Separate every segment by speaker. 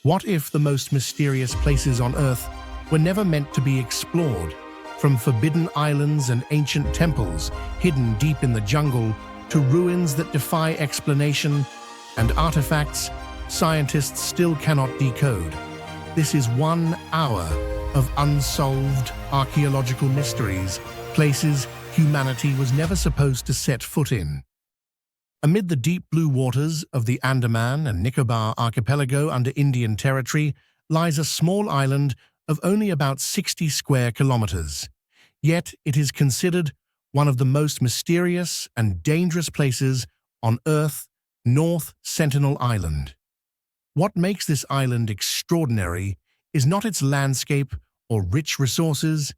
Speaker 1: What if the most mysterious places on Earth were never meant to be explored? From forbidden islands and ancient temples hidden deep in the jungle to ruins that defy explanation and artifacts scientists still cannot decode. This is 1 hour of unsolved archaeological mysteries, places humanity was never supposed to set foot in. Amid the deep blue waters of the Andaman and Nicobar archipelago under Indian territory lies a small island of only about 60 square kilometers. Yet it is considered one of the most mysterious and dangerous places on Earth, North Sentinel Island. What makes this island extraordinary is not its landscape or rich resources,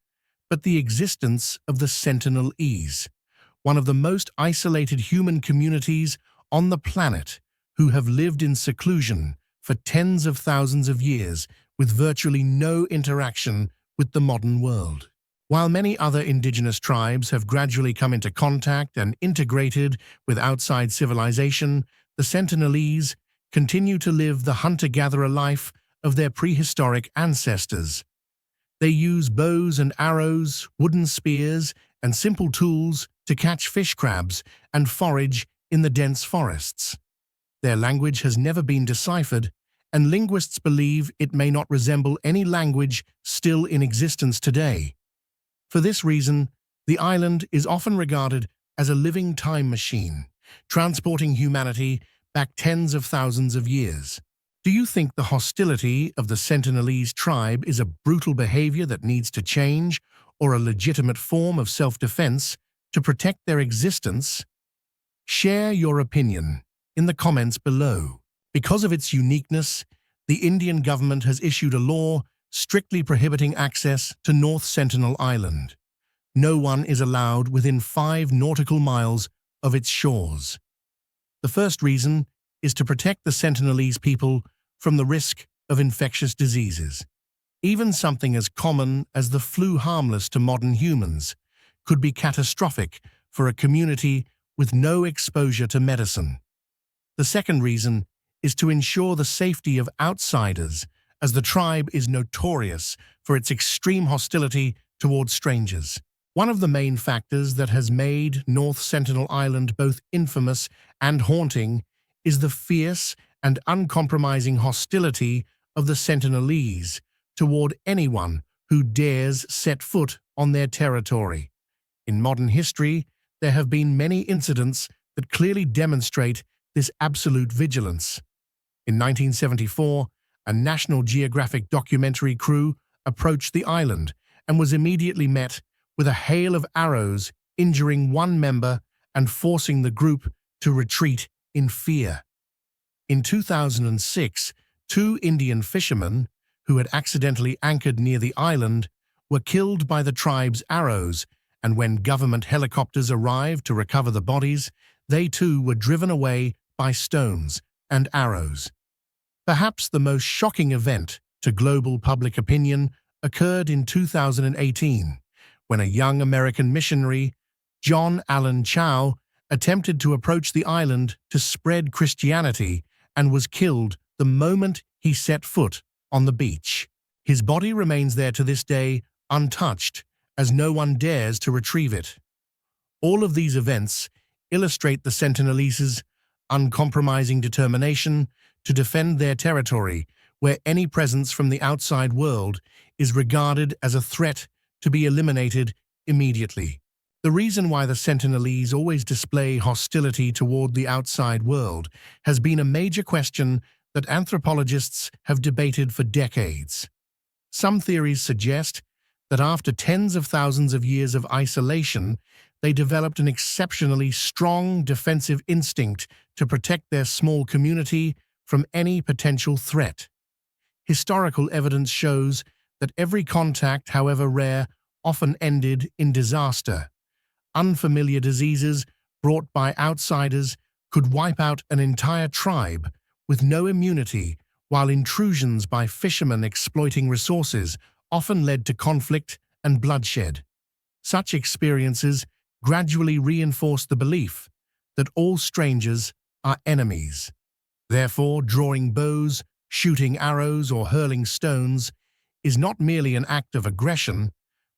Speaker 1: but the existence of the Sentinelese, one of the most isolated human communities on the planet who have lived in seclusion for tens of thousands of years with virtually no interaction with the modern world. While many other indigenous tribes have gradually come into contact and integrated with outside civilization, the Sentinelese continue to live the hunter-gatherer life of their prehistoric ancestors. They use bows and arrows, wooden spears, and simple tools to catch fish crabs and forage in the dense forests. Their language has never been deciphered, and linguists believe it may not resemble any language still in existence today. For this reason, the island is often regarded as a living time machine, transporting humanity back tens of thousands of years. Do you think the hostility of the Sentinelese tribe is a brutal behavior that needs to change, or a legitimate form of self-defense to protect their existence? Share your opinion in the comments below. Because of its uniqueness, the Indian government has issued a law strictly prohibiting access to North Sentinel Island. No one is allowed within 5 nautical miles of its shores. The first reason is to protect the Sentinelese people from the risk of infectious diseases. Even something as common as the flu, harmless to modern humans, could be catastrophic for a community with no exposure to medicine. The second reason is to ensure the safety of outsiders, as the tribe is notorious for its extreme hostility towards strangers. One of the main factors that has made North Sentinel Island both infamous and haunting is the fierce and uncompromising hostility of the Sentinelese toward anyone who dares set foot on their territory. In modern history, there have been many incidents that clearly demonstrate this absolute vigilance. In 1974, a National Geographic documentary crew approached the island and was immediately met with a hail of arrows, injuring one member and forcing the group to retreat in fear. In 2006, 2 Indian fishermen who had accidentally anchored near the island were killed by the tribe's arrows, and when government helicopters arrived to recover the bodies, they too were driven away by stones and arrows. Perhaps the most shocking event to global public opinion occurred in 2018, when a young American missionary, John Allen Chau, attempted to approach the island to spread Christianity and was killed the moment he set foot on the beach. His body remains there to this day, untouched, as no one dares to retrieve it. All of these events illustrate the Sentinelese's uncompromising determination to defend their territory, where any presence from the outside world is regarded as a threat to be eliminated immediately. The reason why the Sentinelese always display hostility toward the outside world has been a major question that anthropologists have debated for decades. Some theories suggest that after tens of thousands of years of isolation, they developed an exceptionally strong defensive instinct to protect their small community from any potential threat. Historical evidence shows that every contact, however rare, often ended in disaster. Unfamiliar diseases brought by outsiders could wipe out an entire tribe with no immunity, while intrusions by fishermen exploiting resources often led to conflict and bloodshed. Such experiences gradually reinforced the belief that all strangers are enemies. Therefore, drawing bows, shooting arrows or hurling stones, is not merely an act of aggression,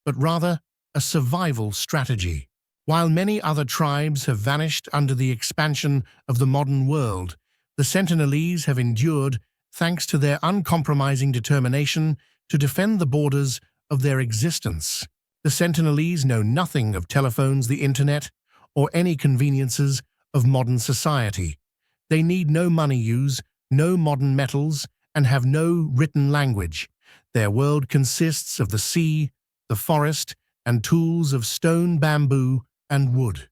Speaker 1: but rather a survival strategy. While many other tribes have vanished under the expansion of the modern world, the Sentinelese have endured thanks to their uncompromising determination to defend the borders of their existence. The Sentinelese know nothing of telephones, the internet, or any conveniences of modern society. They need no money use, no modern metals, and have no written language. Their world consists of the sea, the forest, and tools of stone, bamboo, and wood.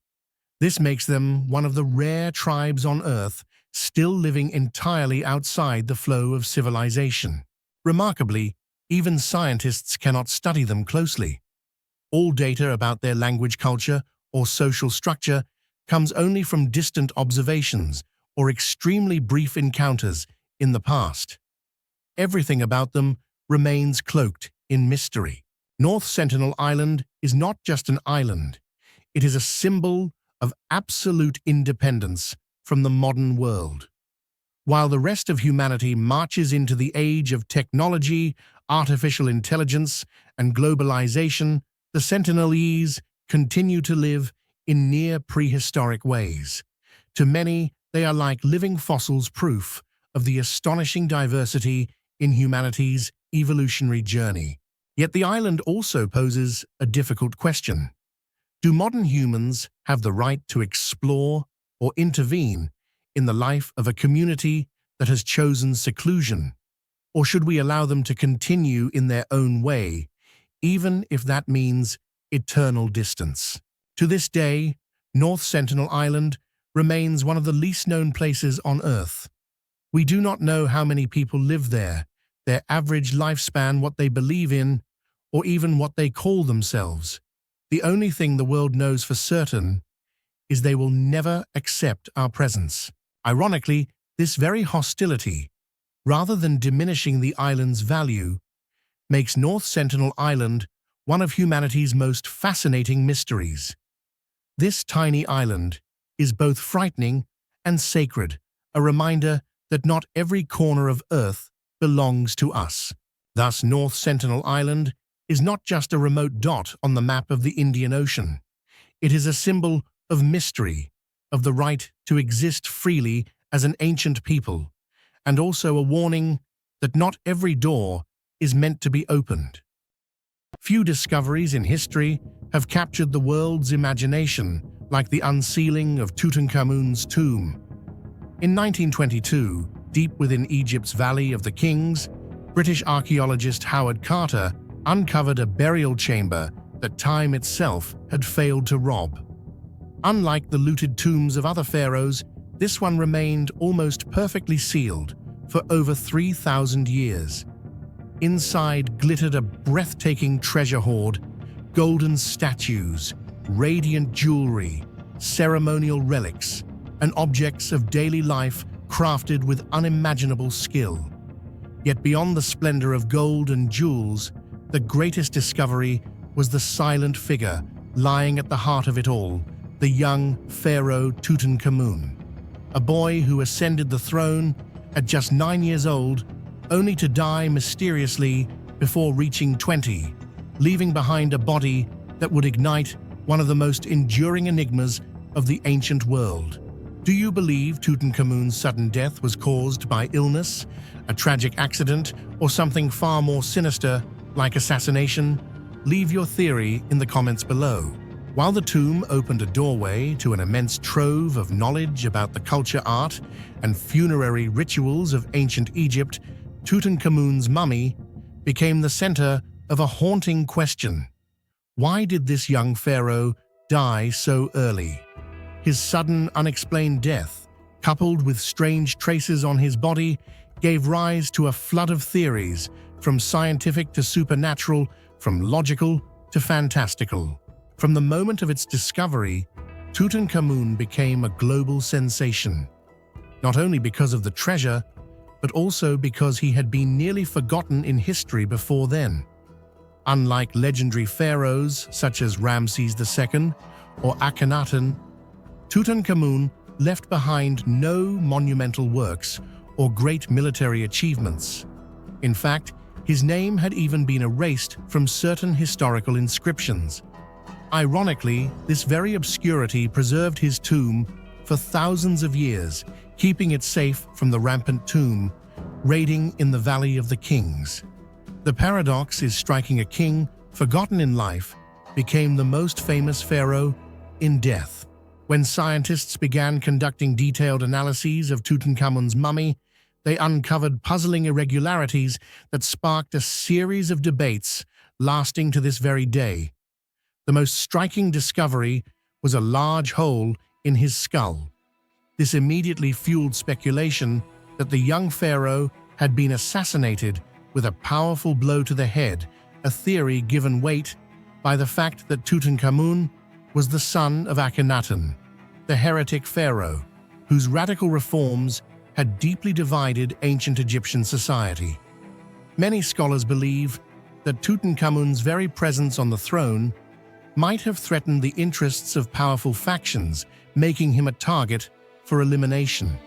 Speaker 1: This makes them one of the rare tribes on Earth still living entirely outside the flow of civilization. Remarkably, even scientists cannot study them closely. All data about their language, culture, or social structure comes only from distant observations or extremely brief encounters in the past. Everything about them remains cloaked in mystery. North Sentinel Island is not just an island. It is a symbol of absolute independence from the modern world. While the rest of humanity marches into the age of technology, artificial intelligence, and globalization, the Sentinelese continue to live in near prehistoric ways. To many, they are like living fossils, proof of the astonishing diversity in humanity's evolutionary journey. Yet the island also poses a difficult question. Do modern humans have the right to explore or intervene in the life of a community that has chosen seclusion? Or should we allow them to continue in their own way, even if that means eternal distance? To this day, North Sentinel Island remains one of the least known places on Earth. We do not know how many people live there, their average lifespan, what they believe in, or even what they call themselves. The only thing the world knows for certain is they will never accept our presence. Ironically, this very hostility, rather than diminishing the island's value, makes North Sentinel Island one of humanity's most fascinating mysteries. This tiny island is both frightening and sacred, a reminder that not every corner of Earth belongs to us. Thus, North Sentinel Island is not just a remote dot on the map of the Indian Ocean. It is a symbol of mystery, of the right to exist freely as an ancient people, and also a warning that not every door is meant to be opened. Few discoveries in history have captured the world's imagination like the unsealing of Tutankhamun's tomb. In 1922, deep within Egypt's Valley of the Kings, British archaeologist Howard Carter uncovered a burial chamber that time itself had failed to rob. Unlike the looted tombs of other pharaohs, this one remained almost perfectly sealed for over 3,000 years. Inside glittered a breathtaking treasure hoard, golden statues, radiant jewelry, ceremonial relics, and objects of daily life crafted with unimaginable skill. Yet beyond the splendor of gold and jewels, the greatest discovery was the silent figure lying at the heart of it all, the young pharaoh Tutankhamun, a boy who ascended the throne at just 9 years old, only to die mysteriously before reaching 20, leaving behind a body that would ignite one of the most enduring enigmas of the ancient world. Do you believe Tutankhamun's sudden death was caused by illness, a tragic accident, or something far more sinister like assassination? Leave your theory in the comments below. While the tomb opened a doorway to an immense trove of knowledge about the culture, art, and funerary rituals of ancient Egypt, Tutankhamun's mummy became the center of a haunting question. Why did this young pharaoh die so early? His sudden, unexplained death, coupled with strange traces on his body, gave rise to a flood of theories, from scientific to supernatural, from logical to fantastical. From the moment of its discovery, Tutankhamun became a global sensation, not only because of the treasure, but also because he had been nearly forgotten in history before then. Unlike legendary pharaohs such as Ramses II or Akhenaten, Tutankhamun left behind no monumental works or great military achievements. In fact, his name had even been erased from certain historical inscriptions. Ironically, this very obscurity preserved his tomb for thousands of years, keeping it safe from the rampant tomb raiding in the Valley of the Kings. The paradox is striking: a king, forgotten in life, became the most famous pharaoh in death. When scientists began conducting detailed analyses of Tutankhamun's mummy, they uncovered puzzling irregularities that sparked a series of debates lasting to this very day. The most striking discovery was a large hole in his skull. This immediately fueled speculation that the young pharaoh had been assassinated with a powerful blow to the head, a theory given weight by the fact that Tutankhamun was the son of Akhenaten, the heretic pharaoh, whose radical reforms had deeply divided ancient Egyptian society. Many scholars believe that Tutankhamun's very presence on the throne might have threatened the interests of powerful factions, making him a target for elimination.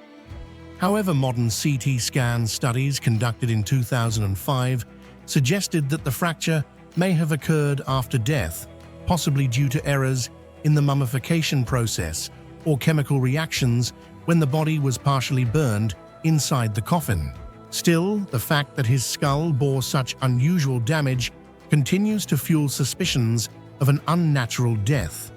Speaker 1: However, modern CT scan studies conducted in 2005 suggested that the fracture may have occurred after death, possibly due to errors in the mummification process or chemical reactions when the body was partially burned inside the coffin. Still, the fact that his skull bore such unusual damage continues to fuel suspicions of an unnatural death.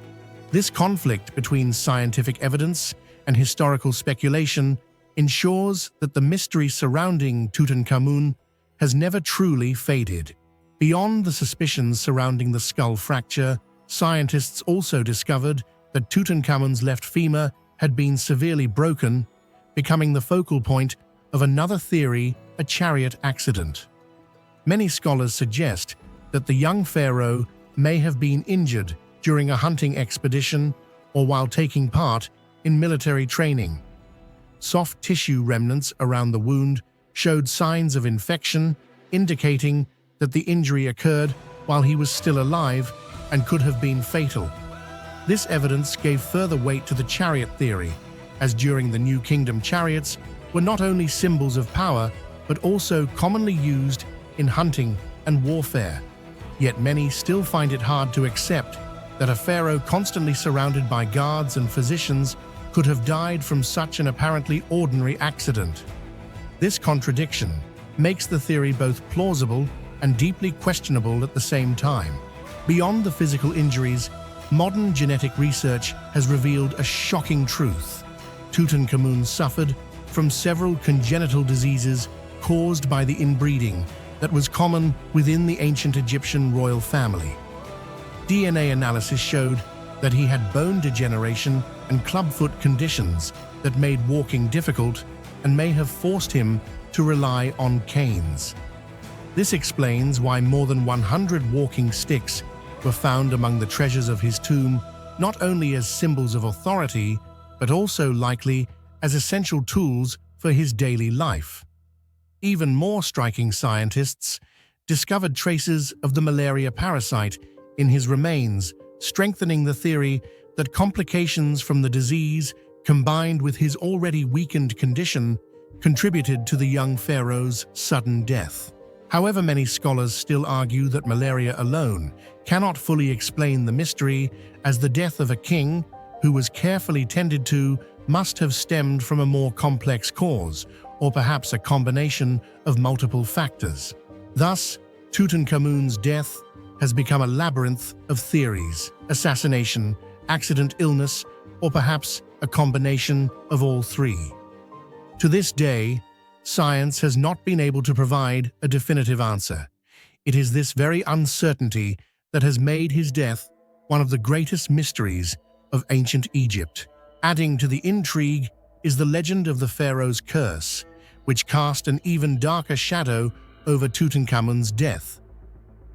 Speaker 1: This conflict between scientific evidence and historical speculation ensures that the mystery surrounding Tutankhamun has never truly faded. Beyond the suspicions surrounding the skull fracture, scientists also discovered that Tutankhamun's left femur had been severely broken, becoming the focal point of another theory: a chariot accident. Many scholars suggest that the young pharaoh may have been injured during a hunting expedition or while taking part in military training. Soft tissue remnants around the wound showed signs of infection, indicating that the injury occurred while he was still alive and could have been fatal. This evidence gave further weight to the chariot theory, as during the New Kingdom chariots were not only symbols of power but also commonly used in hunting and warfare. Yet many still find it hard to accept that a pharaoh constantly surrounded by guards and physicians could have died from such an apparently ordinary accident. This contradiction makes the theory both plausible and deeply questionable at the same time. Beyond the physical injuries, modern genetic research has revealed a shocking truth. Tutankhamun suffered from several congenital diseases caused by the inbreeding that was common within the ancient Egyptian royal family. DNA analysis showed that he had bone degeneration and clubfoot conditions that made walking difficult and may have forced him to rely on canes. This explains why more than 100 walking sticks were found among the treasures of his tomb, not only as symbols of authority, but also likely as essential tools for his daily life. Even more striking, scientists discovered traces of the malaria parasite in his remains, strengthening the theory that complications from the disease, combined with his already weakened condition, contributed to the young pharaoh's sudden death. However, many scholars still argue that malaria alone cannot fully explain the mystery, as the death of a king who was carefully tended to must have stemmed from a more complex cause, or perhaps a combination of multiple factors. Thus, Tutankhamun's death has become a labyrinth of theories: assassination, accident, illness, or perhaps a combination of all three. To this day, science has not been able to provide a definitive answer. It is this very uncertainty that has made his death one of the greatest mysteries of ancient Egypt. Adding to the intrigue is the legend of the pharaoh's curse, which cast an even darker shadow over Tutankhamun's death.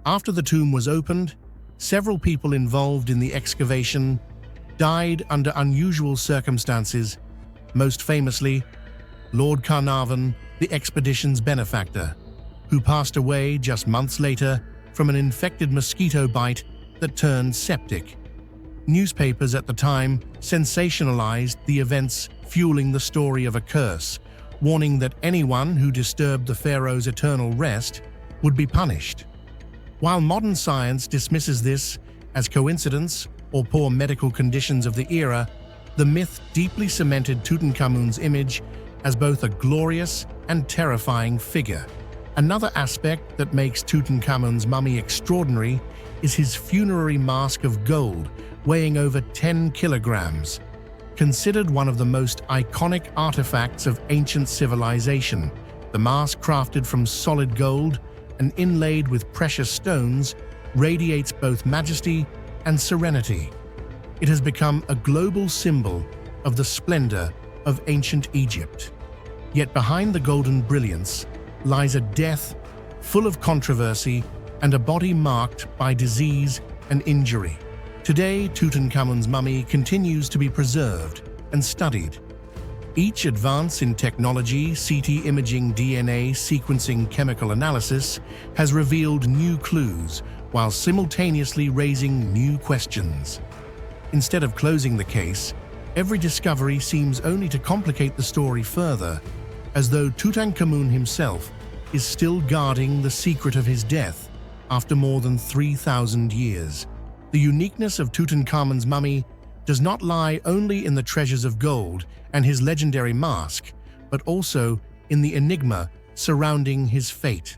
Speaker 1: After the tomb was opened, several people involved in the excavation died under unusual circumstances, most famously Lord Carnarvon, the expedition's benefactor, who passed away just months later from an infected mosquito bite that turned septic. Newspapers at the time sensationalized the events, fueling the story of a curse, warning that anyone who disturbed the pharaoh's eternal rest would be punished. While modern science dismisses this as coincidence or poor medical conditions of the era, the myth deeply cemented Tutankhamun's image as both a glorious and terrifying figure. Another aspect that makes Tutankhamun's mummy extraordinary is his funerary mask of gold, weighing over 10 kilograms. Considered one of the most iconic artifacts of ancient civilization, the mask, crafted from solid gold and inlaid with precious stones, radiates both majesty and serenity. It has become a global symbol of the splendor of ancient Egypt. Yet behind the golden brilliance lies a death full of controversy and a body marked by disease and injury. Today, Tutankhamun's mummy continues to be preserved and studied. Each advance in technology, CT imaging, DNA sequencing, chemical analysis, has revealed new clues while simultaneously raising new questions. Instead of closing the case, every discovery seems only to complicate the story further, as though Tutankhamun himself is still guarding the secret of his death after more than 3,000 years. The uniqueness of Tutankhamun's mummy does not lie only in the treasures of gold and his legendary mask, but also in the enigma surrounding his fate.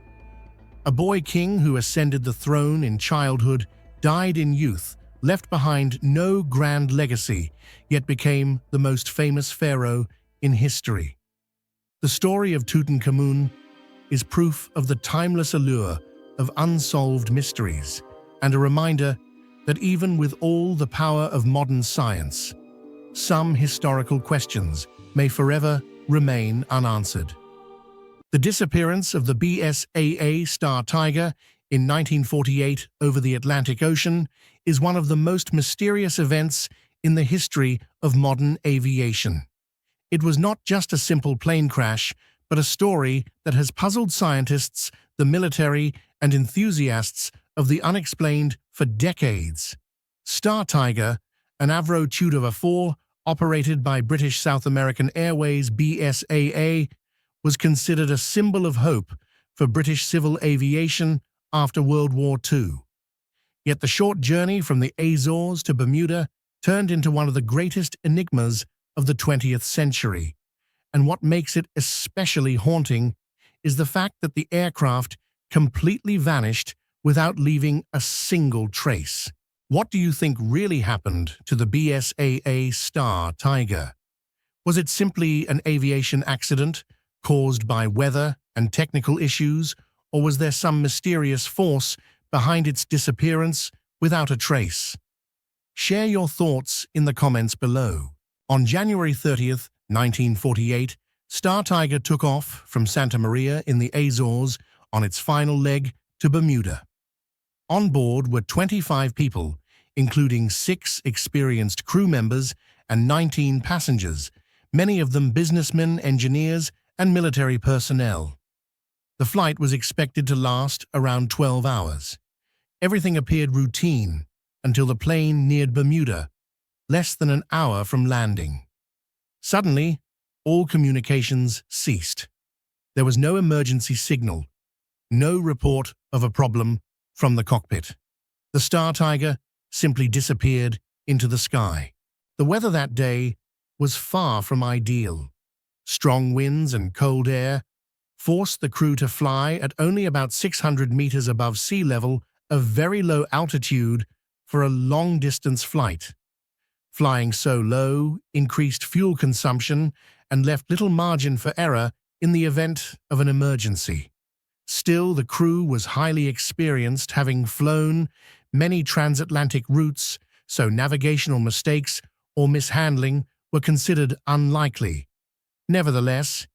Speaker 1: A boy king who ascended the throne in childhood, died in youth, left behind no grand legacy, yet became the most famous pharaoh in history. The story of Tutankhamun is proof of the timeless allure of unsolved mysteries, and a reminder that even with all the power of modern science, some historical questions may forever remain unanswered. The disappearance of the BSAA Star Tiger in 1948 over the Atlantic Ocean is one of the most mysterious events in the history of modern aviation. It was not just a simple plane crash, but a story that has puzzled scientists, the military, and enthusiasts of the unexplained for decades. Star Tiger, an Avro Tudor 4 operated by British South American Airways BSAA, was considered a symbol of hope for British civil aviation after World War II. Yet the short journey from the Azores to Bermuda turned into one of the greatest enigmas of the 20th century. And what makes it especially haunting is the fact that the aircraft completely vanished without leaving a single trace. What do you think really happened to the BSAA Star Tiger? Was it simply an aviation accident caused by weather and technical issues, or was there some mysterious force behind its disappearance without a trace? Share your thoughts in the comments below. On January 30th, 1948, Star Tiger took off from Santa Maria in the Azores on its final leg to Bermuda. On board were 25 people, including 6 experienced crew members and 19 passengers, many of them businessmen, engineers, and military personnel. The flight was expected to last around 12 hours. Everything appeared routine until the plane neared Bermuda, less than an hour from landing. Suddenly, all communications ceased. There was no emergency signal, no report of a problem from the cockpit. The Star Tiger simply disappeared into the sky. The weather that day was far from ideal. Strong winds and cold air forced the crew to fly at only about 600 meters above sea level, a very low altitude for a long-distance flight. Flying so low increased fuel consumption and left little margin for error in the event of an emergency. Still, the crew was highly experienced, having flown many transatlantic routes, so navigational mistakes or mishandling were considered unlikely. Nevertheless,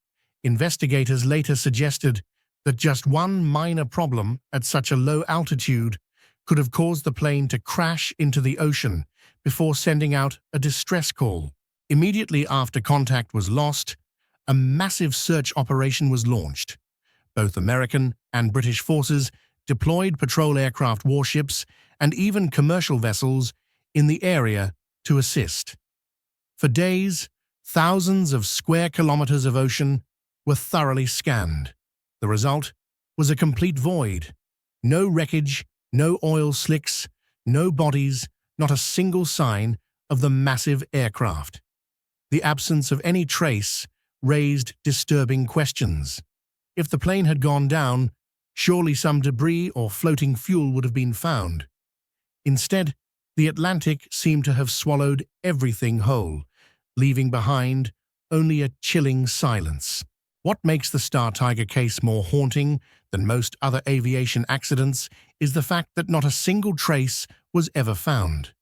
Speaker 1: investigators later suggested that just one minor problem at such a low altitude could have caused the plane to crash into the ocean before sending out a distress call. Immediately after contact was lost, a massive search operation was launched. Both American and British forces deployed patrol aircraft, warships, and even commercial vessels in the area to assist. For days, thousands of square kilometers of ocean were thoroughly scanned. The result was a complete void. No wreckage, no oil slicks, no bodies, not a single sign of the massive aircraft. The absence of any trace raised disturbing questions. If the plane had gone down, surely some debris or floating fuel would have been found. Instead, the Atlantic seemed to have swallowed everything whole, leaving behind only a chilling silence. What makes the Star Tiger case more haunting than most other aviation accidents is the fact that not a single trace was ever found.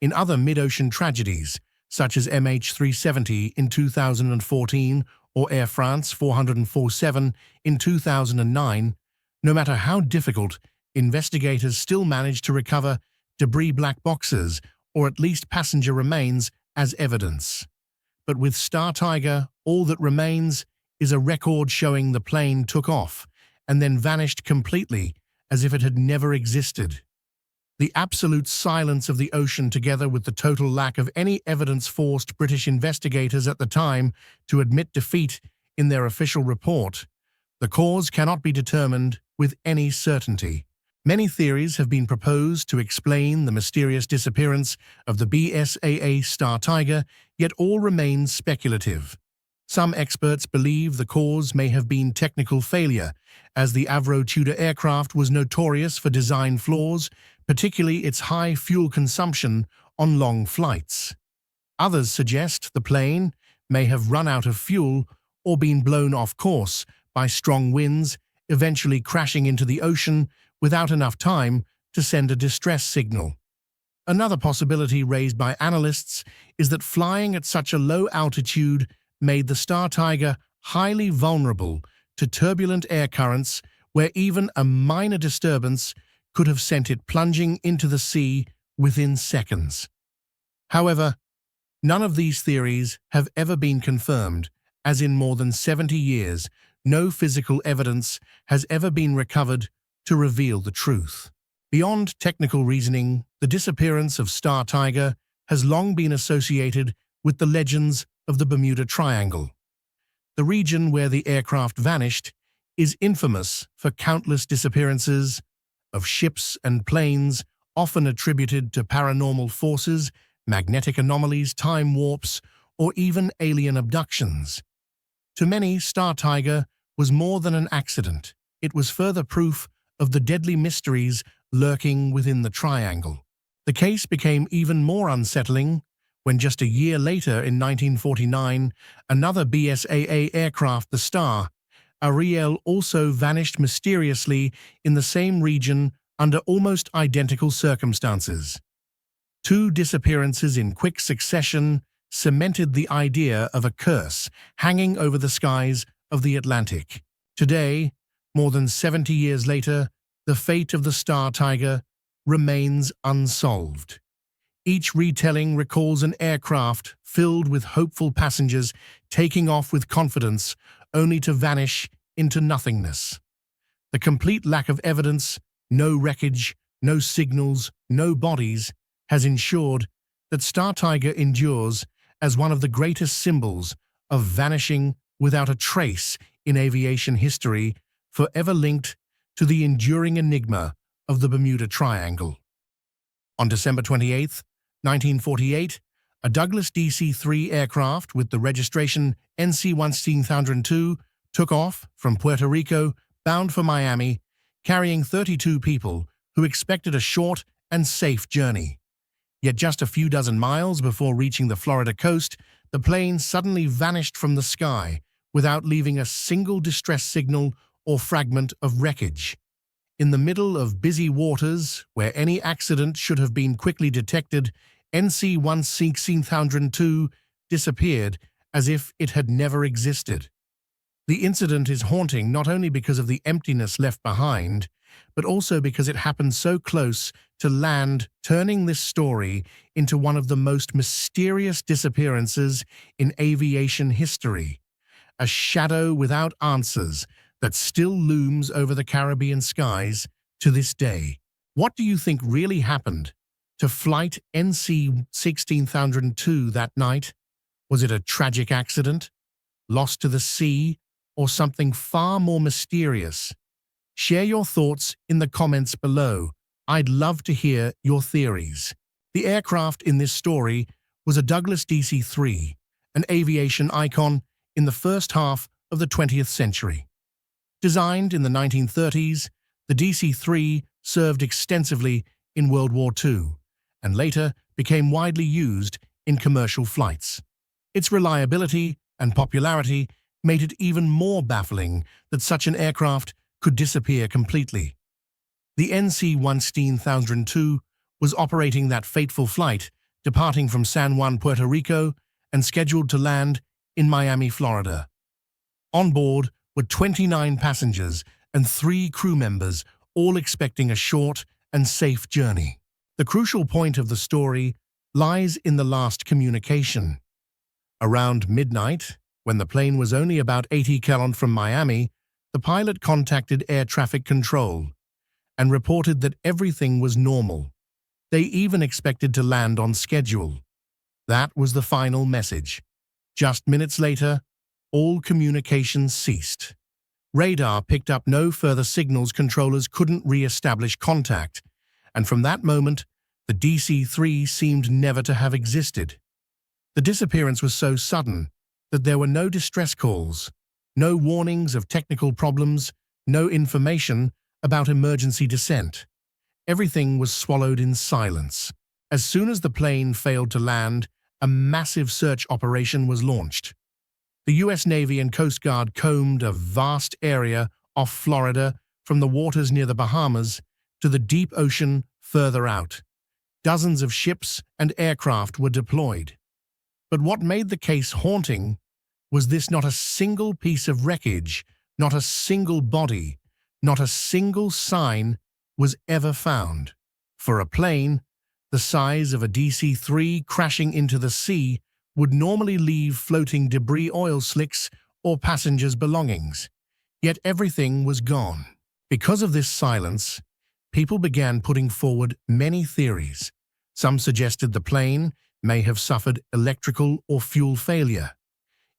Speaker 1: In other mid-ocean tragedies, such as MH370 in 2014 or Air France 447 in 2009, no matter how difficult, investigators still managed to recover debris black boxes or at least passenger remains as evidence. But with Star Tiger, all that remains is a record showing the plane took off and then vanished completely as if it had never existed. The absolute silence of the ocean, together with the total lack of any evidence, forced British investigators at the time to admit defeat in their official report. The cause cannot be determined with any certainty. Many theories have been proposed to explain the mysterious disappearance of the BSAA Star Tiger, yet all remain speculative. Some experts believe the cause may have been technical failure, as the Avro Tudor aircraft was notorious for design flaws, particularly its high fuel consumption on long flights. Others suggest the plane may have run out of fuel or been blown off course by strong winds, eventually crashing into the ocean without enough time to send a distress signal. Another possibility raised by analysts is that flying at such a low altitude made the Star Tiger highly vulnerable to turbulent air currents, where even a minor disturbance could have sent it plunging into the sea within seconds. However, none of these theories have ever been confirmed, as in more than 70 years, no physical evidence has ever been recovered to reveal the truth. Beyond technical reasoning, the disappearance of Star Tiger has long been associated with the legends of the Bermuda Triangle. The region where the aircraft vanished is infamous for countless disappearances of ships and planes, often attributed to paranormal forces, magnetic anomalies, time warps, or even alien abductions. To many, Star Tiger was more than an accident. It was further proof of the deadly mysteries lurking within the triangle. The case became even more unsettling when just a year later, in 1949, another BSAA aircraft, the Star Ariel, also vanished mysteriously in the same region under almost identical circumstances. Two disappearances in quick succession cemented the idea of a curse hanging over the skies of the Atlantic. Today, more than 70 years later, the fate of the Star Tiger remains unsolved. Each retelling recalls an aircraft filled with hopeful passengers taking off with confidence, only to vanish into nothingness. The complete lack of evidence, no wreckage, no signals, no bodies, has ensured that Star Tiger endures as one of the greatest symbols of vanishing without a trace in aviation history, forever linked to the enduring enigma of the Bermuda Triangle. On December 28, 1948, a Douglas DC-3 aircraft with the registration NC-16002 took off from Puerto Rico, bound for Miami, carrying 32 people who expected a short and safe journey. Yet just a few dozen miles before reaching the Florida coast, the plane suddenly vanished from the sky without leaving a single distress signal or fragment of wreckage. In the middle of busy waters, where any accident should have been quickly detected, NC-16002 disappeared as if it had never existed. The incident is haunting not only because of the emptiness left behind, but also because it happened so close to land, turning this story into one of the most mysterious disappearances in aviation history. A shadow without answers that still looms over the Caribbean skies to this day. What do you think really happened to Flight NC-16002 that night? Was it a tragic accident, lost to the sea, or something far more mysterious? Share your thoughts in the comments below. I'd love to hear your theories. The aircraft in this story was a Douglas DC-3, an aviation icon in the first half of the 20th century. Designed in the 1930s, the DC-3 served extensively in World War II and later became widely used in commercial flights. Its reliability and popularity made it even more baffling that such an aircraft could disappear completely. The NC-1002 was operating that fateful flight, departing from San Juan, Puerto Rico, and scheduled to land in Miami, Florida. On board were 29 passengers and 3 crew members, all expecting a short and safe journey. The crucial point of the story lies in the last communication. Around midnight, when the plane was only about 80 km from Miami, the pilot contacted air traffic control and reported that everything was normal. They even expected to land on schedule. That was the final message. Just minutes later, all communications ceased. Radar picked up no further signals. Controllers couldn't re-establish contact, and from that moment, the DC-3 seemed never to have existed. The disappearance was so sudden that there were no distress calls, no warnings of technical problems, no information about emergency descent. Everything was swallowed in silence. As soon as the plane failed to land, a massive search operation was launched. The U.S. Navy and Coast Guard combed a vast area off Florida from the waters near the Bahamas to the deep ocean further out. Dozens of ships and aircraft were deployed. But what made the case haunting was this: not a single piece of wreckage, not a single body, not a single sign was ever found. For a plane the size of a DC-3 crashing into the sea would normally leave floating debris, oil slicks, or passengers' belongings. Yet everything was gone. Because of this silence, people began putting forward many theories. Some suggested the plane may have suffered electrical or fuel failure.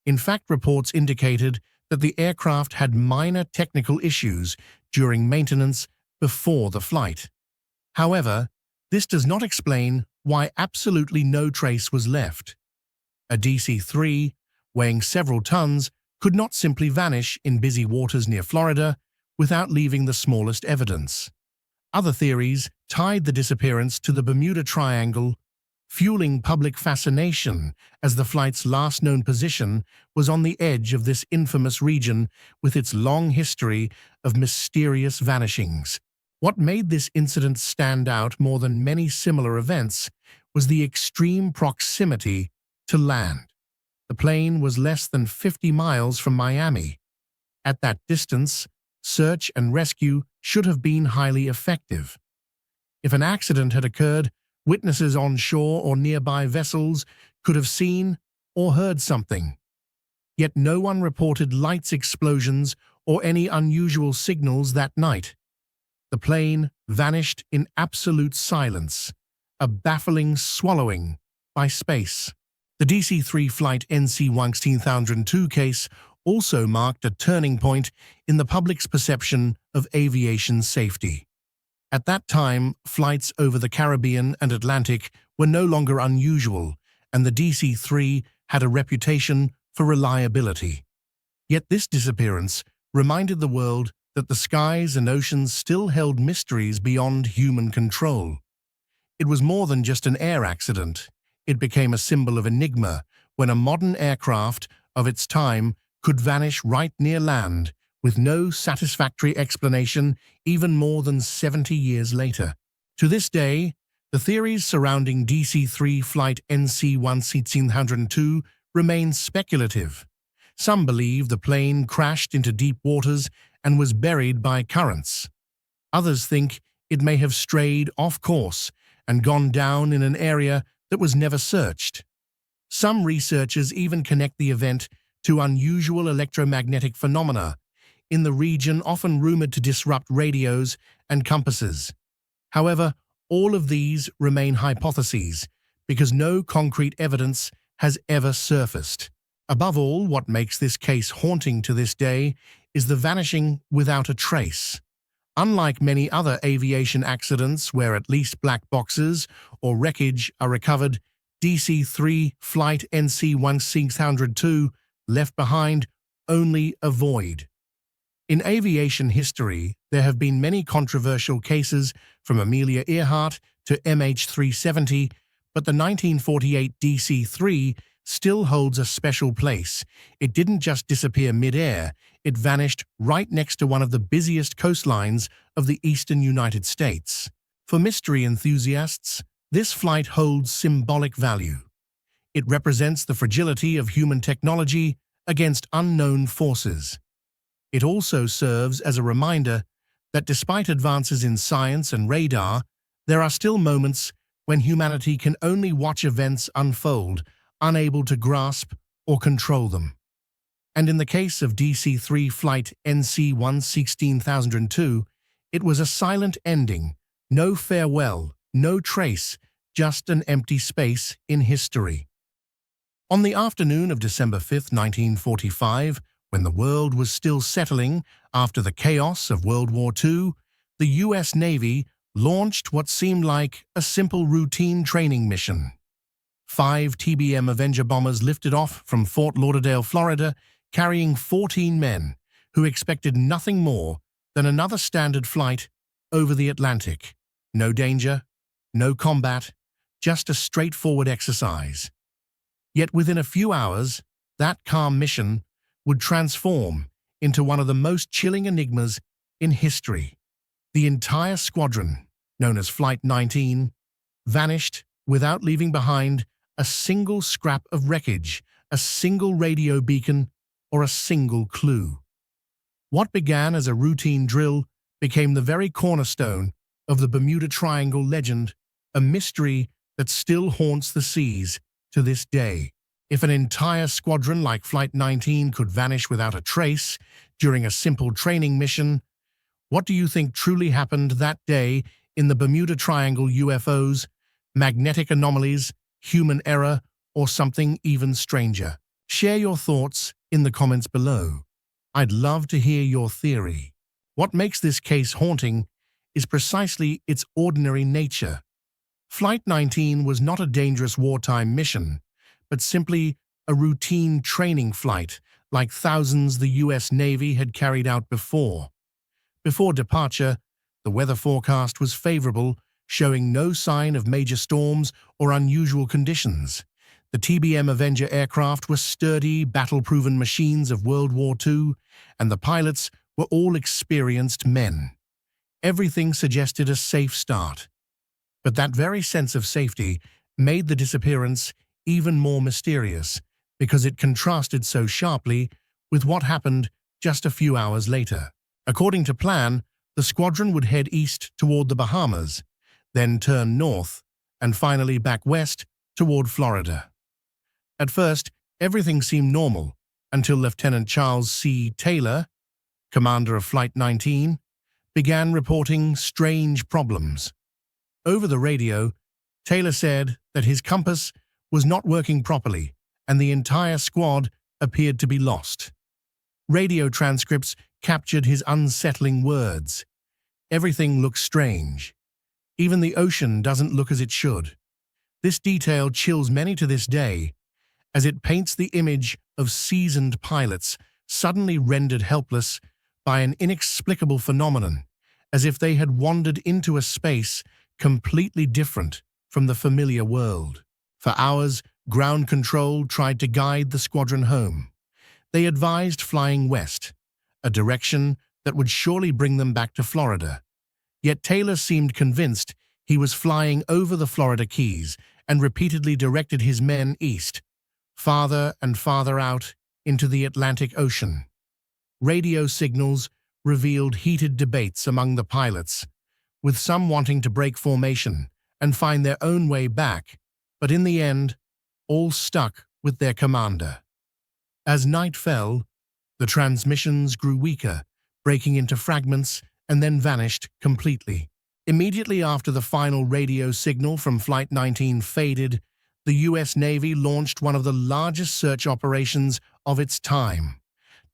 Speaker 1: In fact, reports indicated that the aircraft had minor technical issues during maintenance before the flight. However, this does not explain why absolutely no trace was left. A DC-3, weighing several tons, could not simply vanish in busy waters near Florida without leaving the smallest evidence. Other theories tied the disappearance to the Bermuda Triangle, fueling public fascination as the flight's last known position was on the edge of this infamous region with its long history of mysterious vanishings. What made this incident stand out more than many similar events was the extreme proximity to land. The plane was less than 50 miles from Miami. At that distance, search and rescue should have been highly effective. If an accident had occurred, witnesses on shore or nearby vessels could have seen or heard something. Yet no one reported lights, explosions, or any unusual signals that night. The plane vanished in absolute silence, a baffling swallowing by space. The DC-3 flight NC-1002 case also marked a turning point in the public's perception of aviation safety. At that time, flights over the Caribbean and Atlantic were no longer unusual, and the DC-3 had a reputation for reliability. Yet this disappearance reminded the world that the skies and oceans still held mysteries beyond human control. It was more than just an air accident. It became a symbol of enigma when a modern aircraft of its time could vanish right near land with no satisfactory explanation even more than 70 years later. To this day, the theories surrounding DC-3 flight NC-1002 remain speculative. Some believe the plane crashed into deep waters and was buried by currents. Others think it may have strayed off course and gone down in an area that was never searched. Some researchers even connect the event to unusual electromagnetic phenomena in the region, often rumored to disrupt radios and compasses. However, all of these remain hypotheses because no concrete evidence has ever surfaced. Above all, what makes this case haunting to this day is the vanishing without a trace. Unlike many other aviation accidents where at least black boxes or wreckage are recovered, DC-3 Flight NC-1602 left behind only a void. In aviation history, there have been many controversial cases from Amelia Earhart to MH370, but the 1948 DC-3 still holds a special place. It didn't just disappear mid-air, it vanished right next to one of the busiest coastlines of the eastern United States. For mystery enthusiasts, this flight holds symbolic value. It represents the fragility of human technology against unknown forces. It also serves as a reminder that despite advances in science and radar, there are still moments when humanity can only watch events unfold, unable to grasp or control them. And in the case of DC-3 Flight NC-1602, it was a silent ending, no farewell, no trace, just an empty space in history. On the afternoon of December 5, 1945, when the world was still settling after the chaos of World War II, the U.S. Navy launched what seemed like a simple routine training mission. 5 TBM Avenger bombers lifted off from Fort Lauderdale, Florida, carrying 14 men who expected nothing more than another standard flight over the Atlantic. No danger, no combat, just a straightforward exercise. Yet within a few hours, that calm mission would transform into one of the most chilling enigmas in history. The entire squadron, known as Flight 19, vanished without leaving behind a single scrap of wreckage, a single radio beacon, or a single clue. What began as a routine drill became the very cornerstone of the Bermuda Triangle legend, a mystery that still haunts the seas to this day. If an entire squadron like Flight 19 could vanish without a trace during a simple training mission, what do you think truly happened that day in the Bermuda Triangle? UFOs, magnetic anomalies, human error, or something even stranger? Share your thoughts in the comments below. I'd love to hear your theory. What makes this case haunting is precisely its ordinary nature. Flight 19 was not a dangerous wartime mission, but simply a routine training flight like thousands the U.S. Navy had carried out before. Before departure, the weather forecast was favorable, showing no sign of major storms or unusual conditions. The TBM Avenger aircraft were sturdy, battle-proven machines of World War II, and the pilots were all experienced men. Everything suggested a safe start. But that very sense of safety made the disappearance even more mysterious because it contrasted so sharply with what happened just a few hours later. According to plan, the squadron would head east toward the Bahamas, then turn north, and finally back west toward Florida. At first, everything seemed normal until Lieutenant Charles C. Taylor, commander of Flight 19, began reporting strange problems. Over the radio, Taylor said that his compass was not working properly and the entire squad appeared to be lost. Radio transcripts captured his unsettling words. Everything looks strange. Even the ocean doesn't look as it should. This detail chills many to this day, as it paints the image of seasoned pilots suddenly rendered helpless by an inexplicable phenomenon, as if they had wandered into a space completely different from the familiar world. For hours, ground control tried to guide the squadron home. They advised flying west, a direction that would surely bring them back to Florida. Yet Taylor seemed convinced he was flying over the Florida Keys and repeatedly directed his men east, farther and farther out into the Atlantic Ocean. Radio signals revealed heated debates among the pilots, with some wanting to break formation and find their own way back, but in the end, all stuck with their commander. As night fell, the transmissions grew weaker, breaking into fragments and then vanished completely. Immediately after the final radio signal from Flight 19 faded, the U.S. Navy launched one of the largest search operations of its time.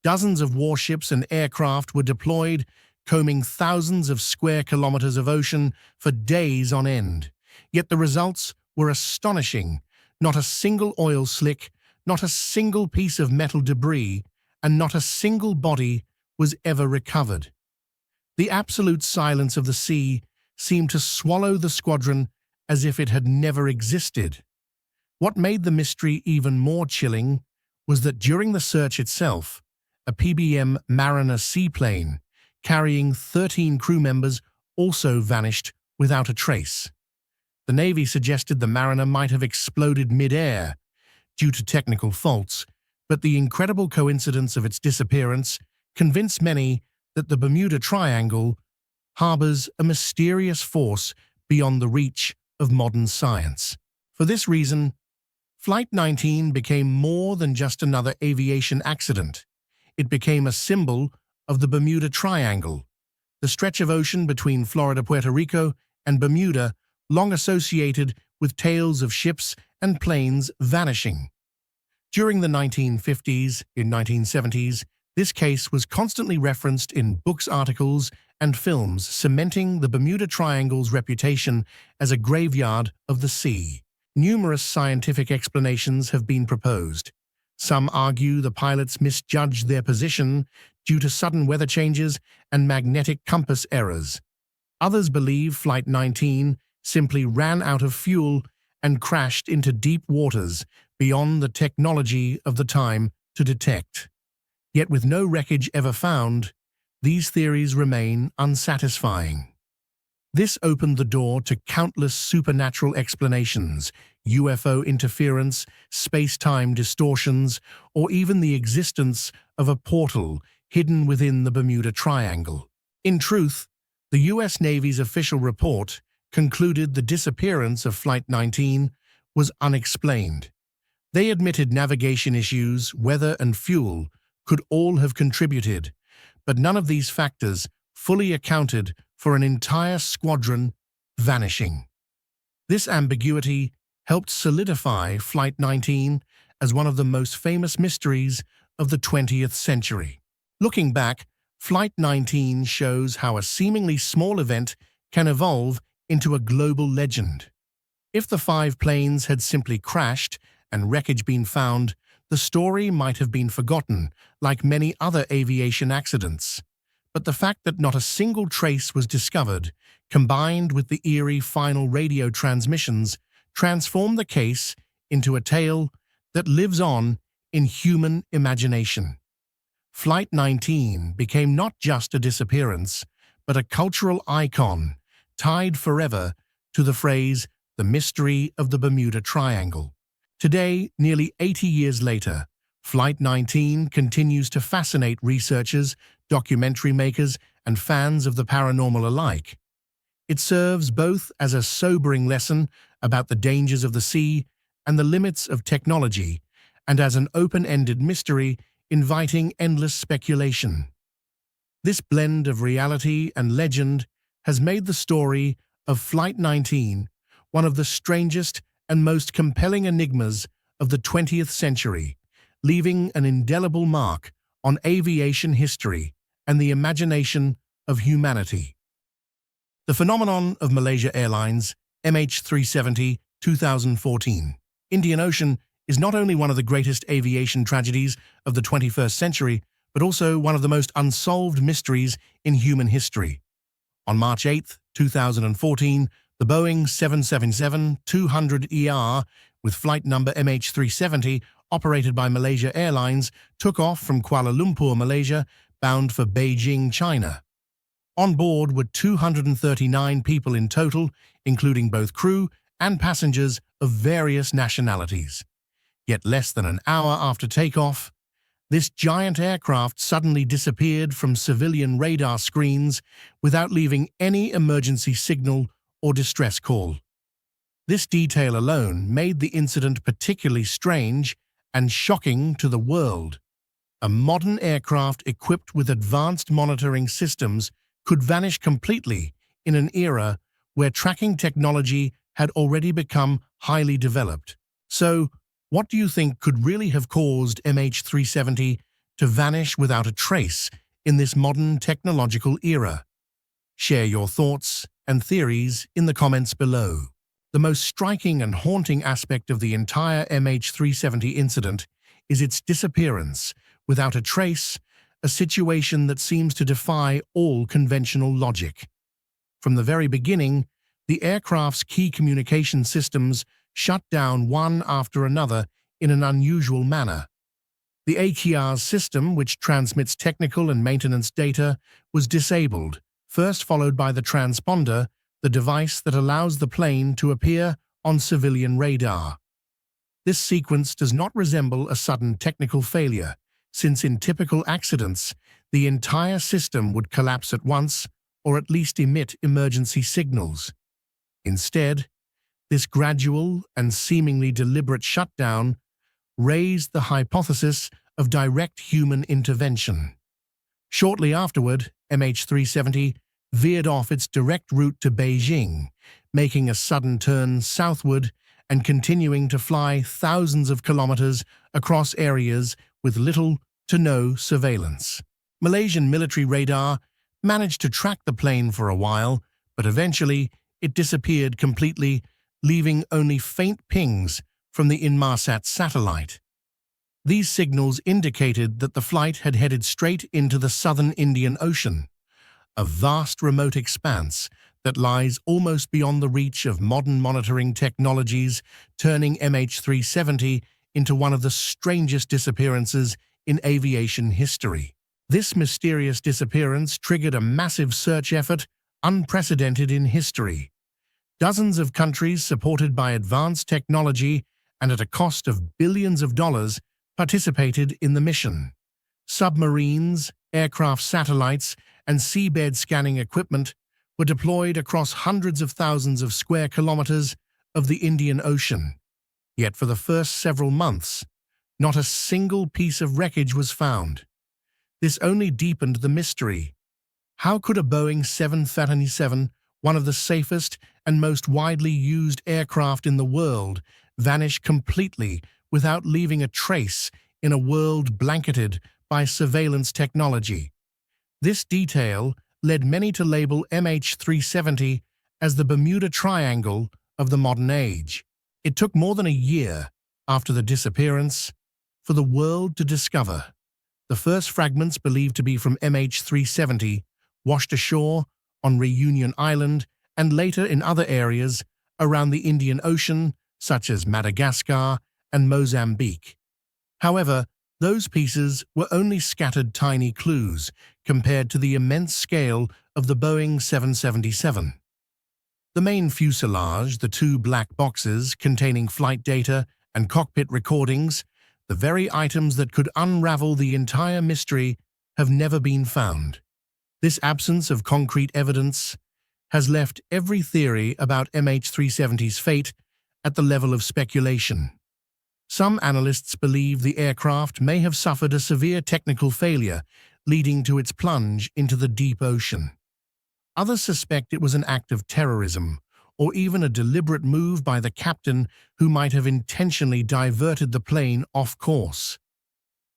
Speaker 1: Dozens of warships and aircraft were deployed, combing thousands of square kilometers of ocean for days on end. Yet the results were astonishing. Not a single oil slick, not a single piece of metal debris, and not a single body was ever recovered. The absolute silence of the sea seemed to swallow the squadron as if it had never existed. What made the mystery even more chilling was that during the search itself, a PBM Mariner seaplane carrying 13 crew members also vanished without a trace. The Navy suggested the Mariner might have exploded mid-air due to technical faults, but the incredible coincidence of its disappearance convinced many that the Bermuda Triangle harbors a mysterious force beyond the reach of modern science. For this reason, Flight 19 became more than just another aviation accident. It became a symbol of the Bermuda Triangle, the stretch of ocean between Florida, Puerto Rico, and Bermuda, long associated with tales of ships and planes vanishing. During the 1950s and 1970s, this case was constantly referenced in books, articles, and films, cementing the Bermuda Triangle's reputation as a graveyard of the sea. Numerous scientific explanations have been proposed. Some argue the pilots misjudged their position due to sudden weather changes and magnetic compass errors. Others believe Flight 19 simply ran out of fuel and crashed into deep waters beyond the technology of the time to detect. Yet with no wreckage ever found, these theories remain unsatisfying. This opened the door to countless supernatural explanations, UFO interference, space-time distortions, or even the existence of a portal hidden within the Bermuda Triangle. In truth, the U.S. Navy's official report concluded the disappearance of Flight 19 was unexplained. They admitted navigation issues, weather, and fuel could all have contributed, but none of these factors fully accounted for an entire squadron vanishing. This ambiguity helped solidify Flight 19 as one of the most famous mysteries of the 20th century. Looking back, Flight 19 shows how a seemingly small event can evolve into a global legend. If the 5 planes had simply crashed and wreckage been found, the story might have been forgotten, like many other aviation accidents. But the fact that not a single trace was discovered, combined with the eerie final radio transmissions, transformed the case into a tale that lives on in human imagination. Flight 19 became not just a disappearance, but a cultural icon, tied forever to the phrase, "the mystery of the Bermuda Triangle." Today, nearly 80 years later, Flight 19 continues to fascinate researchers, documentary makers, and fans of the paranormal alike. It serves both as a sobering lesson about the dangers of the sea and the limits of technology, and as an open-ended mystery inviting endless speculation. This blend of reality and legend has made the story of Flight 19 one of the strangest and most compelling enigmas of the 20th century, leaving an indelible mark on aviation history and the imagination of humanity. The phenomenon of Malaysia Airlines MH370 2014 Indian Ocean is not only one of the greatest aviation tragedies of the 21st century, but also one of the most unsolved mysteries in human history. On March 8, 2014, the Boeing 777-200ER, with flight number MH370, operated by Malaysia Airlines, took off from Kuala Lumpur, Malaysia, bound for Beijing, China. On board were 239 people in total, including both crew and passengers of various nationalities. Yet less than an hour after takeoff, this giant aircraft suddenly disappeared from civilian radar screens without leaving any emergency signal or distress call. This detail alone made the incident particularly strange and shocking to the world. A modern aircraft equipped with advanced monitoring systems could vanish completely in an era where tracking technology had already become highly developed. So, what do you think could really have caused MH370 to vanish without a trace in this modern technological era? Share your thoughts and theories in the comments below. The most striking and haunting aspect of the entire MH370 incident is its disappearance without a trace, a situation that seems to defy all conventional logic. From the very beginning, the aircraft's key communication systems shut down one after another in an unusual manner. The AKR's system, which transmits technical and maintenance data, was disabled, first followed by the transponder, the device that allows the plane to appear on civilian radar. This sequence does not resemble a sudden technical failure, since in typical accidents, the entire system would collapse at once or at least emit emergency signals. Instead, this gradual and seemingly deliberate shutdown raised the hypothesis of direct human intervention. Shortly afterward, MH370 veered off its direct route to Beijing, making a sudden turn southward and continuing to fly thousands of kilometers across areas with little to no surveillance. Malaysian military radar managed to track the plane for a while, but eventually it disappeared completely, leaving only faint pings from the Inmarsat satellite. These signals indicated that the flight had headed straight into the southern Indian Ocean, a vast remote expanse that lies almost beyond the reach of modern monitoring technologies, turning MH370 into one of the strangest disappearances in aviation history. This mysterious disappearance triggered a massive search effort unprecedented in history. Dozens of countries supported by advanced technology and at a cost of billions of dollars participated in the mission. Submarines, aircraft satellites, and seabed scanning equipment were deployed across hundreds of thousands of square kilometers of the Indian Ocean. Yet for the first several months, not a single piece of wreckage was found. This only deepened the mystery. How could a Boeing 737, one of the safest and most widely used aircraft in the world, vanish completely without leaving a trace in a world blanketed by surveillance technology? This detail led many to label MH370 as the Bermuda Triangle of the modern age. It took more than a year after the disappearance for the world to discover. The first fragments, believed to be from MH370, washed ashore on Reunion Island and later in other areas around the Indian Ocean, such as Madagascar and Mozambique. However, those pieces were only scattered tiny clues compared to the immense scale of the Boeing 777. The main fuselage, the two black boxes containing flight data and cockpit recordings, the very items that could unravel the entire mystery, have never been found. This absence of concrete evidence has left every theory about MH370's fate at the level of speculation. Some analysts believe the aircraft may have suffered a severe technical failure, leading to its plunge into the deep ocean. Others suspect it was an act of terrorism, or even a deliberate move by the captain who might have intentionally diverted the plane off course.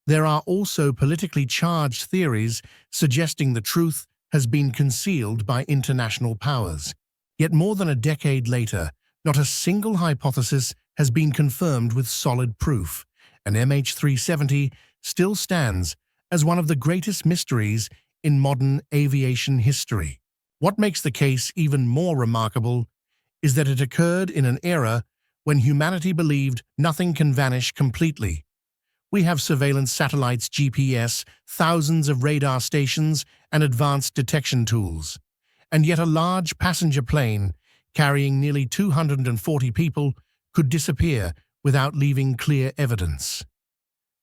Speaker 1: There are also politically charged theories suggesting the truth has been concealed by international powers. Yet more than a decade later, not a single hypothesis has been confirmed with solid proof, and MH370 still stands as one of the greatest mysteries in modern aviation history. What makes the case even more remarkable is that it occurred in an era when humanity believed nothing can vanish completely. We have surveillance satellites, GPS, thousands of radar stations, and advanced detection tools. And yet a large passenger plane carrying nearly 240 people could disappear without leaving clear evidence.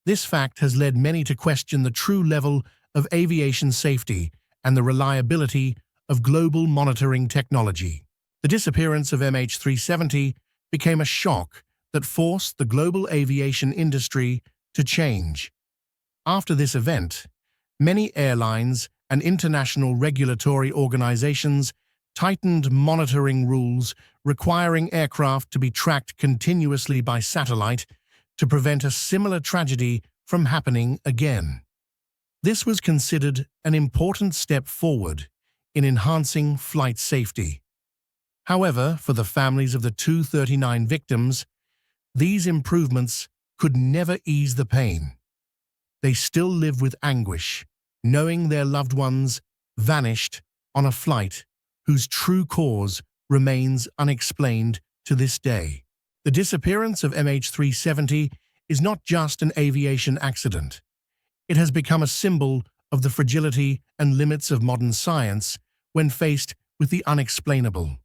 Speaker 1: This fact has led many to question the true level of aviation safety and the reliability of global monitoring technology. The disappearance of MH370 became a shock that forced the global aviation industry to change. After this event, many airlines and international regulatory organizations tightened monitoring rules requiring aircraft to be tracked continuously by satellite to prevent a similar tragedy from happening again. This was considered an important step forward in enhancing flight safety. However, for the families of the 239 victims, these improvements could never ease the pain. They still live with anguish, knowing their loved ones vanished on a flight whose true cause remains unexplained to this day. The disappearance of MH370 is not just an aviation accident. It has become a symbol of the fragility and limits of modern science when faced with the unexplainable.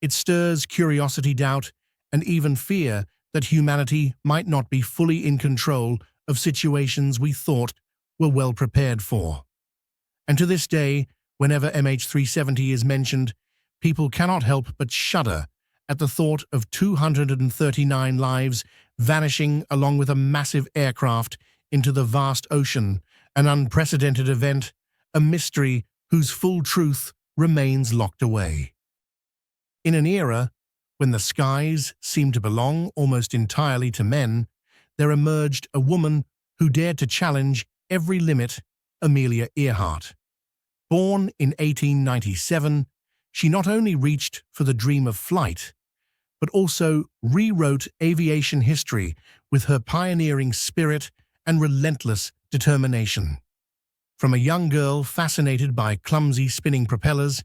Speaker 1: It stirs curiosity, doubt, and even fear that humanity might not be fully in control of situations we thought were well prepared for. And to this day, whenever MH370 is mentioned, people cannot help but shudder at the thought of 239 lives vanishing along with a massive aircraft into the vast ocean, an unprecedented event, a mystery whose full truth remains locked away. In an era when the skies seemed to belong almost entirely to men, there emerged a woman who dared to challenge every limit, Amelia Earhart. Born in 1897, she not only reached for the dream of flight, but also rewrote aviation history with her pioneering spirit and relentless determination. From a young girl fascinated by clumsy spinning propellers,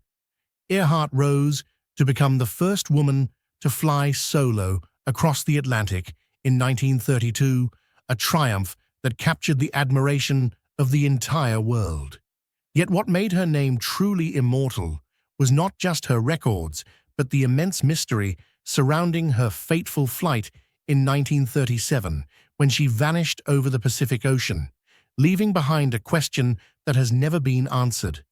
Speaker 1: Earhart rose to become the first woman to fly solo across the Atlantic in 1932, a triumph that captured the admiration of the entire world. Yet what made her name truly immortal was not just her records, but the immense mystery surrounding her fateful flight in 1937, when she vanished over the Pacific Ocean, leaving behind a question that has never been answered.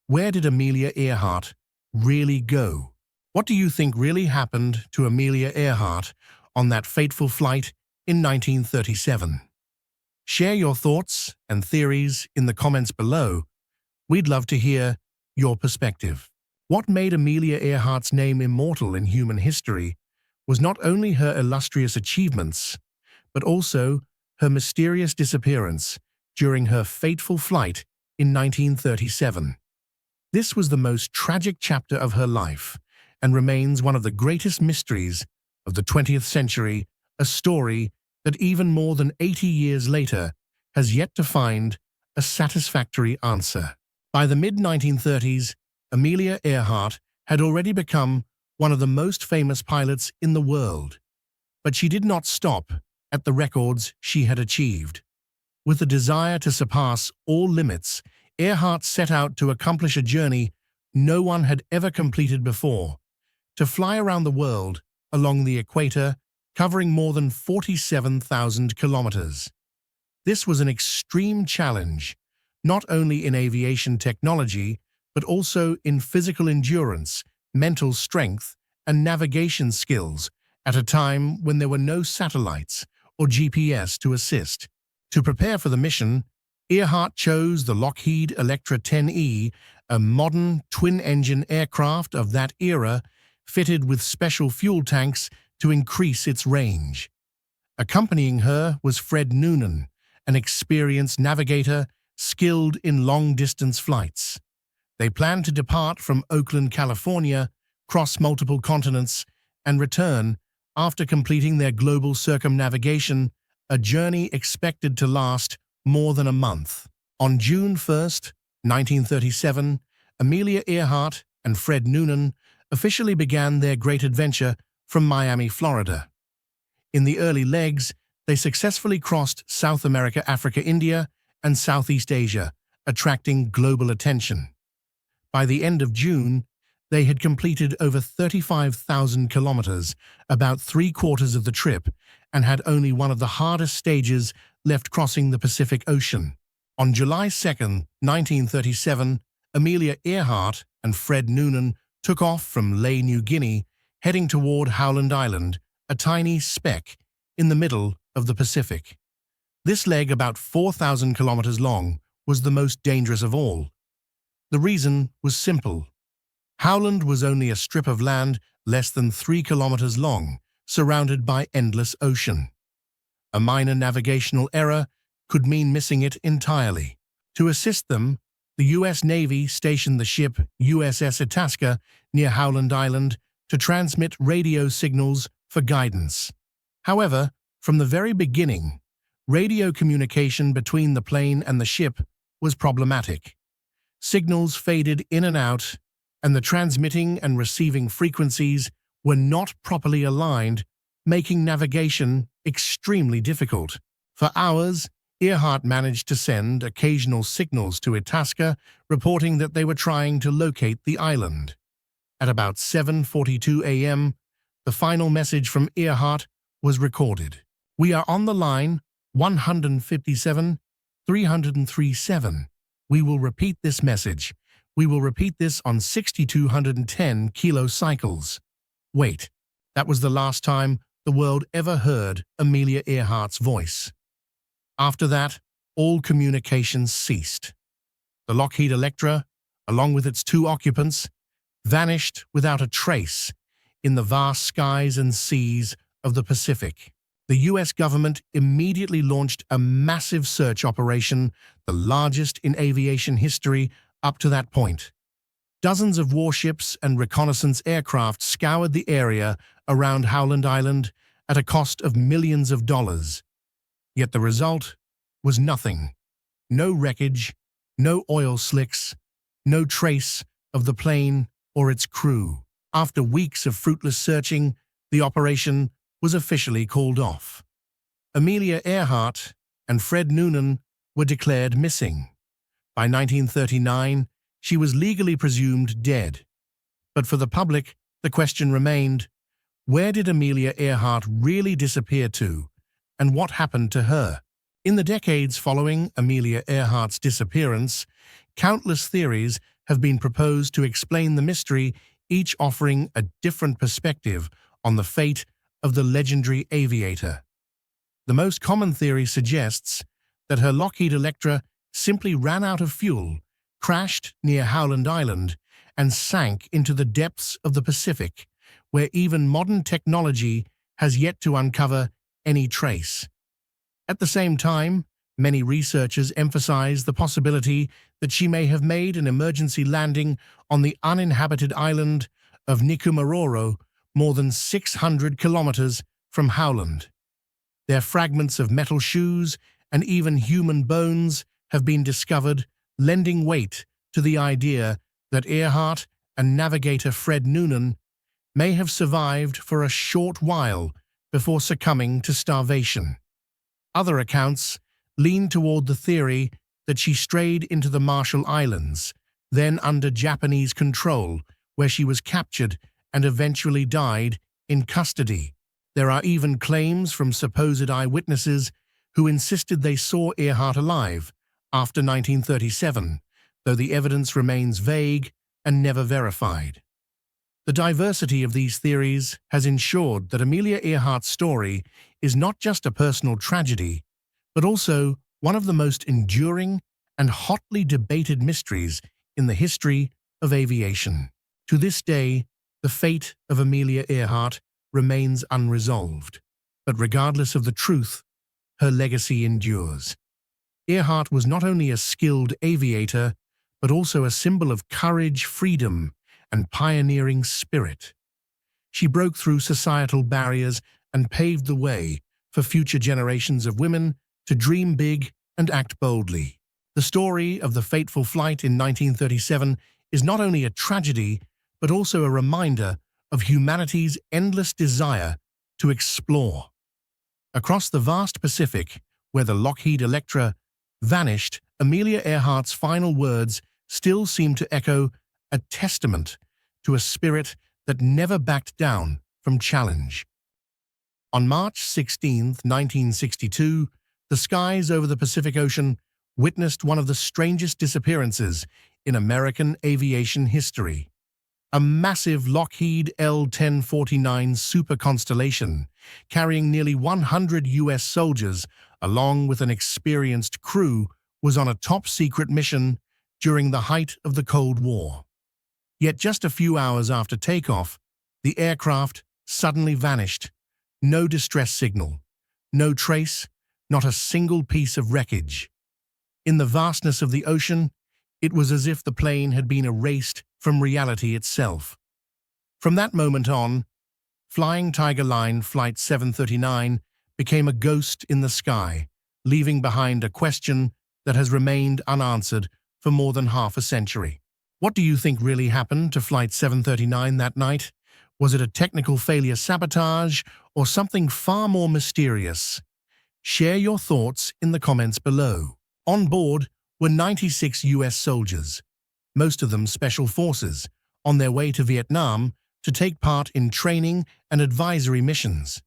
Speaker 1: Where did Amelia Earhart really go? What do you think really happened to Amelia Earhart on that fateful flight in 1937? Share your thoughts and theories in the comments below. We'd love to hear your perspective. What made Amelia Earhart's name immortal in human history was not only her illustrious achievements, but also her mysterious disappearance during her fateful flight in 1937. This was the most tragic chapter of her life and remains one of the greatest mysteries of the 20th century, a story that even more than 80 years later has yet to find a satisfactory answer. By the mid-1930s, Amelia Earhart had already become one of the most famous pilots in the world, but she did not stop at the records she had achieved. With a desire to surpass all limits, Earhart set out to accomplish a journey no one had ever completed before, to fly around the world along the equator, covering more than 47,000 kilometers. This was an extreme challenge, not only in aviation technology, but also in physical endurance, mental strength, and navigation skills at a time when there were no satellites or GPS to assist. To prepare for the mission, Earhart chose the Lockheed Electra 10E, a modern twin-engine aircraft of that era, fitted with special fuel tanks to increase its range. Accompanying her was Fred Noonan, an experienced navigator skilled in long-distance flights. They planned to depart from Oakland, California, cross multiple continents, and return after completing their global circumnavigation, a journey expected to last more than a month. On June 1st, 1937, Amelia Earhart and Fred Noonan officially began their great adventure from Miami, Florida. In the early legs, they successfully crossed South America, Africa, India, and Southeast Asia, attracting global attention. By the end of June, they had completed over 35,000 kilometers, about 3/4 of the trip, and had only one of the hardest stages left crossing the Pacific Ocean. On July 2nd, 1937, Amelia Earhart and Fred Noonan took off from Lae, New Guinea, heading toward Howland Island, a tiny speck in the middle of the Pacific. This leg, about 4,000 kilometers long, was the most dangerous of all. The reason was simple. Howland was only a strip of land less than 3 kilometers long, surrounded by endless ocean. A minor navigational error could mean missing it entirely. To assist them, the U.S. Navy stationed the ship USS Itasca near Howland Island to transmit radio signals for guidance. However, from the very beginning, radio communication between the plane and the ship was problematic. Signals faded in and out, and the transmitting and receiving frequencies were not properly aligned, making navigation extremely difficult. For hours, Earhart managed to send occasional signals to Itasca, reporting that they were trying to locate the island. At about 7:42 a.m., the final message from Earhart was recorded. "We are on the line 157, 337. We will repeat this message. We will repeat this on 6,210 kilocycles." Wait, that was the last time the world ever heard Amelia Earhart's voice. After that, all communications ceased. The Lockheed Electra, along with its 2 occupants, vanished without a trace in the vast skies and seas of the Pacific. The U.S. government immediately launched a massive search operation, the largest in aviation history up to that point. Dozens of warships and reconnaissance aircraft scoured the area around Howland Island at a cost of millions of dollars. Yet the result was nothing. No wreckage, no oil slicks, no trace of the plane or its crew. After weeks of fruitless searching, the operation was officially called off. Amelia Earhart and Fred Noonan were declared missing. By 1939, she was legally presumed dead. But for the public, the question remained, where did Amelia Earhart really disappear to, and what happened to her? In the decades following Amelia Earhart's disappearance, countless theories have been proposed to explain the mystery, each offering a different perspective on the fate of the legendary aviator. The most common theory suggests that her Lockheed Electra simply ran out of fuel, crashed near Howland Island, and sank into the depths of the Pacific, where even modern technology has yet to uncover any trace. At the same time, many researchers emphasize the possibility that she may have made an emergency landing on the uninhabited island of Nikumaroro, more than 600 kilometers from Howland. Their fragments of metal shoes and even human bones have been discovered, lending weight to the idea that Earhart and navigator Fred Noonan may have survived for a short while before succumbing to starvation. Other accounts lean toward the theory that she strayed into the Marshall Islands, then under Japanese control, where she was captured and eventually died in custody. There are even claims from supposed eyewitnesses who insisted they saw Earhart alive after 1937, though the evidence remains vague and never verified. The diversity of these theories has ensured that Amelia Earhart's story is not just a personal tragedy, but also one of the most enduring and hotly debated mysteries in the history of aviation. To this day, the fate of Amelia Earhart remains unresolved, but regardless of the truth, her legacy endures. Earhart was not only a skilled aviator, but also a symbol of courage, freedom, and pioneering spirit. She broke through societal barriers and paved the way for future generations of women to dream big and act boldly. The story of the fateful flight in 1937 is not only a tragedy, but also a reminder of humanity's endless desire to explore. Across the vast Pacific, where the Lockheed Electra vanished, Amelia Earhart's final words still seem to echo, a testament to a spirit that never backed down from challenge. On March 16, 1962, the skies over the Pacific Ocean witnessed one of the strangest disappearances in American aviation history. A massive Lockheed L-1049 super constellation, carrying nearly 100 U.S. soldiers along with an experienced crew, was on a top-secret mission during the height of the Cold War. Yet just a few hours after takeoff, the aircraft suddenly vanished. No distress signal, no trace, not a single piece of wreckage. In the vastness of the ocean, it was as if the plane had been erased from reality itself. From that moment on, Flying Tiger Line Flight 739 became a ghost in the sky, leaving behind a question that has remained unanswered for more than half a century. What do you think really happened to Flight 739 that night? Was it a technical failure sabotage or something far more mysterious? Share your thoughts in the comments below. On board were 96 US soldiers, most of them special forces, on their way to Vietnam to take part in training and advisory missions.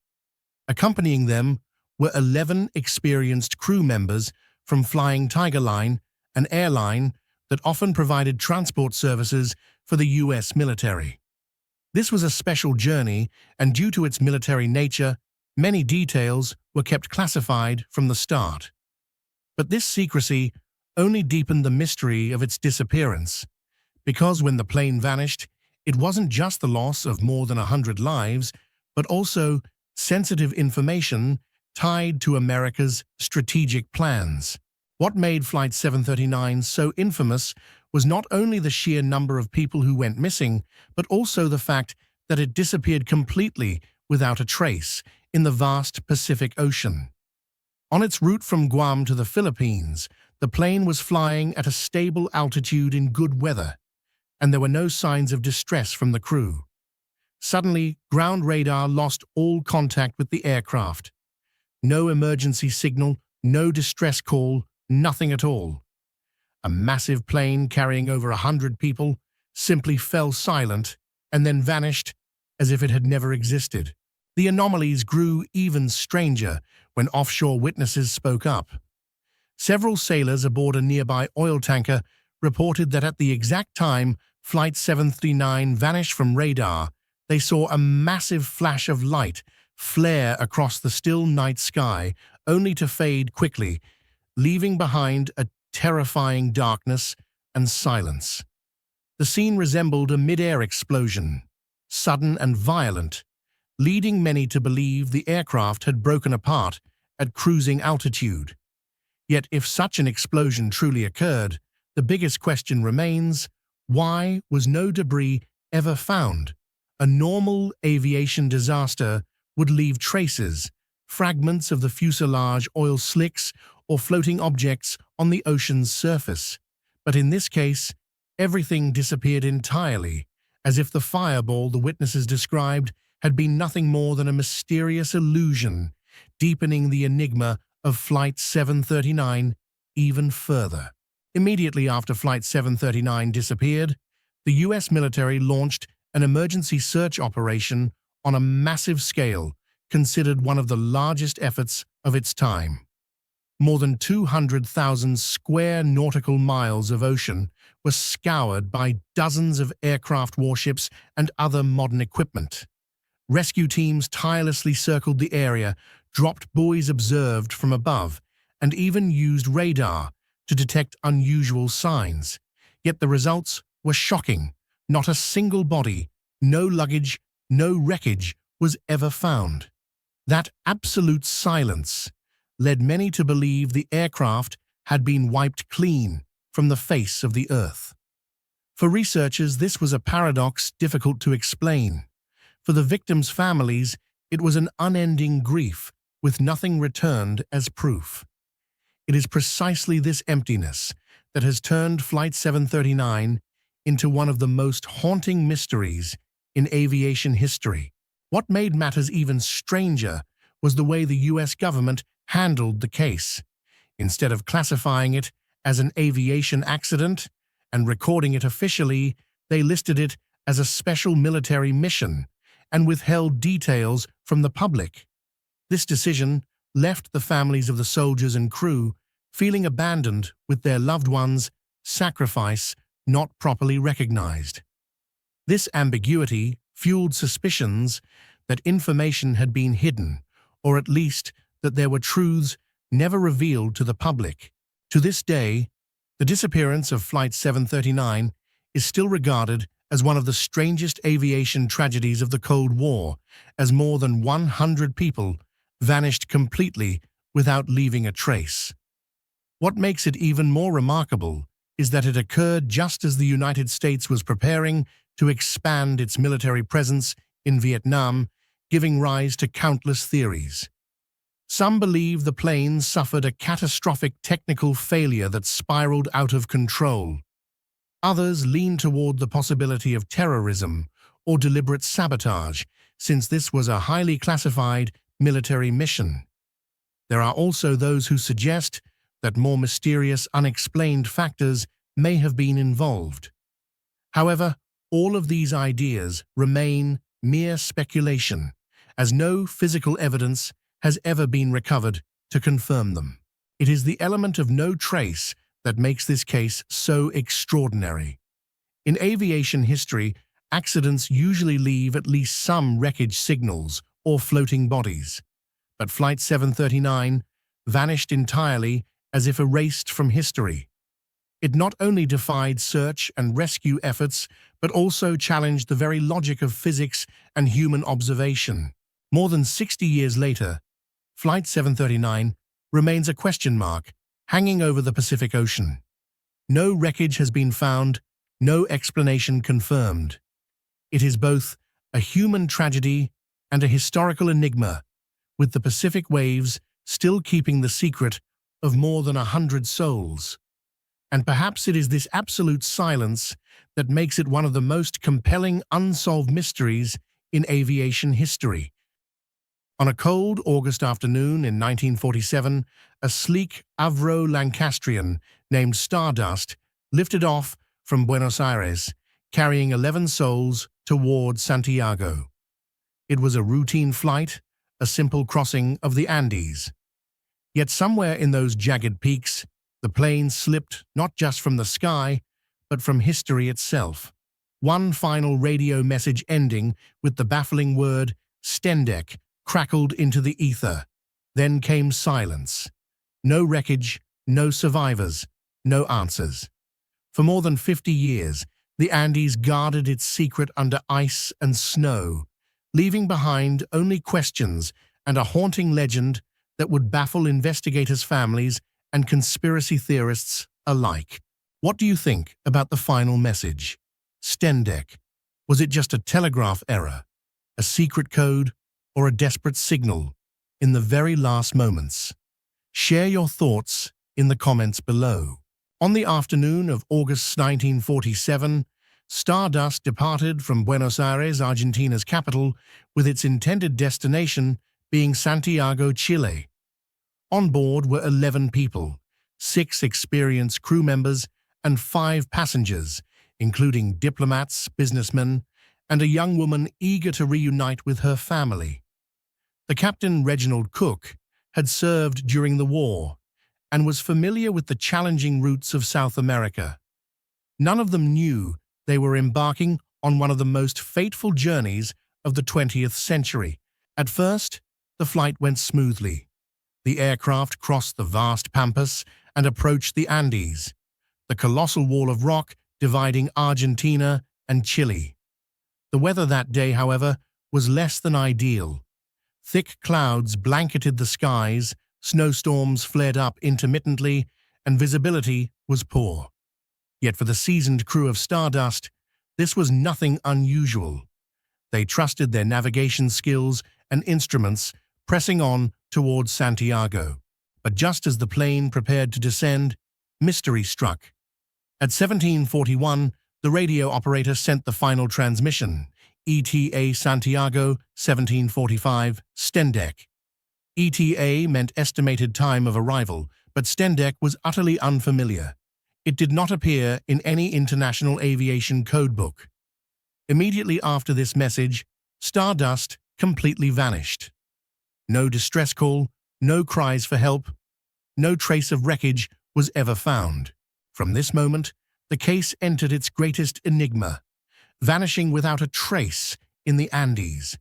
Speaker 1: Accompanying them were 11 experienced crew members from Flying Tiger Line, an airline that often provided transport services for the US military. This was a special journey, and due to its military nature, many details were kept classified from the start. But this secrecy only deepened the mystery of its disappearance, because when the plane vanished, it wasn't just the loss of more than 100 lives, but also sensitive information tied to America's strategic plans. What made Flight 739 so infamous was not only the sheer number of people who went missing, but also the fact that it disappeared completely without a trace in the vast Pacific Ocean. On its route from Guam to the Philippines, the plane was flying at a stable altitude in good weather, and there were no signs of distress from the crew. Suddenly, ground radar lost all contact with the aircraft. No emergency signal, no distress call, nothing at all. A massive plane carrying over 100 people simply fell silent and then vanished as if it had never existed. The anomalies grew even stranger when offshore witnesses spoke up. Several sailors aboard a nearby oil tanker reported that at the exact time Flight 739 vanished from radar, they saw a massive flash of light flare across the still night sky, only to fade quickly, leaving behind a terrifying darkness and silence. The scene resembled a mid-air explosion, sudden and violent, leading many to believe the aircraft had broken apart at cruising altitude. Yet if such an explosion truly occurred, the biggest question remains, why was no debris ever found? A normal aviation disaster would leave traces, fragments of the fuselage, oil slicks, or floating objects on the ocean's surface. But in this case, everything disappeared entirely, as if the fireball the witnesses described had been nothing more than a mysterious illusion, deepening the enigma of Flight 739 even further. Immediately after Flight 739 disappeared, the US military launched an emergency search operation on a massive scale, considered one of the largest efforts of its time. More than 200,000 square nautical miles of ocean were scoured by dozens of aircraft warships and other modern equipment. Rescue teams tirelessly circled the area, dropped buoys observed from above, and even used radar to detect unusual signs. Yet the results were shocking. Not a single body, no luggage, no wreckage was ever found. That absolute silence led many to believe the aircraft had been wiped clean from the face of the earth. For researchers, this was a paradox difficult to explain. For the victims' families, it was an unending grief, with nothing returned as proof. It is precisely this emptiness that has turned Flight 739 into one of the most haunting mysteries in aviation history. What made matters even stranger was the way the US government handled the case. Instead of classifying it as an aviation accident and recording it officially, they listed it as a special military mission and withheld details from the public. This decision left the families of the soldiers and crew feeling abandoned, with their loved ones' sacrifice not properly recognized. This ambiguity fueled suspicions that information had been hidden, or at least that there were truths never revealed to the public. To this day, the disappearance of Flight 739 is still regarded as one of the strangest aviation tragedies of the Cold War, as more than 100 people vanished completely without leaving a trace. What makes it even more remarkable is that it occurred just as the United States was preparing to expand its military presence in Vietnam, giving rise to countless theories. Some believe the plane suffered a catastrophic technical failure that spiraled out of control. Others lean toward the possibility of terrorism or deliberate sabotage, since this was a highly classified military mission. There are also those who suggest that more mysterious, unexplained factors may have been involved. However, all of these ideas remain mere speculation, as no physical evidence has ever been recovered to confirm them. It is the element of no trace that makes this case so extraordinary. In aviation history, accidents usually leave at least some wreckage signals or floating bodies. But Flight 739 vanished entirely as if erased from history. It not only defied search and rescue efforts, but also challenged the very logic of physics and human observation. More than 60 years later, Flight 739 remains a question mark hanging over the Pacific Ocean. No wreckage has been found, no explanation confirmed. It is both a human tragedy and a historical enigma, with the Pacific waves still keeping the secret of more than 100 souls. And perhaps it is this absolute silence that makes it one of the most compelling unsolved mysteries in aviation history. On a cold August afternoon in 1947, a sleek Avro-Lancastrian named Stardust lifted off from Buenos Aires, carrying 11 souls toward Santiago. It was a routine flight, a simple crossing of the Andes. Yet somewhere in those jagged peaks, the plane slipped not just from the sky, but from history itself. One final radio message ending with the baffling word Stendek crackled into the ether. Then came silence. No wreckage, no survivors, no answers. For more than 50 years, the Andes guarded its secret under ice and snow, leaving behind only questions and a haunting legend that would baffle investigators' families and conspiracy theorists alike. What do you think about the final message? Stendek. Was it just a telegraph error, a secret code, or a desperate signal in the very last moments? Share your thoughts in the comments below. On the afternoon of August 1947, Stardust departed from Buenos Aires, Argentina's capital, with its intended destination being Santiago, Chile. On board were 11 people, 6 experienced crew members and 5 passengers, including diplomats, businessmen, and a young woman eager to reunite with her family. The captain, Reginald Cook, had served during the war and was familiar with the challenging routes of South America. None of them knew they were embarking on one of the most fateful journeys of the 20th century. At first, the flight went smoothly. The aircraft crossed the vast pampas and approached the Andes, the colossal wall of rock dividing Argentina and Chile. The weather that day, however, was less than ideal. Thick clouds blanketed the skies, snowstorms flared up intermittently, and visibility was poor. Yet for the seasoned crew of Stardust, this was nothing unusual. They trusted their navigation skills and instruments, pressing on towards Santiago. But just as the plane prepared to descend, mystery struck. At 1741, the radio operator sent the final transmission, ETA Santiago, 1745, Stendek. ETA meant estimated time of arrival, but Stendek was utterly unfamiliar. It did not appear in any international aviation codebook. Immediately after this message, Stardust completely vanished. No distress call, no cries for help, no trace of wreckage was ever found. From this moment, the case entered its greatest enigma, vanishing without a trace in the Andes.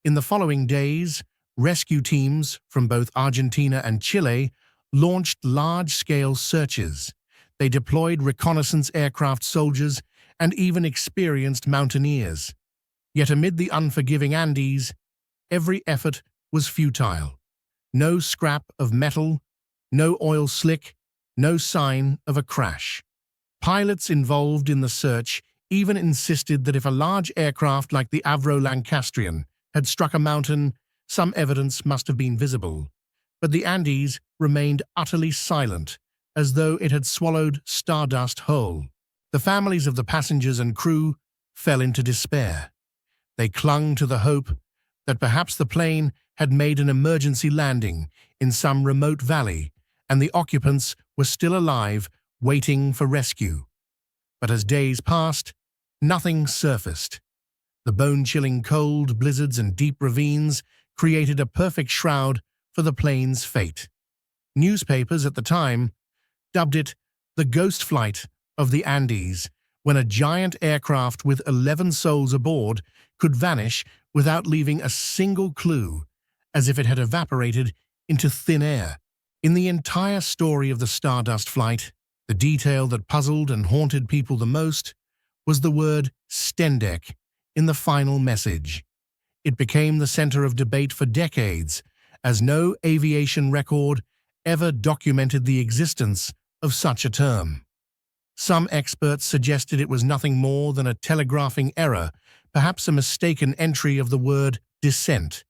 Speaker 1: In the following days, rescue teams from both Argentina and Chile launched large-scale searches. They deployed reconnaissance aircraft soldiers and even experienced mountaineers. Yet amid the unforgiving Andes, every effort was futile. No scrap of metal, no oil slick, no sign of a crash. Pilots involved in the search even insisted that if a large aircraft like the Avro Lancastrian had struck a mountain, some evidence must have been visible. But the Andes remained utterly silent, as though it had swallowed Stardust whole. The families of the passengers and crew fell into despair. They clung to the hope that perhaps the plane had made an emergency landing in some remote valley and the occupants were still alive, waiting for rescue. But as days passed, nothing surfaced. The bone-chilling cold, blizzards and deep ravines created a perfect shroud for the plane's fate. Newspapers at the time dubbed it the ghost flight of the Andes, when a giant aircraft with 11 souls aboard could vanish without leaving a single clue, as if it had evaporated into thin air. In the entire story of the Stardust flight, the detail that puzzled and haunted people the most was the word Stendek in the final message. It became the center of debate for decades, as no aviation record ever documented the existence of such a term. Some experts suggested it was nothing more than a telegraphing error, perhaps a mistaken entry of the word descent,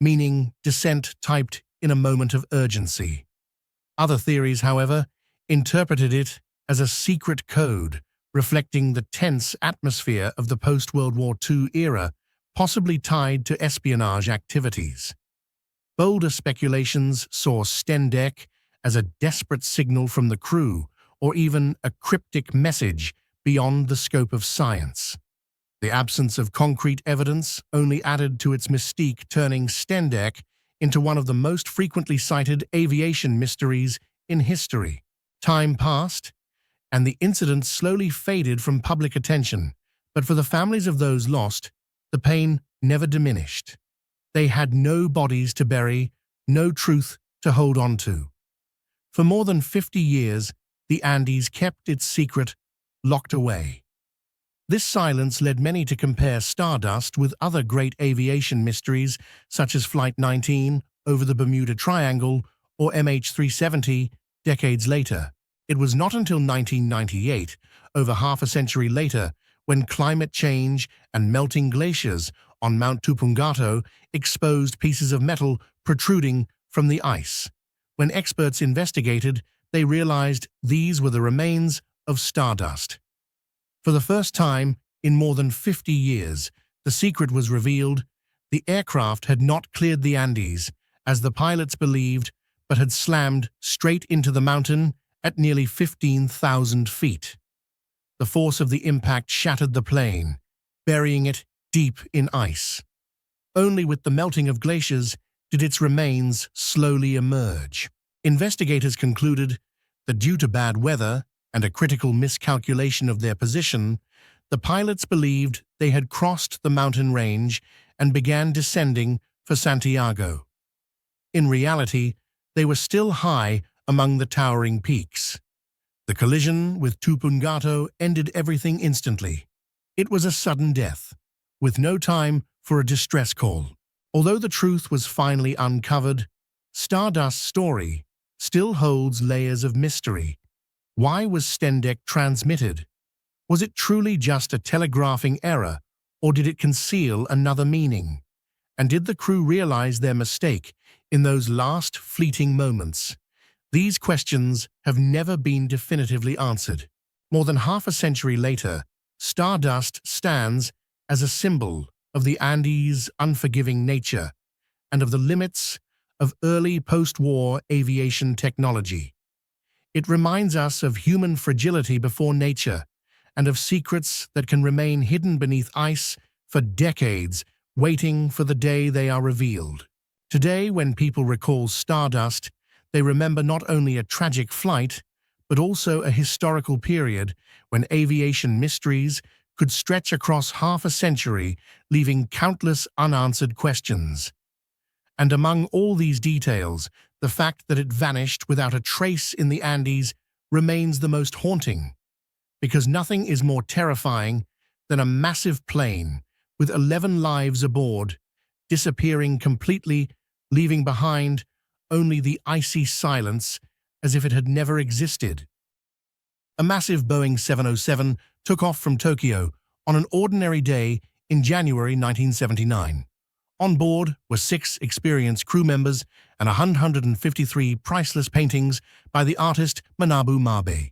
Speaker 1: meaning descent typed in a moment of urgency. Other theories, however, interpreted it as a secret code reflecting the tense atmosphere of the post-World War II era, possibly tied to espionage activities. Bolder speculations saw Stendek as a desperate signal from the crew, or even a cryptic message beyond the scope of science. The absence of concrete evidence only added to its mystique, turning Stendek into one of the most frequently cited aviation mysteries in history. Time passed, and the incident slowly faded from public attention, but for the families of those lost, the pain never diminished. They had no bodies to bury, no truth to hold on to. For more than 50 years, the Andes kept its secret locked away. This silence led many to compare Stardust with other great aviation mysteries such as Flight 19 over the Bermuda Triangle or MH370 decades later. It was not until 1998, over half a century later, when climate change and melting glaciers on Mount Tupungato exposed pieces of metal protruding from the ice. When experts investigated, they realized these were the remains of Stardust. For the first time in more than 50 years, the secret was revealed. The aircraft had not cleared the Andes, as the pilots believed, but had slammed straight into the mountain at nearly 15,000 feet. The force of the impact shattered the plane, burying it deep in ice. Only with the melting of glaciers did its remains slowly emerge. Investigators concluded that due to bad weather and a critical miscalculation of their position, the pilots believed they had crossed the mountain range and began descending for Santiago. In reality, they were still high among the towering peaks. The collision with Tupungato ended everything instantly. It was a sudden death, with no time for a distress call. Although the truth was finally uncovered, Stardust's story still holds layers of mystery. Why was Stendek transmitted? Was it truly just a telegraphing error, or did it conceal another meaning? And did the crew realize their mistake in those last fleeting moments? These questions have never been definitively answered. More than half a century later, Stardust stands as a symbol of the Andes' unforgiving nature and of the limits of early post-war aviation technology. It reminds us of human fragility before nature and of secrets that can remain hidden beneath ice for decades, waiting for the day they are revealed. Today, when people recall Stardust, they remember not only a tragic flight, but also a historical period when aviation mysteries could stretch across half a century, leaving countless unanswered questions. And among all these details, the fact that it vanished without a trace in the Andes remains the most haunting. because nothing is more terrifying than a massive plane with 11 lives aboard, disappearing completely, leaving behind only the icy silence as if it had never existed. A massive Boeing 707 took off from Tokyo on an ordinary day in January 1979. On board were 6 experienced crew members and 153 priceless paintings by the artist Manabu Mabe.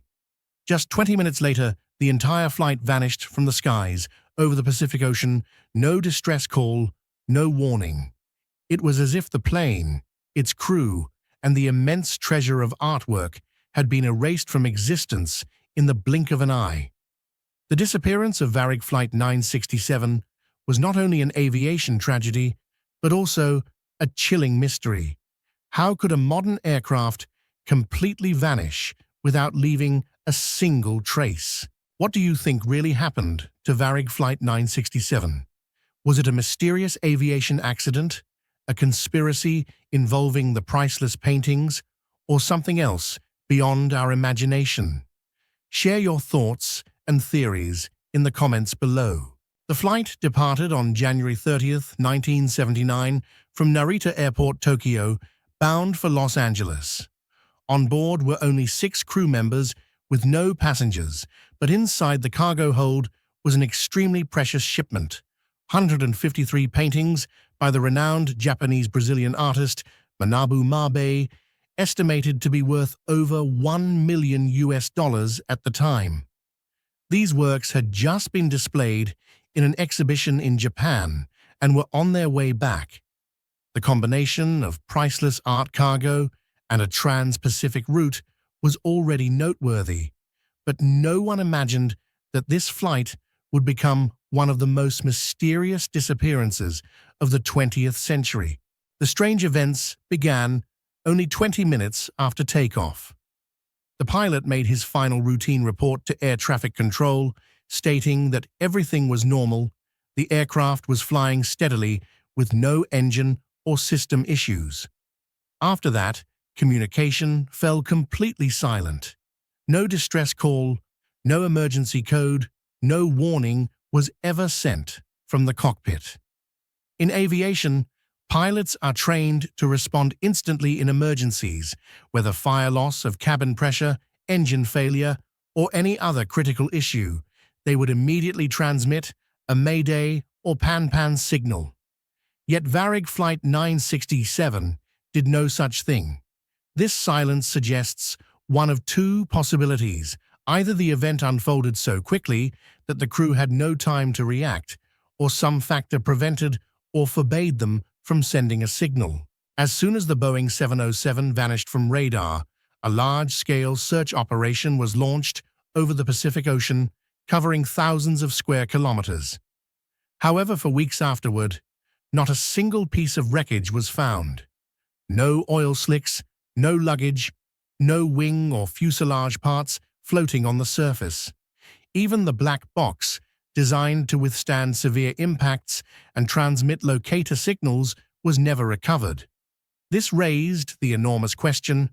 Speaker 1: Just 20 minutes later, the entire flight vanished from the skies over the Pacific Ocean, no distress call, no warning. It was as if the plane, its crew, and the immense treasure of artwork had been erased from existence in the blink of an eye. The disappearance of Varig Flight 967 was not only an aviation tragedy, but also a chilling mystery. How could a modern aircraft completely vanish without leaving a single trace? What do you think really happened to Varig Flight 967? Was it a mysterious aviation accident, a conspiracy involving the priceless paintings, or something else beyond our imagination? Share your thoughts and theories in the comments below. The flight departed on January 30th, 1979 from Narita Airport, Tokyo, bound for Los Angeles. On board were only 6 crew members with no passengers, but inside the cargo hold was an extremely precious shipment: 153 paintings by the renowned Japanese-Brazilian artist Manabu Mabe, estimated to be worth over $1 million at the time. These works had just been displayed in an exhibition in Japan and were on their way back. The combination of priceless art cargo and a trans-Pacific route was already noteworthy, but no one imagined that this flight would become one of the most mysterious disappearances of the 20th century. The strange events began only 20 minutes after takeoff. The pilot made his final routine report to air traffic control, stating that everything was normal, the aircraft was flying steadily with no engine or system issues. After that, communication fell completely silent. No distress call, no emergency code, no warning was ever sent from the cockpit. In aviation, pilots are trained to respond instantly in emergencies, whether fire loss of cabin pressure, engine failure, or any other critical issue. They would immediately transmit a Mayday or Pan-Pan signal. Yet Varig Flight 967 did no such thing. This silence suggests one of 2 possibilities. Either the event unfolded so quickly that the crew had no time to react, or some factor prevented or forbade them from sending a signal. As soon as the Boeing 707 vanished from radar, a large-scale search operation was launched over the Pacific Ocean, covering thousands of square kilometers. However, for weeks afterward, not a single piece of wreckage was found. No oil slicks, no luggage, no wing or fuselage parts floating on the surface. Even the black box, designed to withstand severe impacts and transmit locator signals, was never recovered. This raised the enormous question: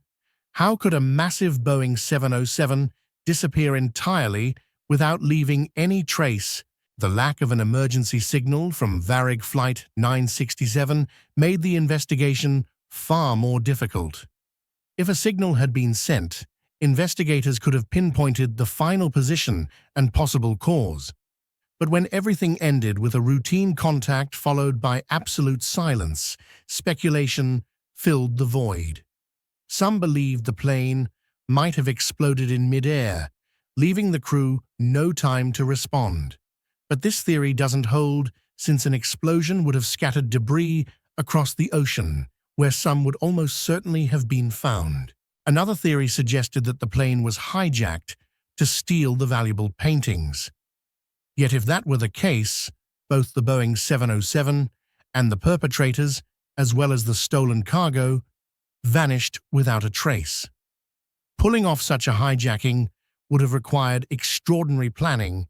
Speaker 1: how could a massive Boeing 707 disappear entirely without leaving any trace? The lack of an emergency signal from Varig Flight 967 made the investigation far more difficult. If a signal had been sent, investigators could have pinpointed the final position and possible cause. But when everything ended with a routine contact followed by absolute silence, speculation filled the void. Some believed the plane might have exploded in mid-air, leaving the crew no time to respond. But this theory doesn't hold, since an explosion would have scattered debris across the ocean, where some would almost certainly have been found. Another theory suggested that the plane was hijacked to steal the valuable paintings. Yet if that were the case, both the Boeing 707 and the perpetrators, as well as the stolen cargo, vanished without a trace. Pulling off such a hijacking would have required extraordinary planning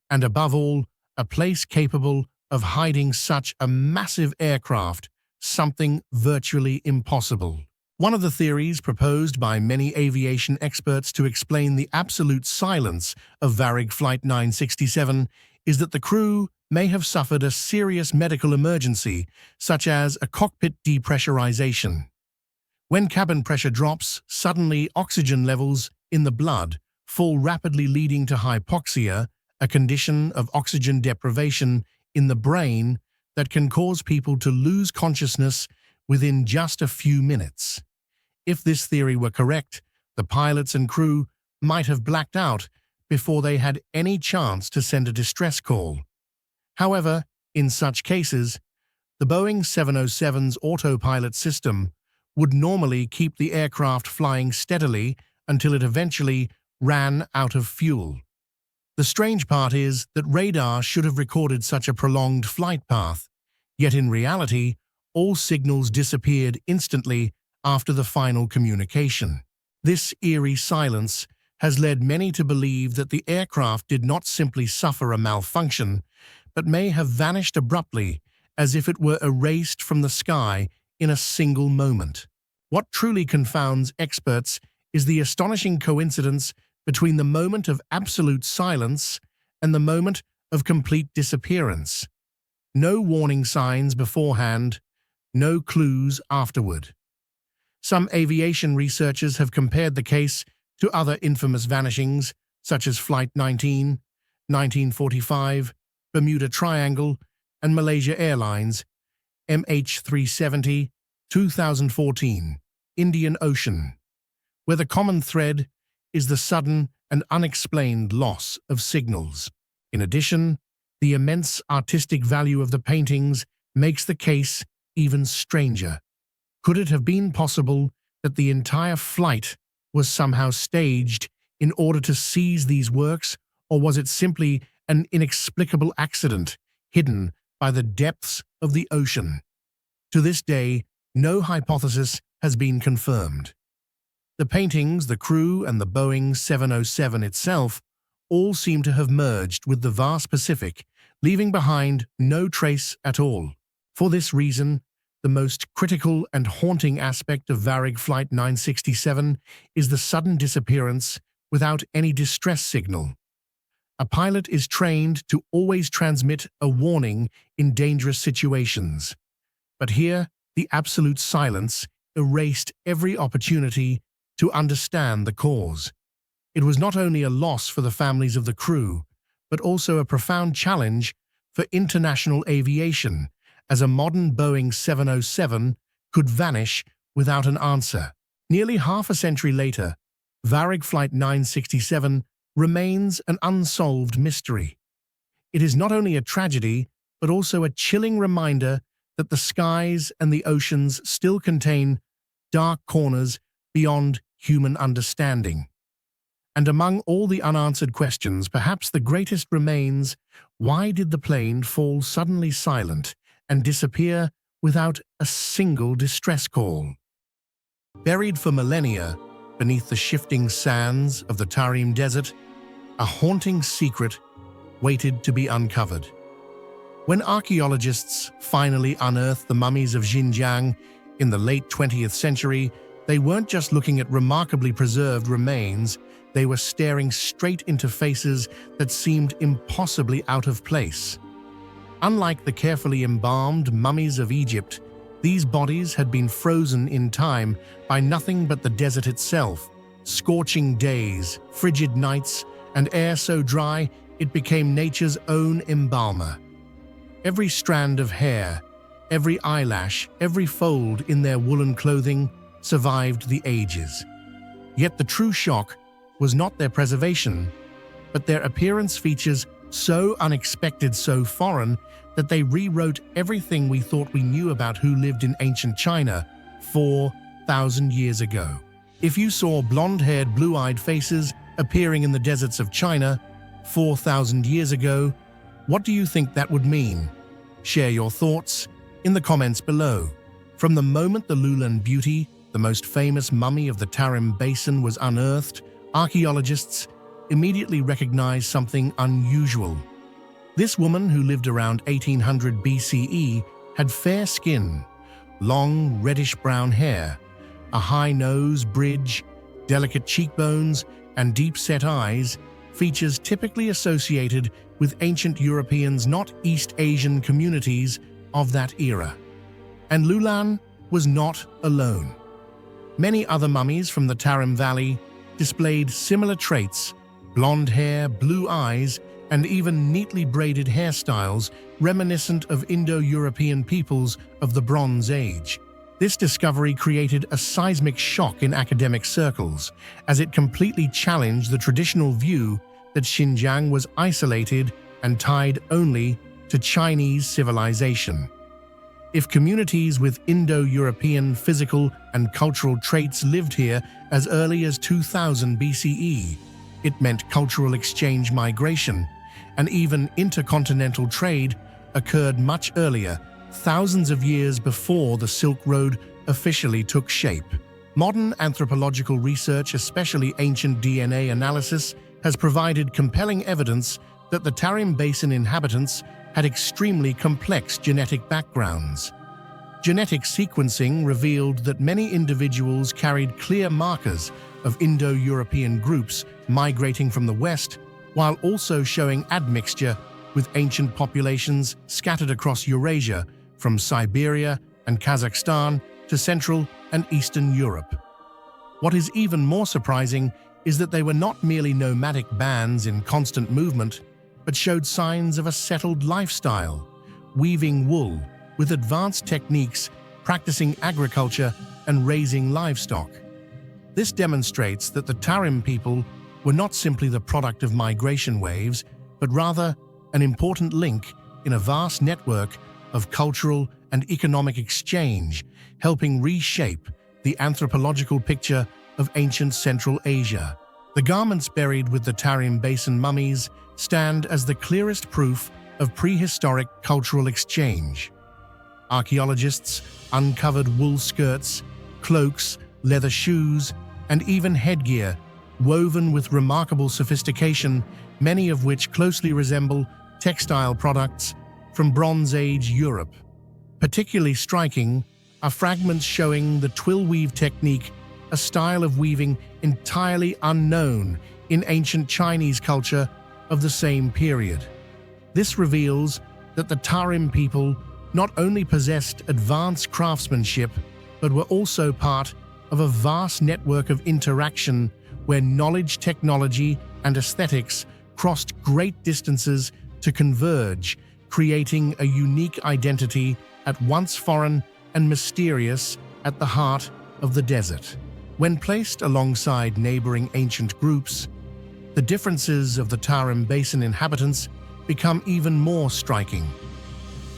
Speaker 1: and, above all, a place capable of hiding such a massive aircraft, something virtually impossible. One of the theories proposed by many aviation experts to explain the absolute silence of Varig Flight 967 is that the crew may have suffered a serious medical emergency, such as a cockpit depressurization. When cabin pressure drops, suddenly oxygen levels in the blood fall rapidly, leading to hypoxia, a condition of oxygen deprivation in the brain that can cause people to lose consciousness within just a few minutes. If this theory were correct, the pilots and crew might have blacked out before they had any chance to send a distress call. However, in such cases, the Boeing 707's autopilot system would normally keep the aircraft flying steadily until it eventually ran out of fuel. The strange part is that radar should have recorded such a prolonged flight path, yet in reality, all signals disappeared instantly after the final communication. This eerie silence has led many to believe that the aircraft did not simply suffer a malfunction, but may have vanished abruptly, as if it were erased from the sky in a single moment. What truly confounds experts is the astonishing coincidence between the moment of absolute silence and the moment of complete disappearance. No warning signs beforehand, no clues afterward. Some aviation researchers have compared the case to other infamous vanishings, such as Flight 19, 1945, Bermuda Triangle, and Malaysia Airlines, MH370, 2014, Indian Ocean, where the common thread is the sudden and unexplained loss of signals. In addition, the immense artistic value of the paintings makes the case even stranger. Could it have been possible that the entire flight was somehow staged in order to seize these works, or was it simply an inexplicable accident hidden by the depths of the ocean? To this day, no hypothesis has been confirmed. The paintings, the crew, and the Boeing 707 itself all seem to have merged with the vast Pacific, leaving behind no trace at all. For this reason, the most critical and haunting aspect of Varig Flight 967 is the sudden disappearance without any distress signal. A pilot is trained to always transmit a warning in dangerous situations. But here, the absolute silence erased every opportunity to understand the cause. It was not only a loss for the families of the crew, but also a profound challenge for international aviation, as a modern Boeing 707 could vanish without an answer. Nearly half a century later, Varig Flight 967 remains an unsolved mystery. It is not only a tragedy, but also a chilling reminder that the skies and the oceans still contain dark corners beyond human understanding. And among all the unanswered questions, perhaps the greatest remains: why did the plane fall suddenly silent and disappear without a single distress call? Buried for millennia beneath the shifting sands of the Tarim Desert, a haunting secret waited to be uncovered. When archaeologists finally unearthed the mummies of Xinjiang in the late 20th century, they weren't just looking at remarkably preserved remains, they were staring straight into faces that seemed impossibly out of place. Unlike the carefully embalmed mummies of Egypt, these bodies had been frozen in time by nothing but the desert itself, scorching days, frigid nights, and air so dry it became nature's own embalmer. Every strand of hair, every eyelash, every fold in their woolen clothing survived the ages. Yet the true shock was not their preservation, but their appearance features so unexpected, so foreign, that they rewrote everything we thought we knew about who lived in ancient China 4,000 years ago. If you saw blonde-haired, blue-eyed faces appearing in the deserts of China 4,000 years ago, what do you think that would mean? Share your thoughts in the comments below. From the moment the Lulan Beauty, the most famous mummy of the Tarim Basin, was unearthed, archaeologists immediately recognized something unusual. This woman, who lived around 1800 BCE, had fair skin, long reddish-brown hair, A high nose, bridge, delicate cheekbones, and deep-set eyes, features typically associated with ancient Europeans, not East Asian communities of that era. And Lulan was not alone. Many other mummies from the Tarim Valley displayed similar traits: blonde hair, blue eyes, and even neatly braided hairstyles reminiscent of Indo-European peoples of the Bronze Age. This discovery created a seismic shock in academic circles, as it completely challenged the traditional view that Xinjiang was isolated and tied only to Chinese civilization. If communities with Indo-European physical and cultural traits lived here as early as 2000 BCE, it meant cultural exchange, migration, and even intercontinental trade occurred much earlier, thousands of years before the Silk Road officially took shape. Modern anthropological research, especially ancient DNA analysis, has provided compelling evidence that the Tarim Basin inhabitants had extremely complex genetic backgrounds. Genetic sequencing revealed that many individuals carried clear markers of Indo-European groups migrating from the west, while also showing admixture with ancient populations scattered across Eurasia, from Siberia and Kazakhstan to Central and Eastern Europe. What is even more surprising is that they were not merely nomadic bands in constant movement, but showed signs of a settled lifestyle, weaving wool with advanced techniques, practicing agriculture, and raising livestock. This demonstrates that the Tarim people were not simply the product of migration waves, but rather an important link in a vast network of cultural and economic exchange, helping reshape the anthropological picture of ancient Central Asia. The garments buried with the Tarim Basin mummies stand as the clearest proof of prehistoric cultural exchange. Archaeologists uncovered wool skirts, cloaks, leather shoes, and even headgear woven with remarkable sophistication, many of which closely resemble textile products from Bronze Age Europe. Particularly striking are fragments showing the twill weave technique, a style of weaving entirely unknown in ancient Chinese culture of the same period. This reveals that the Tarim people not only possessed advanced craftsmanship, but were also part of a vast network of interaction where knowledge, technology, and aesthetics crossed great distances to converge, creating a unique identity at once foreign and mysterious at the heart of the desert. When placed alongside neighboring ancient groups, the differences of the Tarim Basin inhabitants become even more striking.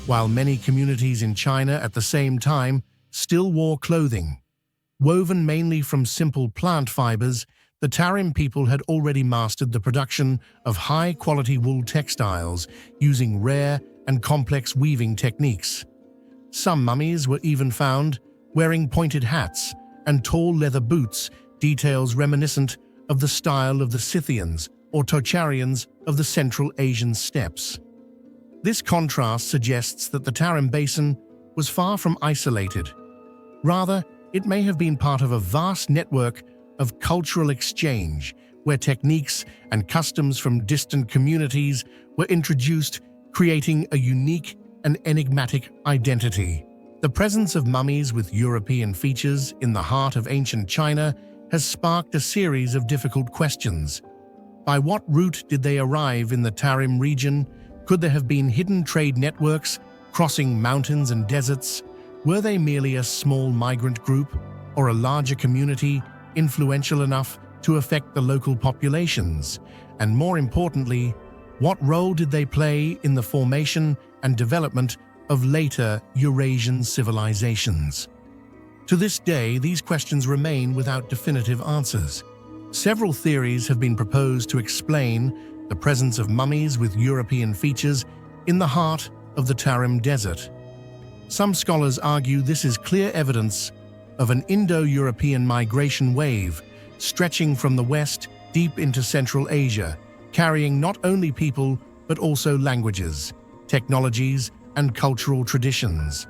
Speaker 1: While many communities in China at the same time still wore clothing woven mainly from simple plant fibers, the Tarim people had already mastered the production of high-quality wool textiles using rare and complex weaving techniques. Some mummies were even found wearing pointed hats and tall leather boots, details reminiscent of the style of the Scythians or Tocharians of the Central Asian steppes. This contrast suggests that the Tarim Basin was far from isolated. Rather, it may have been part of a vast network of cultural exchange where techniques and customs from distant communities were introduced, creating a unique and enigmatic identity. The presence of mummies with European features in the heart of ancient China has sparked a series of difficult questions. By what route did they arrive in the Tarim region? Could there have been hidden trade networks crossing mountains and deserts? Were they merely a small migrant group or a larger community influential enough to affect the local populations? And more importantly, what role did they play in the formation and development of later Eurasian civilizations? To this day, these questions remain without definitive answers. Several theories have been proposed to explain the presence of mummies with European features in the heart of the Tarim Desert. Some scholars argue this is clear evidence of an Indo-European migration wave stretching from the west deep into Central Asia, carrying not only people but also languages, technologies, and cultural traditions.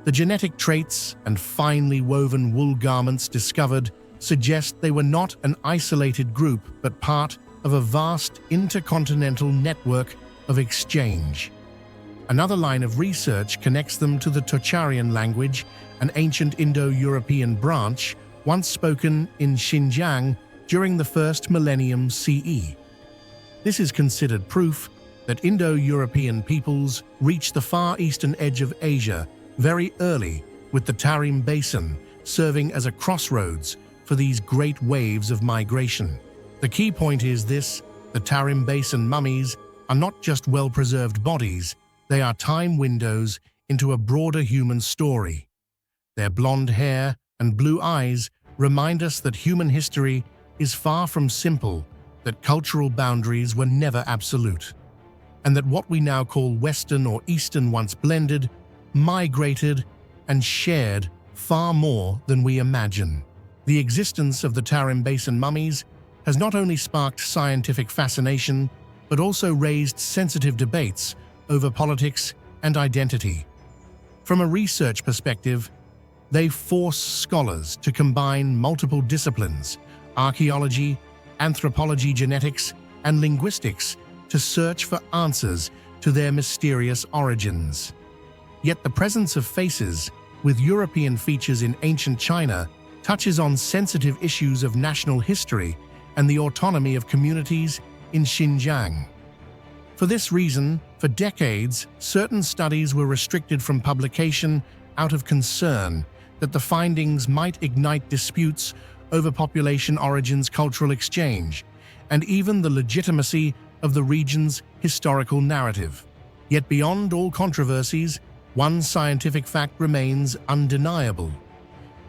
Speaker 1: The The genetic traits and finely woven wool garments discovered suggest they were not an isolated group but part of a vast intercontinental network of exchange. Another line of research connects them to the Tocharian language, an ancient Indo-European branch once spoken in Xinjiang during the first millennium CE. This is considered proof that Indo-European peoples reached the far eastern edge of Asia very early, with the Tarim Basin serving as a crossroads for these great waves of migration. The key point is this: the Tarim Basin mummies are not just well-preserved bodies, they are time windows into a broader human story. Their blonde hair and blue eyes remind us that human history is far from simple, that cultural boundaries were never absolute, and that what we now call Western or Eastern once blended, migrated, and shared far more than we imagine. The existence of the Tarim Basin mummies has not only sparked scientific fascination, but also raised sensitive debates over politics and identity. From a research perspective, they force scholars to combine multiple disciplines, archaeology, anthropology, genetics, and linguistics, to search for answers to their mysterious origins. Yet the presence of faces with European features in ancient China touches on sensitive issues of national history and the autonomy of communities in Xinjiang. For this reason, for decades, certain studies were restricted from publication out of concern that the findings might ignite disputes over population origins, cultural exchange, and even the legitimacy of the region's historical narrative. Yet beyond all controversies, one scientific fact remains undeniable.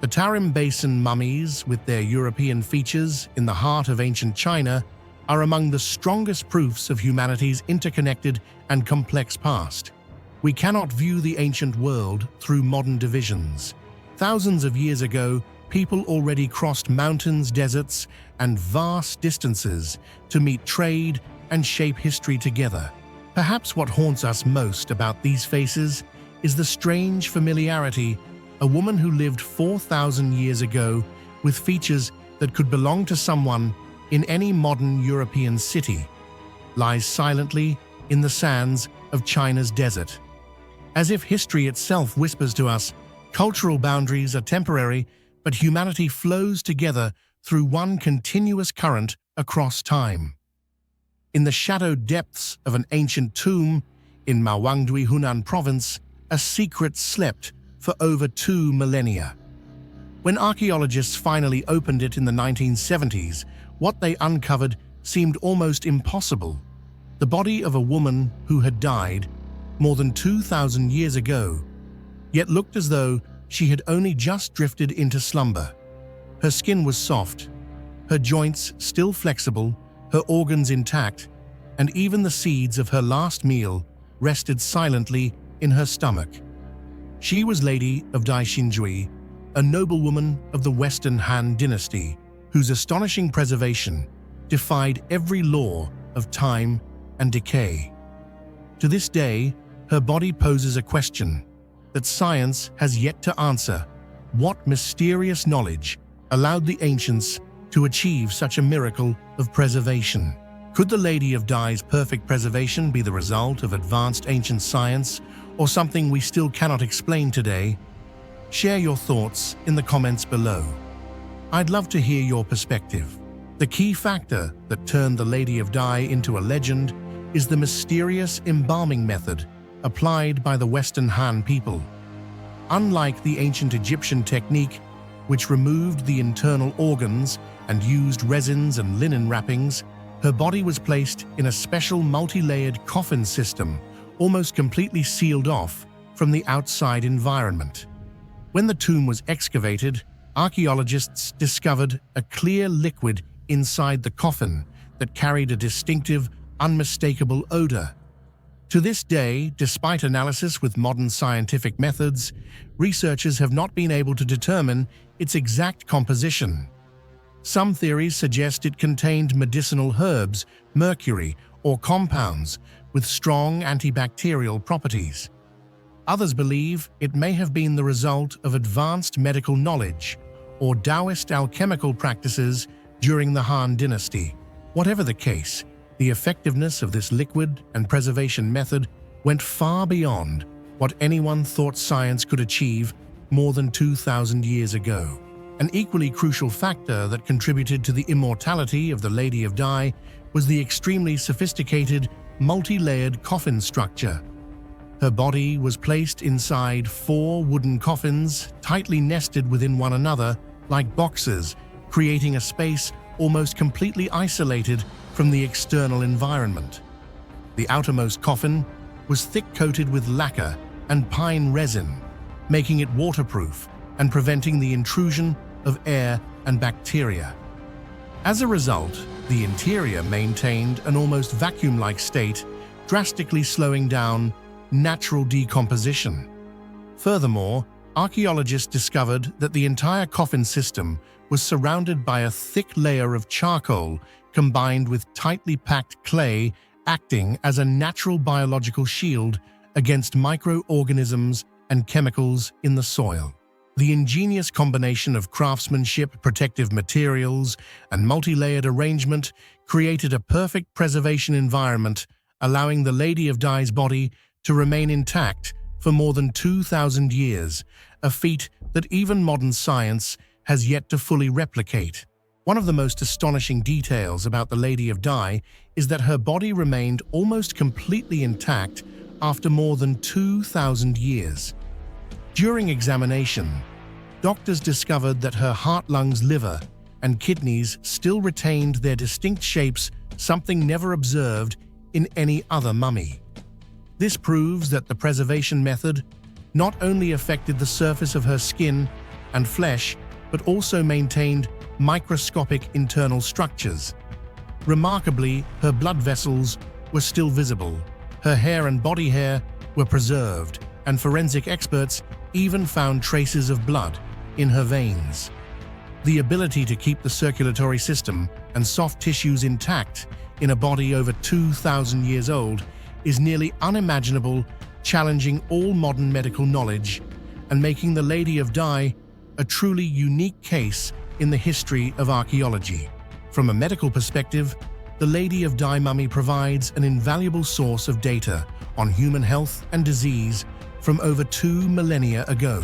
Speaker 1: The Tarim Basin mummies, with their European features in the heart of ancient China, are among the strongest proofs of humanity's interconnected and complex past. We cannot view the ancient world through modern divisions. Thousands of years ago, people already crossed mountains, deserts, and vast distances to meet, trade, and shape history together. Perhaps what haunts us most about these faces is the strange familiarity. A woman who lived 4,000 years ago with features that could belong to someone in any modern European city lies silently in the sands of China's desert. As if history itself whispers to us, cultural boundaries are temporary, but humanity flows together through one continuous current across time. In the shadowed depths of an ancient tomb in Mawangdui, Hunan province, a secret slept for over 2 millennia. When archaeologists finally opened it in the 1970s, what they uncovered seemed almost impossible. The body of a woman who had died more than 2,000 years ago, yet looked as though she had only just drifted into slumber. Her skin was soft, her joints still flexible, her organs intact, and even the seeds of her last meal rested silently in her stomach. She was Lady of Dai Xinjui, a noblewoman of the Western Han dynasty, whose astonishing preservation defied every law of time and decay. To this day, her body poses a question that science has yet to answer. What mysterious knowledge allowed the ancients to achieve such a miracle of preservation? Could the Lady of Dai's perfect preservation be the result of advanced ancient science, or something we still cannot explain today? Share your thoughts in the comments below. I'd love to hear your perspective. The key factor that turned the Lady of Dai into a legend is the mysterious embalming method applied by the Western Han people. Unlike the ancient Egyptian technique, which removed the internal organs and used resins and linen wrappings, her body was placed in a special multi-layered coffin system, almost completely sealed off from the outside environment. When the tomb was excavated, archaeologists discovered a clear liquid inside the coffin that carried a distinctive, unmistakable odor. To this day, despite analysis with modern scientific methods, researchers have not been able to determine its exact composition. Some theories suggest it contained medicinal herbs, mercury, or compounds with strong antibacterial properties. Others believe it may have been the result of advanced medical knowledge or Taoist alchemical practices during the Han dynasty. Whatever the case, the effectiveness of this liquid and preservation method went far beyond what anyone thought science could achieve more than 2,000 years ago. An equally crucial factor that contributed to the immortality of the Lady of Dai was the extremely sophisticated, multi-layered coffin structure. Her body was placed inside 4 wooden coffins, tightly nested within one another like boxes, creating a space almost completely isolated from the external environment. The outermost coffin was thick-coated with lacquer and pine resin, making it waterproof and preventing the intrusion of air and bacteria. As a result, the interior maintained an almost vacuum-like state, drastically slowing down natural decomposition. Furthermore, archaeologists discovered that the entire coffin system was surrounded by a thick layer of charcoal combined with tightly packed clay, acting as a natural biological shield against microorganisms and chemicals in the soil. The ingenious combination of craftsmanship, protective materials, and multi-layered arrangement created a perfect preservation environment, allowing the Lady of Dai's body to remain intact for more than 2,000 years, a feat that even modern science has yet to fully replicate. One of the most astonishing details about the Lady of Dai is that her body remained almost completely intact after more than 2,000 years. During examination, doctors discovered that her heart, lungs, liver, and kidneys still retained their distinct shapes, something never observed in any other mummy. This proves that the preservation method not only affected the surface of her skin and flesh, but also maintained microscopic internal structures. Remarkably, her blood vessels were still visible, her hair and body hair were preserved, and forensic experts even found traces of blood in her veins. The ability to keep the circulatory system and soft tissues intact in a body over 2,000 years old is nearly unimaginable, challenging all modern medical knowledge and making the Lady of Dai a truly unique case in the history of archaeology. From a medical perspective, the Lady of Dai mummy provides an invaluable source of data on human health and disease from over 2 millennia ago.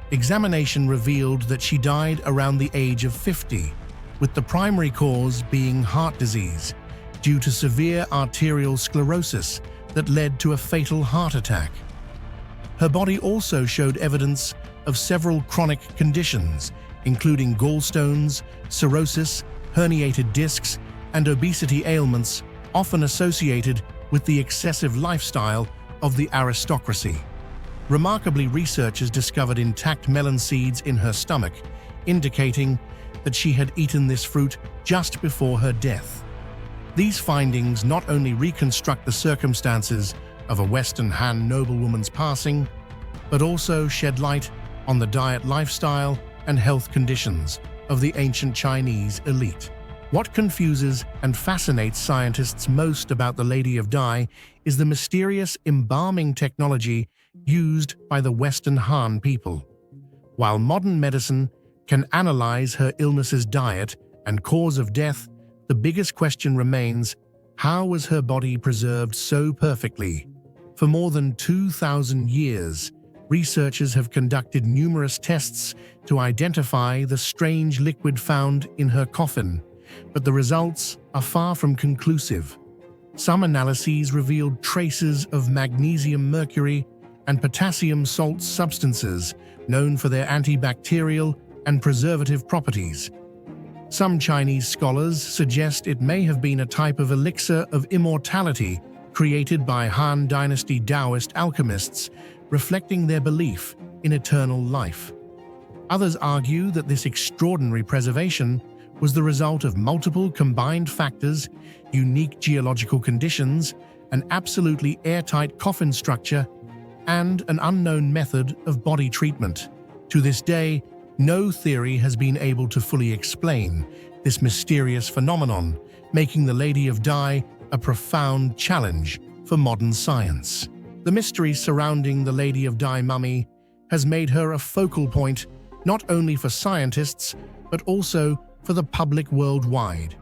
Speaker 1: Examination revealed that she died around the age of 50, with the primary cause being heart disease due to severe arterial sclerosis that led to a fatal heart attack. Her body also showed evidence of several chronic conditions, including gallstones, cirrhosis, herniated discs, and obesity ailments often associated with the excessive lifestyle of the aristocracy. Remarkably, researchers discovered intact melon seeds in her stomach, indicating that she had eaten this fruit just before her death. These findings not only reconstruct the circumstances of a Western Han noblewoman's passing, but also shed light on the diet, lifestyle, and health conditions of the ancient Chinese elite. What confuses and fascinates scientists most about the Lady of Dai is the mysterious embalming technology used by the Western Han people. While modern medicine can analyze her illness's diet and cause of death, the biggest question remains: how was her body preserved so perfectly? For more than 2,000 years, researchers have conducted numerous tests to identify the strange liquid found in her coffin, but the results are far from conclusive. Some analyses revealed traces of magnesium mercury and potassium salt substances known for their antibacterial and preservative properties. Some Chinese scholars suggest it may have been a type of elixir of immortality created by Han Dynasty Taoist alchemists, reflecting their belief in eternal life. Others argue that this extraordinary preservation was the result of multiple combined factors, unique geological conditions, an absolutely airtight coffin structure, and an unknown method of body treatment. To this day, no theory has been able to fully explain this mysterious phenomenon, making the Lady of Dai a profound challenge for modern science. The mystery surrounding the Lady of Dai mummy has made her a focal point not only for scientists, but also for the public worldwide.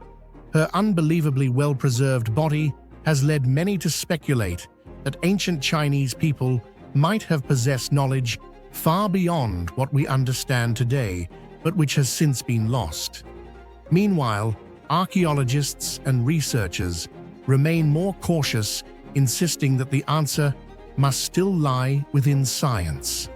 Speaker 1: Her unbelievably well-preserved body has led many to speculate that ancient Chinese people might have possessed knowledge far beyond what we understand today, but which has since been lost. Meanwhile, archaeologists and researchers remain more cautious, insisting that the answer must still lie within science.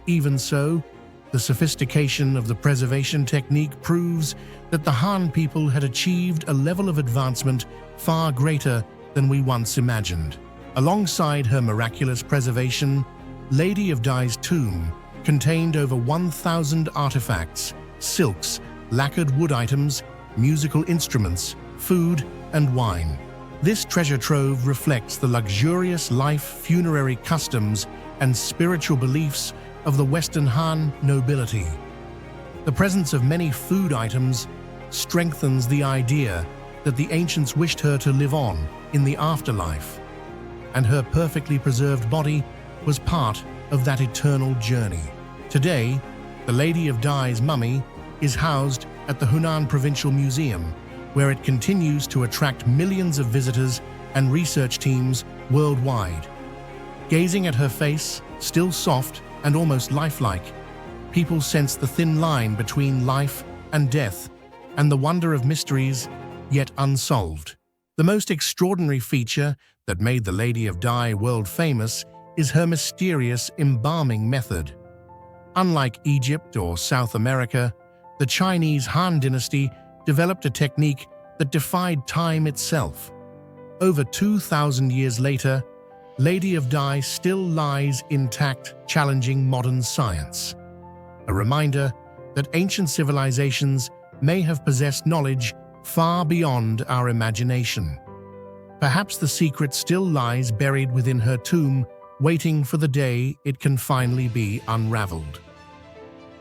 Speaker 1: Even so, the sophistication of the preservation technique proves that the Han people had achieved a level of advancement far greater than we once imagined. Alongside her miraculous preservation, Lady of Dai's tomb contained over 1,000 artifacts, silks, lacquered wood items, musical instruments, food, and wine. This treasure trove reflects the luxurious life, funerary customs, and spiritual beliefs of the Western Han nobility. The presence of many food items strengthens the idea that the ancients wished her to live on in the afterlife, and her perfectly preserved body was part of that eternal journey. Today, the Lady of Dai's mummy is housed at the Hunan Provincial Museum, where it continues to attract millions of visitors and research teams worldwide. Gazing at her face, still soft and almost lifelike, people sense the thin line between life and death and the wonder of mysteries yet unsolved. The most extraordinary feature that made the Lady of Dai world famous is her mysterious embalming method. Unlike Egypt or South America, the Chinese Han dynasty developed a technique that defied time itself. Over 2,000 years later, Lady of Dai still lies intact, challenging modern science. A reminder that ancient civilizations may have possessed knowledge far beyond our imagination. Perhaps the secret still lies buried within her tomb, waiting for the day it can finally be unraveled.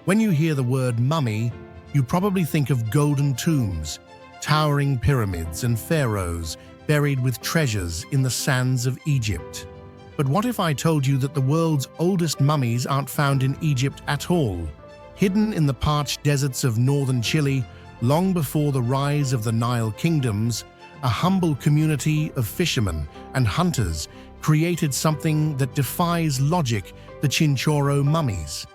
Speaker 1: When you hear the word mummy, you probably think of golden tombs, towering pyramids, and pharaohs buried with treasures in the sands of Egypt. But what if I told you that the world's oldest mummies aren't found in Egypt at all? Hidden in the parched deserts of northern Chile, long before the rise of the Nile kingdoms, a humble community of fishermen and hunters created something that defies logic: the Chinchurro mummies.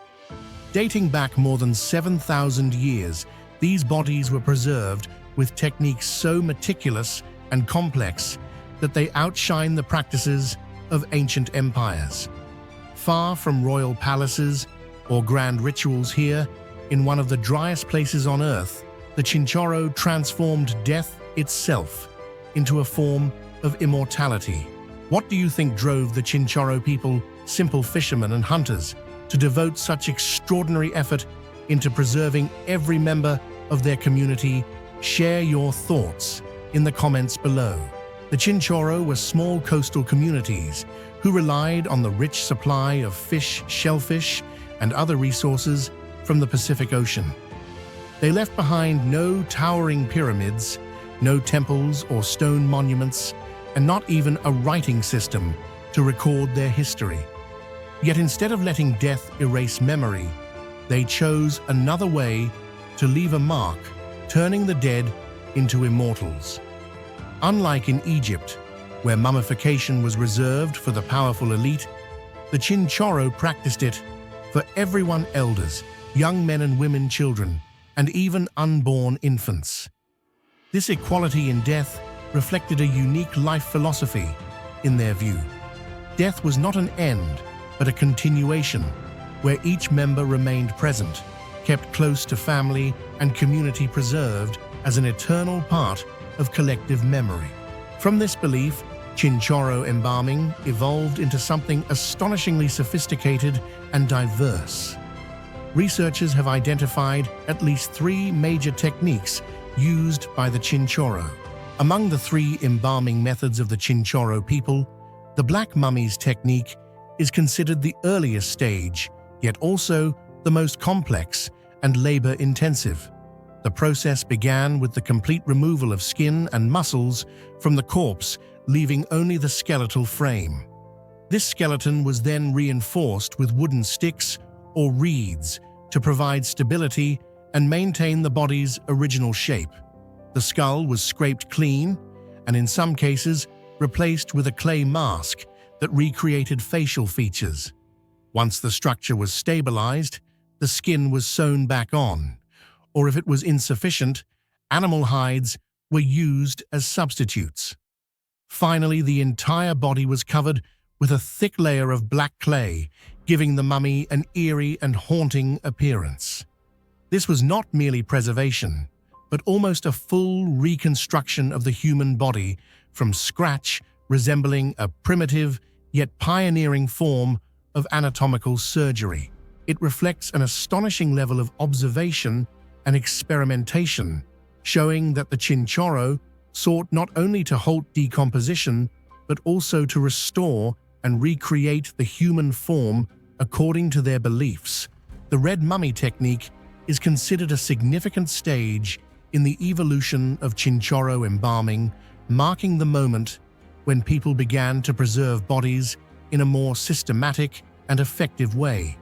Speaker 1: Dating back more than 7,000 years, these bodies were preserved with techniques so meticulous and complex that they outshine the practices of ancient empires. Far from royal palaces or grand rituals, here, in one of the driest places on Earth, the Chinchurro transformed death itself into a form of immortality. What do you think drove the Chinchurro people, simple fishermen and hunters, to devote such extraordinary effort into preserving every member of their community? Share your thoughts in the comments below. The Chinchurro were small coastal communities who relied on the rich supply of fish, shellfish, and other resources from the Pacific Ocean. They left behind no towering pyramids, no temples or stone monuments, and not even a writing system to record their history. Yet instead of letting death erase memory, they chose another way to leave a mark, turning the dead into immortals. Unlike in Egypt, where mummification was reserved for the powerful elite, the Chinchurro practiced it for everyone: elders, young men and women, children, and even unborn infants. This equality in death reflected a unique life philosophy in their view. Death was not an end, but a continuation, where each member remained present, kept close to family and community, preserved as an eternal part of collective memory. From this belief, Chinchurro embalming evolved into something astonishingly sophisticated and diverse. Researchers have identified at least 3 major techniques used by the Chinchurro. Among the 3 embalming methods of the Chinchurro people, the Black Mummies technique is considered the earliest stage, yet also the most complex and labor-intensive. The process began with the complete removal of skin and muscles from the corpse, leaving only the skeletal frame. This skeleton was then reinforced with wooden sticks or reeds to provide stability and maintain the body's original shape. The skull was scraped clean and in some cases replaced with a clay mask that recreated facial features. Once the structure was stabilized, the skin was sewn back on, or if it was insufficient, animal hides were used as substitutes. Finally, the entire body was covered with a thick layer of black clay, giving the mummy an eerie and haunting appearance. This was not merely preservation, but almost a full reconstruction of the human body from scratch, resembling a primitive yet pioneering form of anatomical surgery. It reflects an astonishing level of observation and experimentation, showing that the Chinchurro sought not only to halt decomposition, but also to restore and recreate the human form according to their beliefs. The red mummy technique is considered a significant stage in the evolution of Chinchurro embalming, marking the moment when people began to preserve bodies in a more systematic and effective way.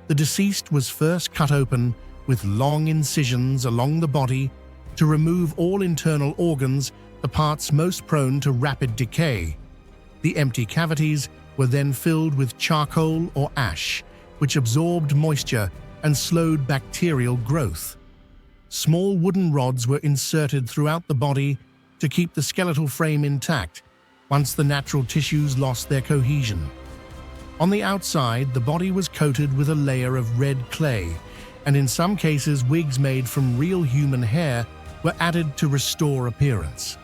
Speaker 1: The deceased was first cut open with long incisions along the body to remove all internal organs, the parts most prone to rapid decay. The empty cavities were then filled with charcoal or ash, which absorbed moisture and slowed bacterial growth. Small wooden rods were inserted throughout the body to keep the skeletal frame intact once the natural tissues lost their cohesion. On the outside, the body was coated with a layer of red clay, and in some cases wigs made from real human hair were added to restore appearance.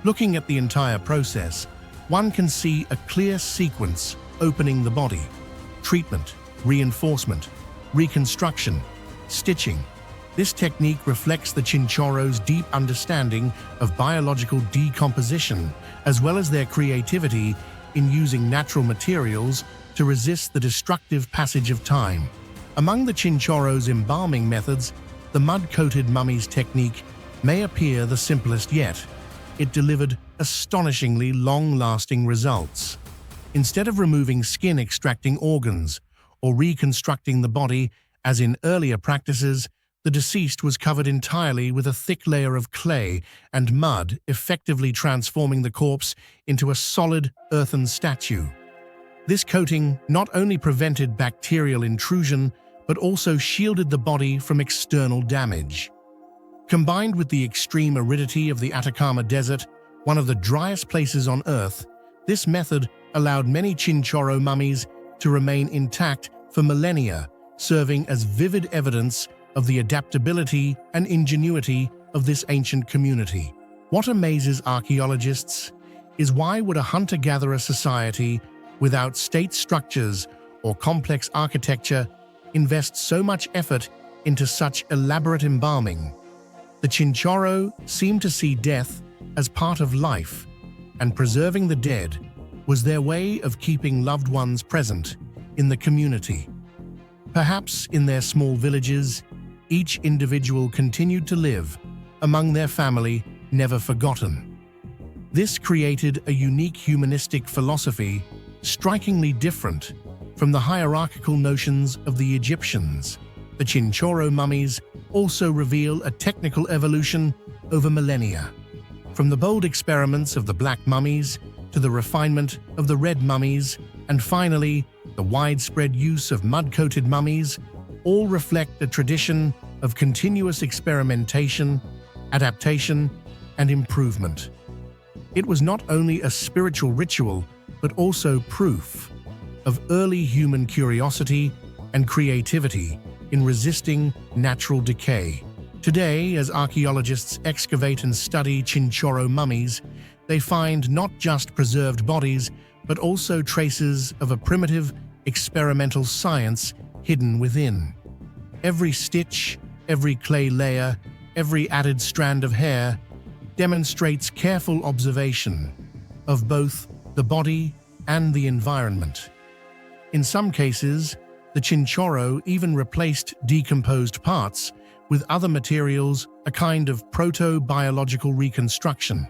Speaker 1: Looking at the entire process, one can see a clear sequence opening the body: treatment, reinforcement, reconstruction, stitching. This technique reflects the Chinchurro's deep understanding of biological decomposition, as well as their creativity in using natural materials to resist the destructive passage of time. Among the Chinchurro's embalming methods, the mud-coated mummies technique may appear the simplest yet. It delivered astonishingly long-lasting results. Instead of removing skin, extracting organs, or reconstructing the body, as in earlier practices, the deceased was covered entirely with a thick layer of clay and mud, effectively transforming the corpse into a solid earthen statue. This coating not only prevented bacterial intrusion, but also shielded the body from external damage. Combined with the extreme aridity of the Atacama Desert, one of the driest places on Earth, this method allowed many Chinchurro mummies to remain intact for millennia, serving as vivid evidence of the adaptability and ingenuity of this ancient community. What amazes archaeologists is, why would a hunter-gatherer society without state structures or complex architecture invest so much effort into such elaborate embalming? The Chinchurro seemed to see death as part of life, and preserving the dead was their way of keeping loved ones present in the community. Perhaps in their small villages, each individual continued to live among their family, never forgotten. This created a unique humanistic philosophy, strikingly different from the hierarchical notions of the Egyptians. The Chinchurro mummies also reveal a technical evolution over millennia. From the bold experiments of the black mummies to the refinement of the red mummies, and finally, the widespread use of mud-coated mummies, all reflect a tradition of continuous experimentation, adaptation, and improvement. It was not only a spiritual ritual, but also proof of early human curiosity and creativity in resisting natural decay. Today, as archaeologists excavate and study Chinchurro mummies, they find not just preserved bodies, but also traces of a primitive, experimental science hidden within. Every stitch, every clay layer, every added strand of hair demonstrates careful observation of both the body and the environment. In some cases, the Chinchurro even replaced decomposed parts with other materials, a kind of proto-biological reconstruction.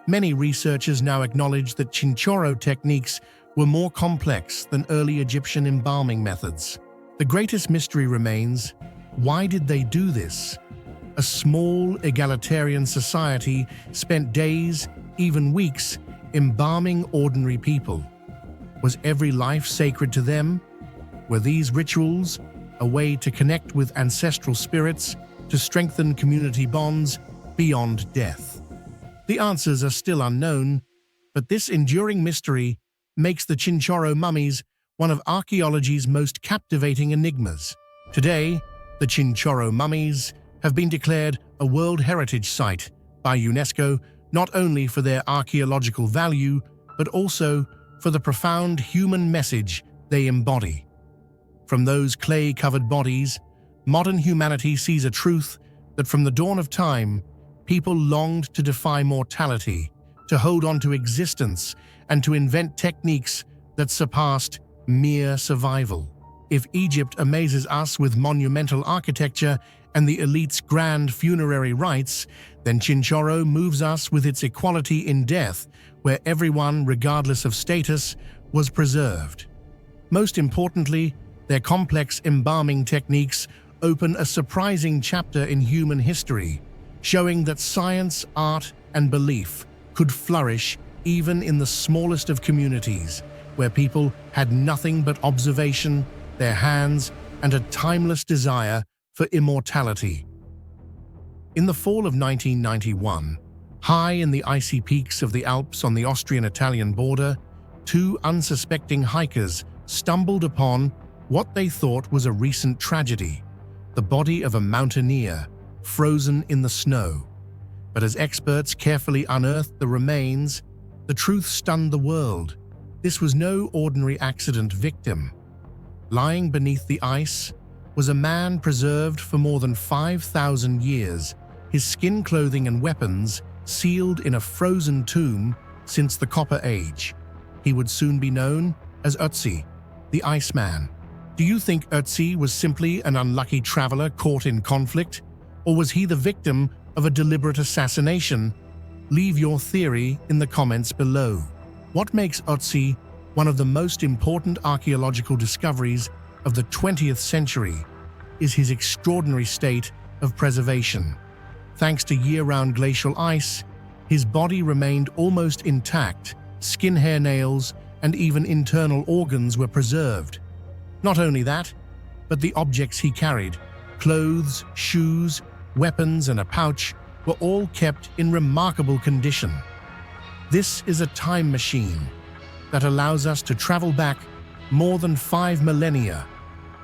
Speaker 1: Many researchers now acknowledge that Chinchurro techniques were more complex than early Egyptian embalming methods. The greatest mystery remains: why did they do this? A small, egalitarian society spent days, even weeks, embalming ordinary people. Was every life sacred to them? Were these rituals a way to connect with ancestral spirits, to strengthen community bonds beyond death? The answers are still unknown, but this enduring mystery makes the Chinchurro mummies one of archaeology's most captivating enigmas. Today, the Chinchurro mummies have been declared a World Heritage Site by UNESCO, not only for their archaeological value, but also for the profound human message they embody. From those clay-covered bodies, modern humanity sees a truth that from the dawn of time, people longed to defy mortality, to hold on to existence, and to invent techniques that surpassed mere survival. If Egypt amazes us with monumental architecture and the elite's grand funerary rites, then Chinchurro moves us with its equality in death, where everyone, regardless of status, was preserved. Most importantly, their complex embalming techniques open a surprising chapter in human history, showing that science, art, and belief could flourish even in the smallest of communities, where people had nothing but observation, their hands, and a timeless desire for immortality. In the fall of 1991, high in the icy peaks of the Alps on the Austrian-Italian border, two unsuspecting hikers stumbled upon what they thought was a recent tragedy: the body of a mountaineer frozen in the snow. But as experts carefully unearthed the remains, the truth stunned the world. This was no ordinary accident victim. Lying beneath the ice was a man preserved for more than 5,000 years, his skin, clothing, and weapons sealed in a frozen tomb since the Copper Age. He would soon be known as Otzi the Iceman. Do you think Otzi was simply an unlucky traveler caught in conflict, or was he the victim of a deliberate assassination? Leave your theory in the comments below. What makes Otzi one of the most important archaeological discoveries of the 20th century is his extraordinary state of preservation. Thanks to year-round glacial ice, his body remained almost intact. Skin, hair, nails, and even internal organs were preserved. Not only that, but the objects he carried, clothes, shoes, weapons, and a pouch, were all kept in remarkable condition. This is a time machine that allows us to travel back more than 5 millennia,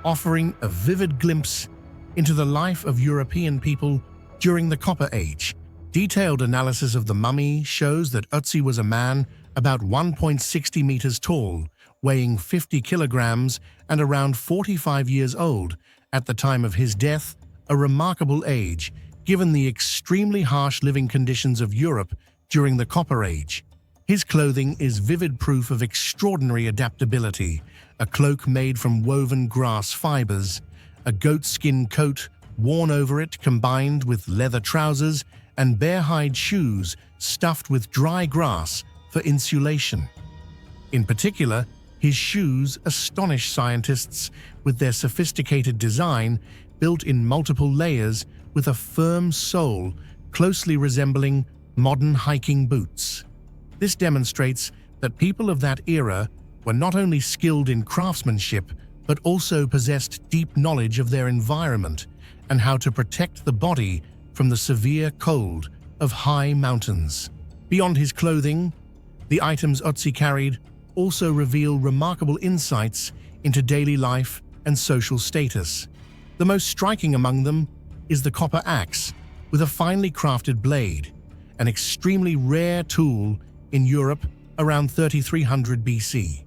Speaker 1: offering a vivid glimpse into the life of European people during the Copper Age. Detailed analysis of the mummy shows that Otzi was a man about 1.60 meters tall, weighing 50 kilograms and around 45 years old at the time of his death, a remarkable age given the extremely harsh living conditions of Europe during the Copper Age. His clothing is vivid proof of extraordinary adaptability: a cloak made from woven grass fibers, a goatskin coat worn over it combined with leather trousers, and bare-hide shoes stuffed with dry grass for insulation. In particular, his shoes astonish scientists with their sophisticated design, built in multiple layers with a firm sole closely resembling modern hiking boots. This demonstrates that people of that era were not only skilled in craftsmanship, but also possessed deep knowledge of their environment and how to protect the body from the severe cold of high mountains. Beyond his clothing, the items Otzi carried also reveal remarkable insights into daily life and social status. The most striking among them is the copper axe with a finely crafted blade, an extremely rare tool in Europe around 3300 BC.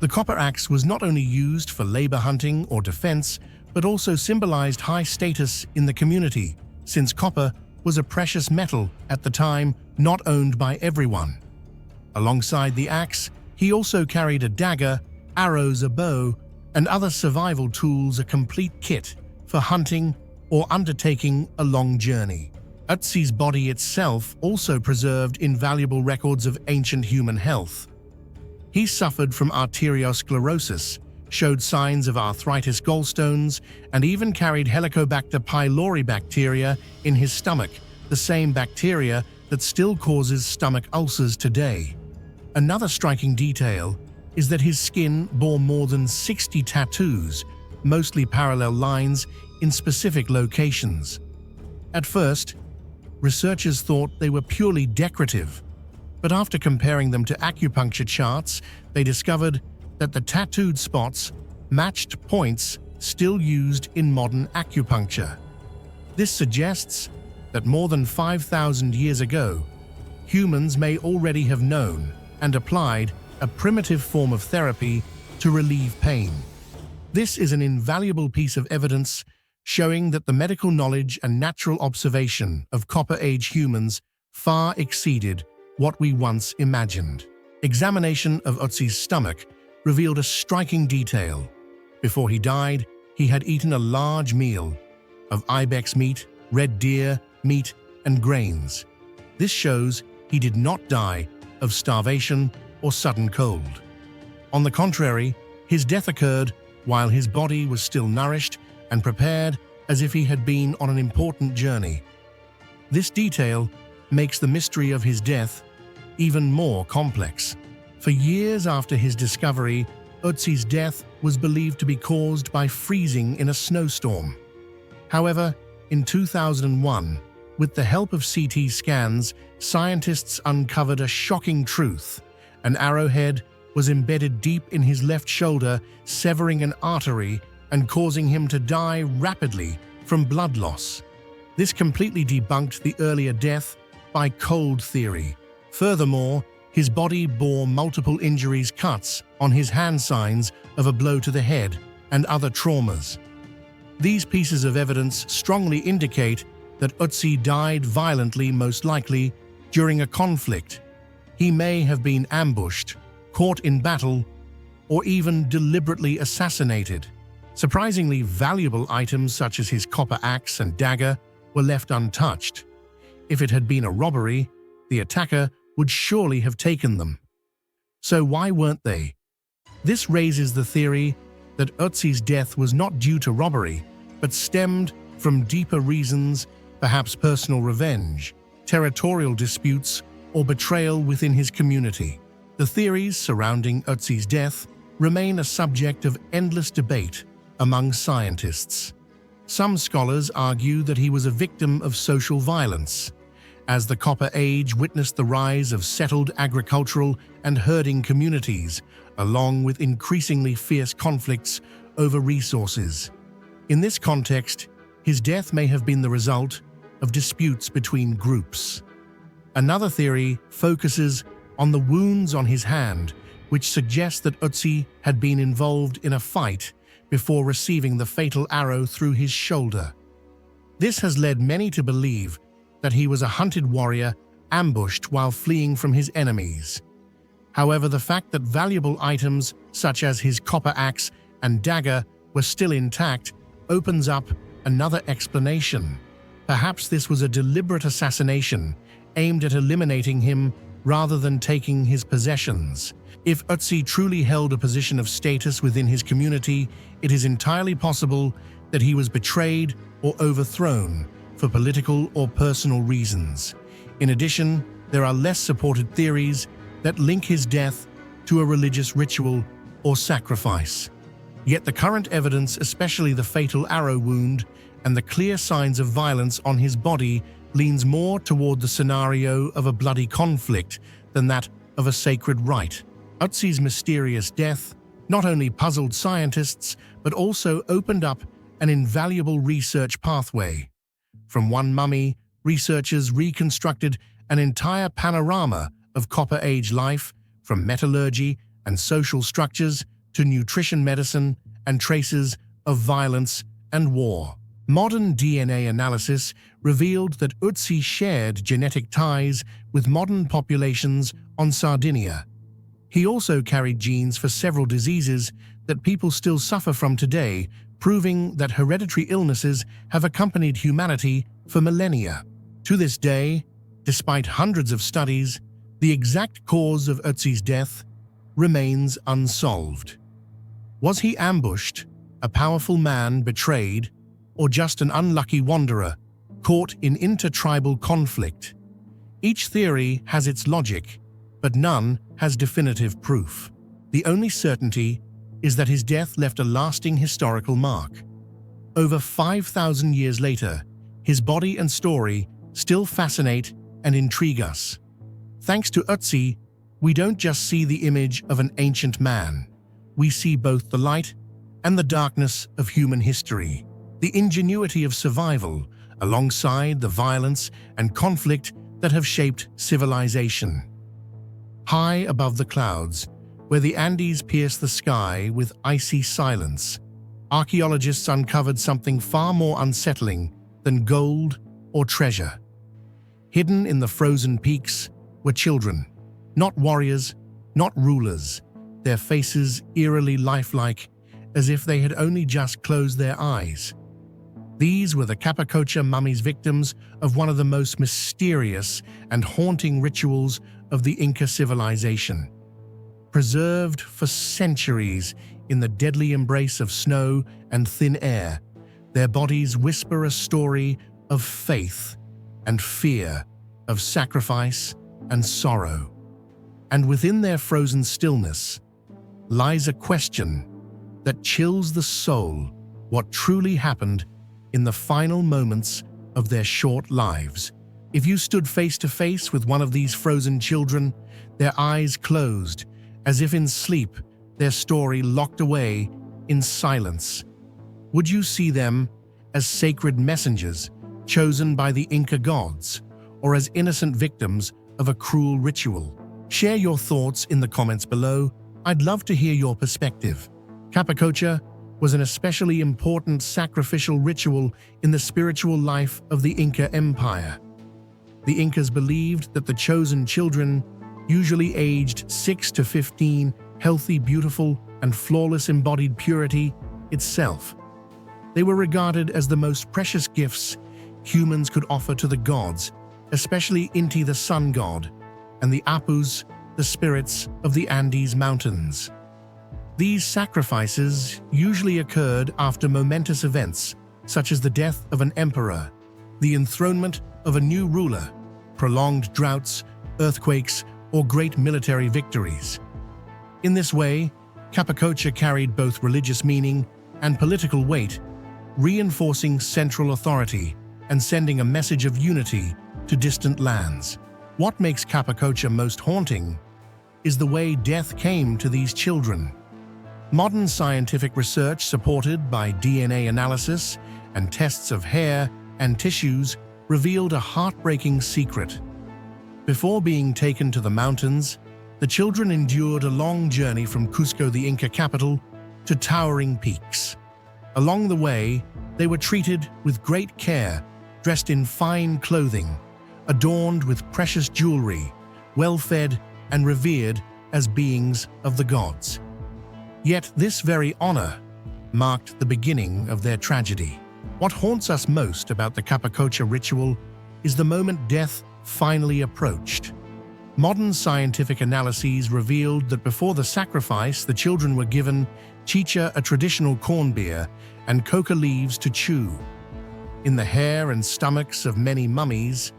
Speaker 1: The copper axe was not only used for labor hunting or defense, but also symbolized high status in the community, since copper was a precious metal at the time not owned by everyone. Alongside the axe, he also carried a dagger, arrows, a bow, and other survival tools, a complete kit for hunting or undertaking a long journey. Otzi's body itself also preserved invaluable records of ancient human health. He suffered from arteriosclerosis, showed signs of arthritis gallstones, and even carried Helicobacter pylori bacteria in his stomach, the same bacteria that still causes stomach ulcers today. Another striking detail is that his skin bore more than 60 tattoos, mostly parallel lines in specific locations. At first, researchers thought they were purely decorative, but after comparing them to acupuncture charts, they discovered that the tattooed spots matched points still used in modern acupuncture. This suggests that more than 5,000 years ago, humans may already have known and applied a primitive form of therapy to relieve pain. This is an invaluable piece of evidence showing that the medical knowledge and natural observation of Copper Age humans far exceeded what we once imagined. Examination of Otzi's stomach revealed a striking detail. Before he died, he had eaten a large meal of ibex meat, red deer meat, and grains. This shows he did not die of starvation or sudden cold. On the contrary, his death occurred while his body was still nourished and prepared as if he had been on an important journey. This detail makes the mystery of his death even more complex. For years after his discovery, Otzi's death was believed to be caused by freezing in a snowstorm. However, in 2001, with the help of CT scans, scientists uncovered a shocking truth. An arrowhead was embedded deep in his left shoulder, severing an artery and causing him to die rapidly from blood loss. This completely debunked the earlier death by cold theory. Furthermore, his body bore multiple injuries, cuts on his hand, signs of a blow to the head, and other traumas. These pieces of evidence strongly indicate that Otzi died violently, most likely during a conflict. He may have been ambushed, caught in battle, or even deliberately assassinated. Surprisingly, valuable items such as his copper axe and dagger were left untouched. If it had been a robbery, the attacker would surely have taken them. So why weren't they? This raises the theory that Otzi's death was not due to robbery, but stemmed from deeper reasons, perhaps personal revenge, territorial disputes, or betrayal within his community. The theories surrounding Otzi's death remain a subject of endless debate among scientists. Some scholars argue that he was a victim of social violence, as the Copper Age witnessed the rise of settled agricultural and herding communities, along with increasingly fierce conflicts over resources. In this context, his death may have been the result of disputes between groups. Another theory focuses on the wounds on his hand, which suggests that Otzi had been involved in a fight before receiving the fatal arrow through his shoulder. This has led many to believe that he was a hunted warrior ambushed while fleeing from his enemies. However, the fact that valuable items such as his copper axe and dagger were still intact opens up another explanation. Perhaps this was a deliberate assassination aimed at eliminating him rather than taking his possessions. If Otzi truly held a position of status within his community, it is entirely possible that he was betrayed or overthrown for political or personal reasons. In addition, there are less supported theories that link his death to a religious ritual or sacrifice. Yet the current evidence, especially the fatal arrow wound and the clear signs of violence on his body, leans more toward the scenario of a bloody conflict than that of a sacred rite. Otzi's mysterious death not only puzzled scientists, but also opened up an invaluable research pathway. From one mummy, researchers reconstructed an entire panorama of Copper Age life, from metallurgy and social structures to nutrition medicine and traces of violence and war. Modern DNA analysis revealed that Otzi shared genetic ties with modern populations on Sardinia. He also carried genes for several diseases that people still suffer from today, proving that hereditary illnesses have accompanied humanity for millennia. To this day, despite hundreds of studies, the exact cause of Otzi's death remains unsolved. Was he ambushed, a powerful man betrayed, or just an unlucky wanderer caught in intertribal conflict? Each theory has its logic, but none has definitive proof. The only certainty is that his death left a lasting historical mark. Over 5,000 years later, his body and story still fascinate and intrigue us. Thanks to Otzi, we don't just see the image of an ancient man. We see both the light and the darkness of human history, the ingenuity of survival, alongside the violence and conflict that have shaped civilization. High above the clouds, where the Andes pierce the sky with icy silence, archaeologists uncovered something far more unsettling than gold or treasure. Hidden in the frozen peaks were children, not warriors, not rulers, their faces eerily lifelike, as if they had only just closed their eyes. These were the Capacocha mummies, victims of one of the most mysterious and haunting rituals of the Inca civilization. Preserved for centuries in the deadly embrace of snow and thin air, their bodies whisper a story of faith and fear, of sacrifice and sorrow. And within their frozen stillness lies a question that chills the soul: what truly happened in the final moments of their short lives? If you stood face to face with one of these frozen children, their eyes closed, as if in sleep, their story locked away in silence, would you see them as sacred messengers chosen by the Inca gods, or as innocent victims of a cruel ritual? Share your thoughts in the comments below. I'd love to hear your perspective. Capacocha was an especially important sacrificial ritual in the spiritual life of the Inca Empire. The Incas believed that the chosen children, usually aged 6 to 15, healthy, beautiful, and flawless, embodied purity itself. They were regarded as the most precious gifts humans could offer to the gods, especially Inti, the sun god, and the Apus, the spirits of the Andes mountains. These sacrifices usually occurred after momentous events, such as the death of an emperor, the enthronement of a new ruler, prolonged droughts, earthquakes, or great military victories. In this way, Capacocha carried both religious meaning and political weight, reinforcing central authority and sending a message of unity to distant lands. What makes Capacocha most haunting is the way death came to these children. Modern scientific research, supported by DNA analysis and tests of hair and tissues, revealed a heartbreaking secret. Before being taken to the mountains, the children endured a long journey from Cusco, the Inca capital, to towering peaks. Along the way, they were treated with great care, dressed in fine clothing, adorned with precious jewelry, well-fed and revered as beings of the gods. Yet this very honor marked the beginning of their tragedy. What haunts us most about the Capacocha ritual is the moment death finally approached. Modern scientific analyses revealed that before the sacrifice, the children were given chicha, a traditional corn beer, and coca leaves to chew. In the hair and stomachs of many mummies,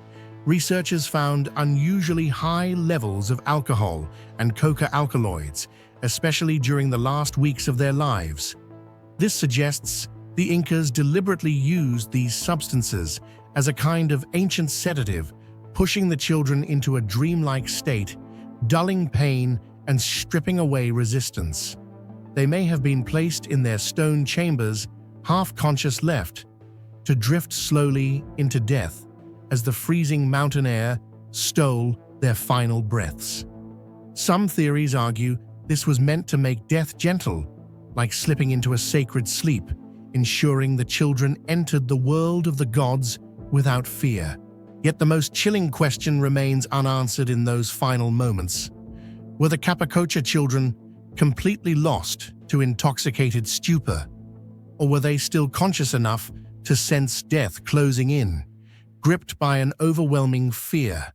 Speaker 1: researchers found unusually high levels of alcohol and coca alkaloids, especially during the last weeks of their lives. This suggests the Incas deliberately used these substances as a kind of ancient sedative, pushing the children into a dreamlike state, dulling pain and stripping away resistance. They may have been placed in their stone chambers, half-conscious, left to drift slowly into death as the freezing mountain air stole their final breaths. Some theories argue this was meant to make death gentle, like slipping into a sacred sleep, ensuring the children entered the world of the gods without fear. Yet the most chilling question remains unanswered in those final moments. Were the Capacocha children completely lost to intoxicated stupor? Or were they still conscious enough to sense death closing in, gripped by an overwhelming fear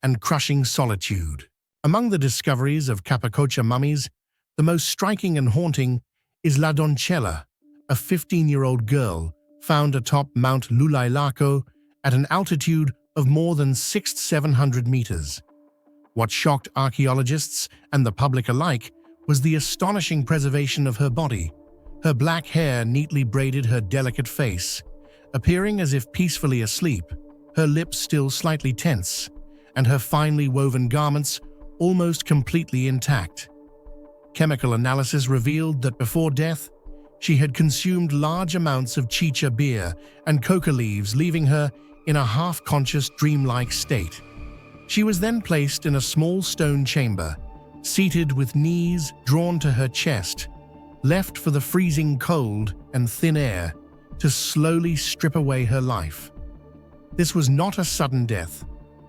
Speaker 1: and crushing solitude? Among the discoveries of Capacocha mummies, the most striking and haunting is La Doncella, a 15-year-old girl found atop Mount Lulailako at an altitude of more than 600-700 meters. What shocked archaeologists and the public alike was the astonishing preservation of her body. Her black hair neatly braided her delicate face, appearing as if peacefully asleep, her lips still slightly tense, and her finely woven garments almost completely intact. Chemical analysis revealed that before death, she had consumed large amounts of chicha beer and coca leaves, leaving her in a half-conscious, dreamlike state. She was then placed in a small stone chamber, seated with knees drawn to her chest, left for the freezing cold and thin air to slowly strip away her life. This was not a sudden death,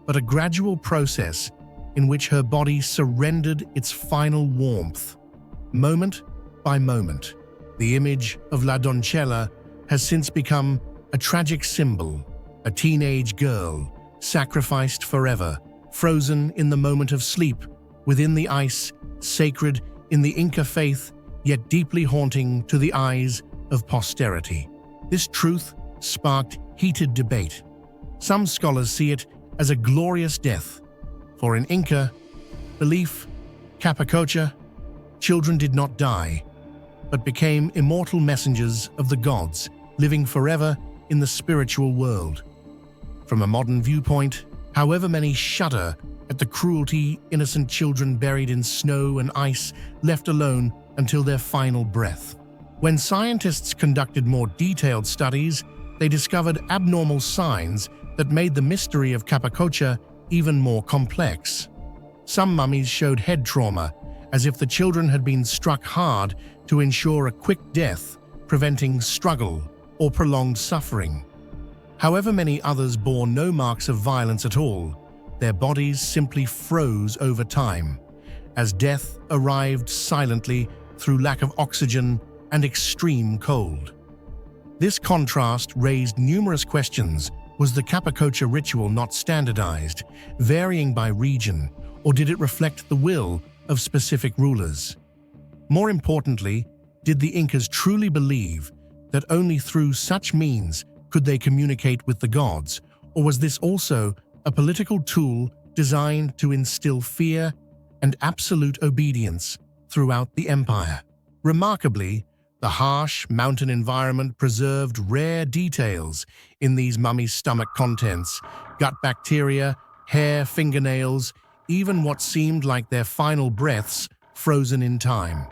Speaker 1: but a gradual process in which her body surrendered its final warmth, moment by moment. The image of La Doncella has since become a tragic symbol, a teenage girl sacrificed forever, frozen in the moment of sleep, within the ice, sacred in the Inca faith, yet deeply haunting to the eyes of posterity. This truth sparked heated debate. Some scholars see it as a glorious death, for in Inca belief, Capacocha, children did not die, but became immortal messengers of the gods, living forever in the spiritual world. From a modern viewpoint, however many shudder at the cruelty, innocent children buried in snow and ice, left alone until their final breath. When scientists conducted more detailed studies, they discovered abnormal signs that made the mystery of Capacocha even more complex. Some mummies showed head trauma, as if the children had been struck hard to ensure a quick death, preventing struggle or prolonged suffering. However, many others bore no marks of violence at all. Their bodies simply froze over time, as death arrived silently through lack of oxygen and extreme cold. This contrast raised numerous questions. Was the Capacocha ritual not standardized, varying by region, or did it reflect the will of specific rulers? More importantly, did the Incas truly believe that only through such means could they communicate with the gods, or was this also a political tool designed to instill fear and absolute obedience throughout the empire? Remarkably, the harsh mountain environment preserved rare details in these mummies' stomach contents: gut bacteria, hair, fingernails, even what seemed like their final breaths frozen in time.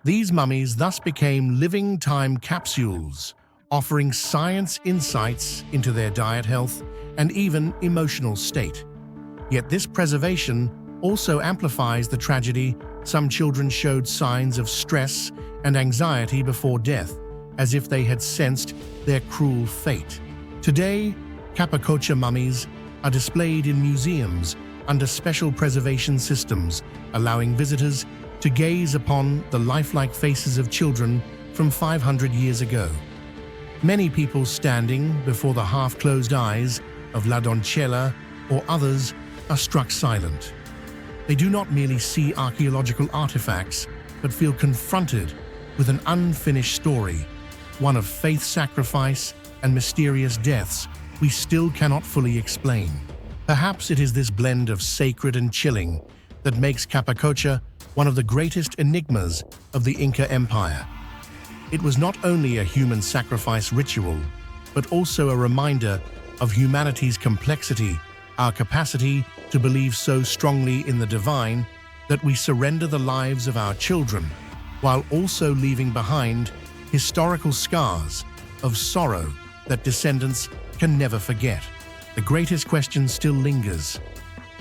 Speaker 1: These mummies thus became living time capsules, offering science insights into their diet, health, and even emotional state. Yet this preservation also amplifies the tragedy. Some children showed signs of stress and anxiety before death, as if they had sensed their cruel fate. Today, Capacocha mummies are displayed in museums under special preservation systems, allowing visitors to gaze upon the lifelike faces of children from 500 years ago. Many people standing before the half-closed eyes of La Doncella or others are struck silent. They do not merely see archaeological artifacts, but feel confronted with an unfinished story, one of faith, sacrifice, and mysterious deaths we still cannot fully explain. Perhaps it is this blend of sacred and chilling that makes Capacocha one of the greatest enigmas of the Inca Empire. It was not only a human sacrifice ritual, but also a reminder of humanity's complexity, our capacity to believe so strongly in the divine that we surrender the lives of our children, while also leaving behind historical scars of sorrow that descendants can never forget. The greatest question still lingers.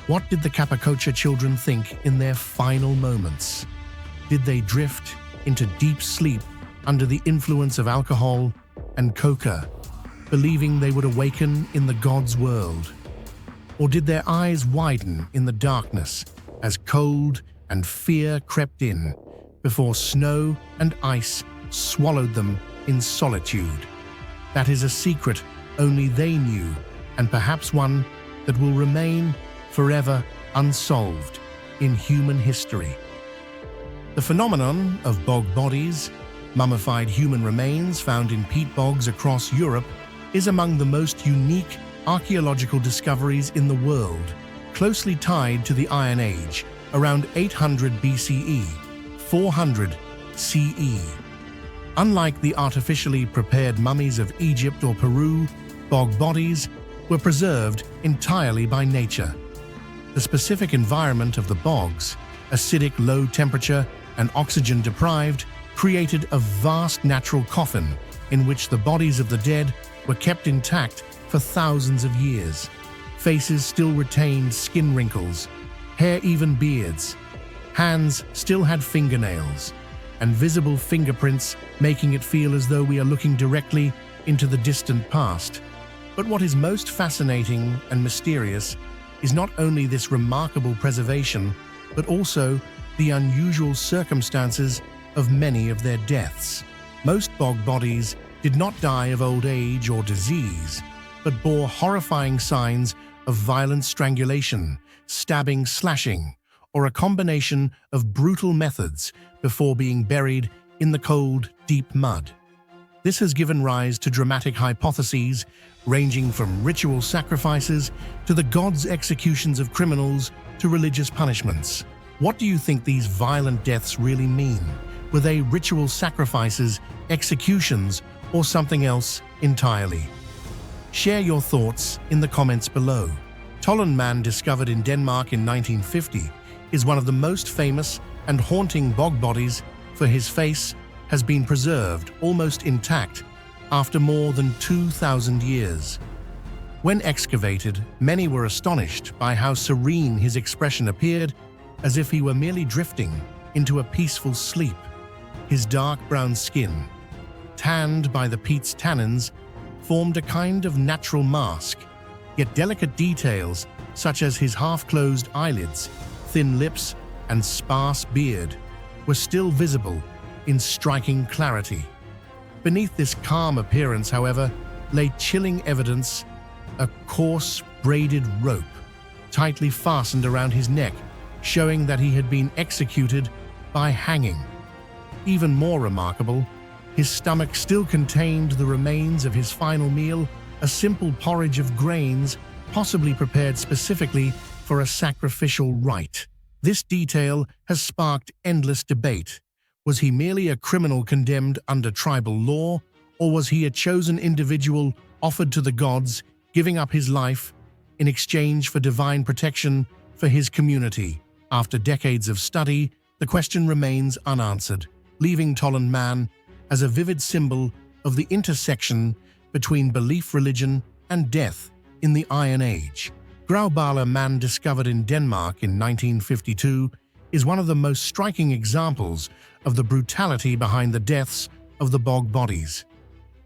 Speaker 1: What did the Capacocha children think in their final moments? Did they drift into deep sleep under the influence of alcohol and coca, believing they would awaken in the gods' world? Or did their eyes widen in the darkness as cold and fear crept in before snow and ice swallowed them in solitude? That is a secret only they knew, and perhaps one that will remain forever unsolved. in human history. The phenomenon of bog bodies, mummified human remains found in peat bogs across Europe, is among the most unique archaeological discoveries in the world, closely tied to the Iron Age, around 800 BCE, 400 CE. Unlike the artificially prepared mummies of Egypt or Peru, bog bodies were preserved entirely by nature. The specific environment of the bogs, acidic, low temperature, and oxygen-deprived, created a vast natural coffin in which the bodies of the dead were kept intact for thousands of years. Faces still retained skin wrinkles, hair even beards. Hands still had fingernails, and visible fingerprints, making it feel as though we are looking directly into the distant past. But what is most fascinating and mysterious is not only this remarkable preservation, but also the unusual circumstances of many of their deaths. Most bog bodies did not die of old age or disease, but bore horrifying signs of violent strangulation, stabbing, slashing, or a combination of brutal methods before being buried in the cold, deep mud. This has given rise to dramatic hypotheses ranging from ritual sacrifices to the gods' executions of criminals to religious punishments. What do you think these violent deaths really mean? Were they ritual sacrifices, executions, or something else entirely? Share your thoughts in the comments below. Tollen Man, discovered in Denmark in 1950, is one of the most famous and haunting bog bodies, for his face has been preserved almost intact after more than 2,000 years. When excavated, many were astonished by how serene his expression appeared, as if he were merely drifting into a peaceful sleep. His dark brown skin, tanned by the peat's tannins, formed a kind of natural mask, yet delicate details such as his half-closed eyelids, thin lips, and sparse beard were still visible in striking clarity. Beneath this calm appearance, however, lay chilling evidence: a coarse, braided rope, tightly fastened around his neck, showing that he had been executed by hanging. Even more remarkable, his stomach still contained the remains of his final meal, a simple porridge of grains, possibly prepared specifically for a sacrificial rite. This detail has sparked endless debate. Was he merely a criminal condemned under tribal law, or was he a chosen individual offered to the gods, giving up his life in exchange for divine protection for his community? After decades of study, the question remains unanswered, leaving Tollen Man as a vivid symbol of the intersection between belief, religion, and death in the Iron Age. Grauballer Man, discovered in Denmark in 1952, is one of the most striking examples of the brutality behind the deaths of the bog bodies.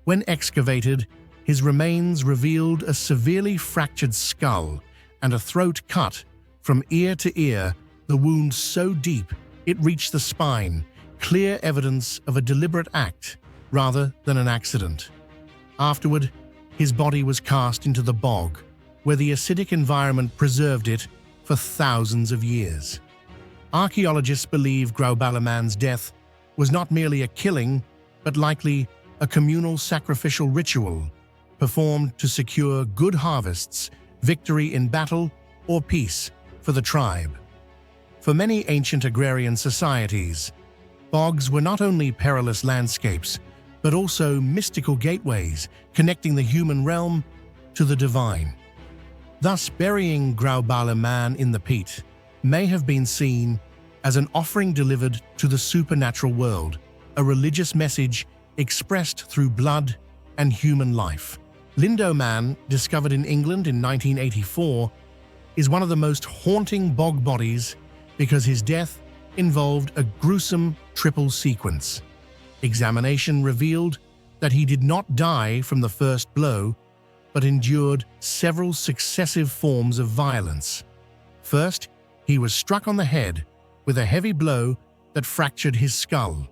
Speaker 1: When excavated, his remains revealed a severely fractured skull and a throat cut from ear to ear, the wound so deep it reached the spine, clear evidence of a deliberate act rather than an accident. Afterward, his body was cast into the bog, where the acidic environment preserved it for thousands of years. Archaeologists believe Grauballer Man's death was not merely a killing, but likely a communal sacrificial ritual performed to secure good harvests, victory in battle, or peace for the tribe. For many ancient agrarian societies, bogs were not only perilous landscapes, but also mystical gateways connecting the human realm to the divine. Thus, burying Grauballer Man in the peat may have been seen as an offering delivered to the supernatural world, a religious message expressed through blood and human life. Lindo Man, discovered in England in 1984, is one of the most haunting bog bodies because his death involved a gruesome triple sequence. Examination revealed that he did not die from the first blow, but endured several successive forms of violence. First, he was struck on the head with a heavy blow that fractured his skull.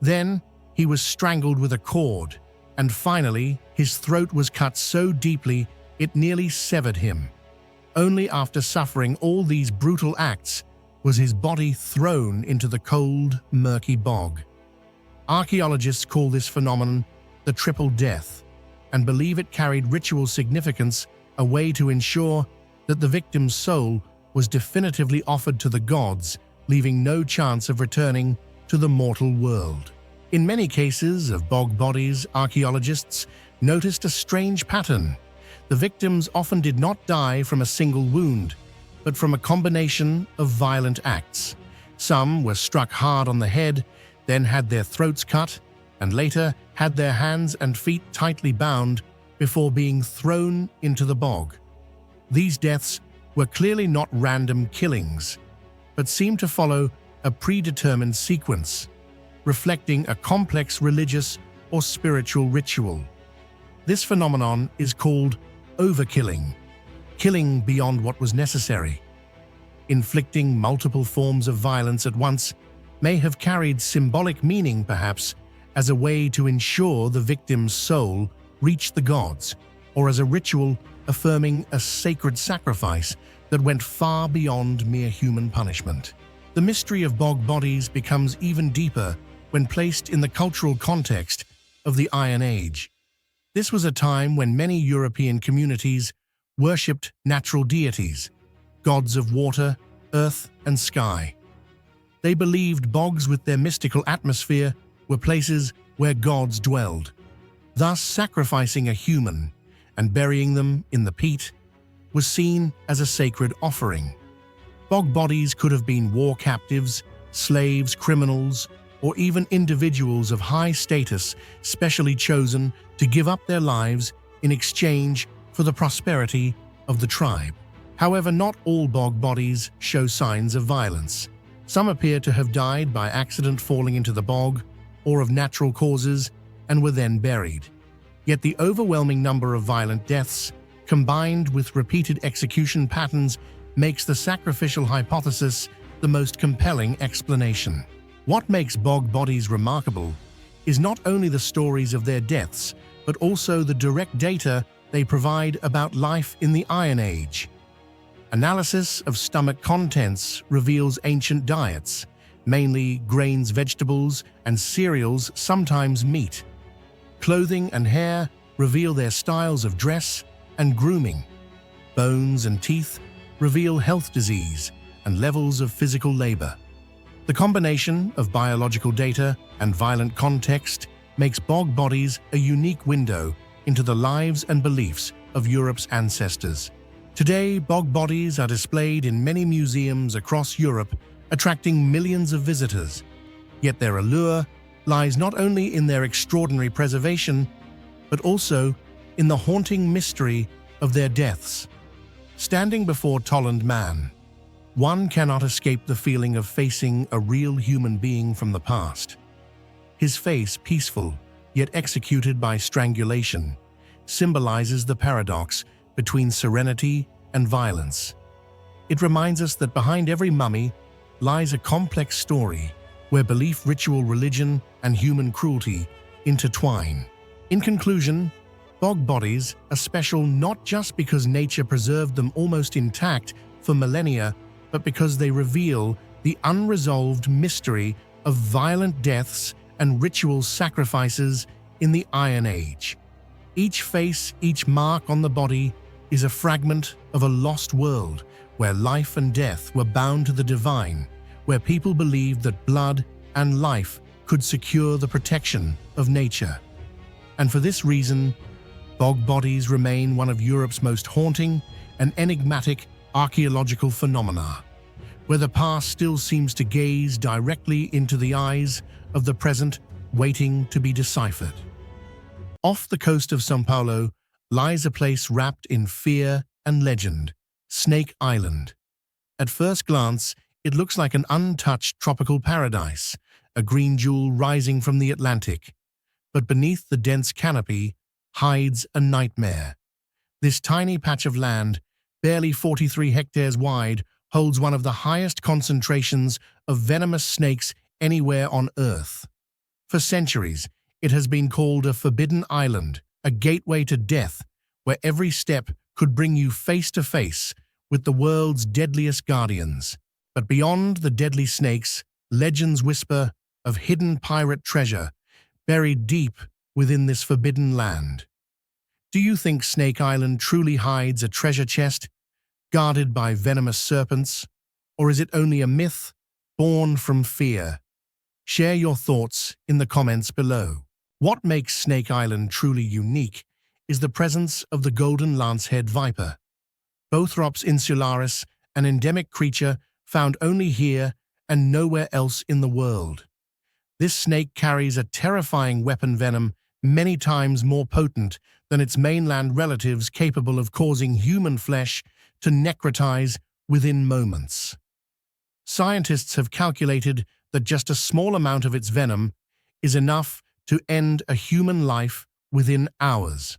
Speaker 1: Then, he was strangled with a cord, and finally, his throat was cut so deeply it nearly severed him. Only after suffering all these brutal acts was his body thrown into the cold, murky bog. Archaeologists call this phenomenon the triple death and believe it carried ritual significance, a way to ensure that the victim's soul was definitively offered to the gods, leaving no chance of returning to the mortal world. In many cases of bog bodies, archaeologists noticed a strange pattern. The victims often did not die from a single wound, but from a combination of violent acts. Some were struck hard on the head, then had their throats cut, and later had their hands and feet tightly bound before being thrown into the bog. These deaths were clearly not random killings, but seemed to follow a predetermined sequence, reflecting a complex religious or spiritual ritual. This phenomenon is called overkilling, killing beyond what was necessary. Inflicting multiple forms of violence at once may have carried symbolic meaning, perhaps, as a way to ensure the victim's soul reached the gods, or as a ritual affirming a sacred sacrifice that went far beyond mere human punishment. The mystery of bog bodies becomes even deeper when placed in the cultural context of the Iron Age. This was a time when many European communities worshipped natural deities, gods of water, earth, and sky. They believed bogs with their mystical atmosphere were places where gods dwelled. Thus, sacrificing a human and burying them in the peat was seen as a sacred offering. Bog bodies could have been war captives, slaves, criminals, or even individuals of high status specially chosen to give up their lives in exchange for the prosperity of the tribe. However, not all bog bodies show signs of violence. Some appear to have died by accident falling into the bog or of natural causes and were then buried. Yet the overwhelming number of violent deaths, combined with repeated execution patterns, makes the sacrificial hypothesis the most compelling explanation. What makes bog bodies remarkable is not only the stories of their deaths, but also the direct data they provide about life in the Iron Age. Analysis of stomach contents reveals ancient diets, mainly grains, vegetables, and cereals, sometimes meat. Clothing and hair reveal their styles of dress and grooming. Bones and teeth reveal health disease and levels of physical labor. The combination of biological data and violent context makes bog bodies a unique window into the lives and beliefs of Europe's ancestors. Today, bog bodies are displayed in many museums across Europe, attracting millions of visitors. Yet their allure lies not only in their extraordinary preservation, but also in the haunting mystery of their deaths. Standing before Tollund Man, one cannot escape the feeling of facing a real human being from the past. His face, peaceful, yet executed by strangulation, symbolizes the paradox between serenity and violence. It reminds us that behind every mummy lies a complex story where belief, ritual, religion, and human cruelty intertwine. In conclusion, bog bodies are special not just because nature preserved them almost intact for millennia, but because they reveal the unresolved mystery of violent deaths and ritual sacrifices in the Iron Age. Each face, each mark on the body is a fragment of a lost world where life and death were bound to the divine, where people believed that blood and life could secure the protection of nature. And for this reason, bog bodies remain one of Europe's most haunting and enigmatic archaeological phenomena, where the past still seems to gaze directly into the eyes of the present, waiting to be deciphered. Off the coast of São Paulo lies a place wrapped in fear and legend, Snake Island. At first glance, it looks like an untouched tropical paradise, a green jewel rising from the Atlantic. But beneath the dense canopy hides a nightmare. This tiny patch of land, barely 43 hectares wide, holds one of the highest concentrations of venomous snakes anywhere on Earth. For centuries, it has been called a forbidden island, a gateway to death, where every step could bring you face to face with the world's deadliest guardians. But beyond the deadly snakes, legends whisper of hidden pirate treasure buried deep within this forbidden land. Do you think Snake Island truly hides a treasure chest guarded by venomous serpents, or is it only a myth born from fear? Share your thoughts in the comments below. What makes Snake Island truly unique is the presence of the golden lancehead viper, Bothrops insularis, an endemic creature found only here and nowhere else in the world. This snake carries a terrifying weapon venom many times more potent than its mainland relatives, capable of causing human flesh to necrotize within moments. Scientists have calculated that just a small amount of its venom is enough to end a human life within hours.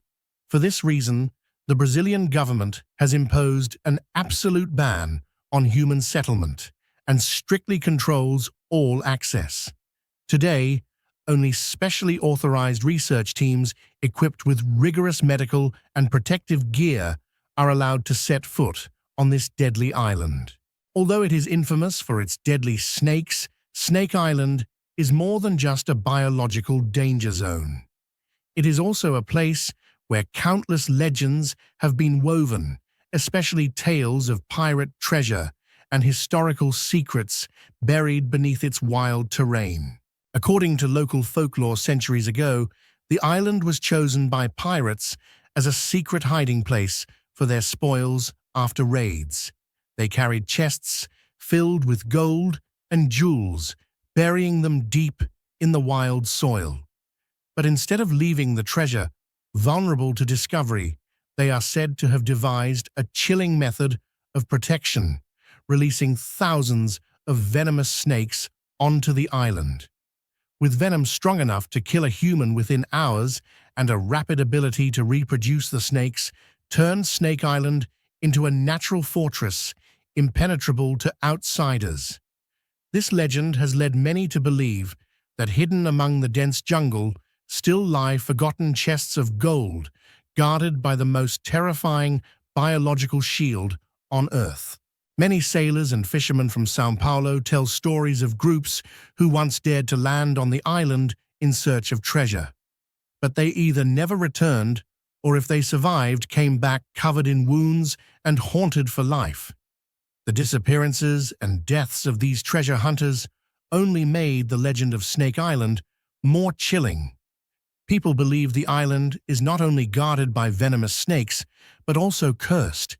Speaker 1: For this reason, the Brazilian government has imposed an absolute ban on human settlement and strictly controls all access. Today, only specially authorized research teams equipped with rigorous medical and protective gear are allowed to set foot on this deadly island. Although it is infamous for its deadly snakes, Snake Island is more than just a biological danger zone. It is also a place where countless legends have been woven, especially tales of pirate treasure and historical secrets buried beneath its wild terrain. According to local folklore centuries ago, the island was chosen by pirates as a secret hiding place for their spoils after raids. They carried chests filled with gold and jewels, burying them deep in the wild soil. But instead of leaving the treasure vulnerable to discovery, they are said to have devised a chilling method of protection, releasing thousands of venomous snakes onto the island. With venom strong enough to kill a human within hours and a rapid ability to reproduce, the snakes turned Snake Island into a natural fortress, impenetrable to outsiders. This legend has led many to believe that hidden among the dense jungle still lie forgotten chests of gold, guarded by the most terrifying biological shield on Earth. Many sailors and fishermen from São Paulo tell stories of groups who once dared to land on the island in search of treasure. But they either never returned, or if they survived, came back covered in wounds and haunted for life. The disappearances and deaths of these treasure hunters only made the legend of Snake Island more chilling. People believe the island is not only guarded by venomous snakes, but also cursed,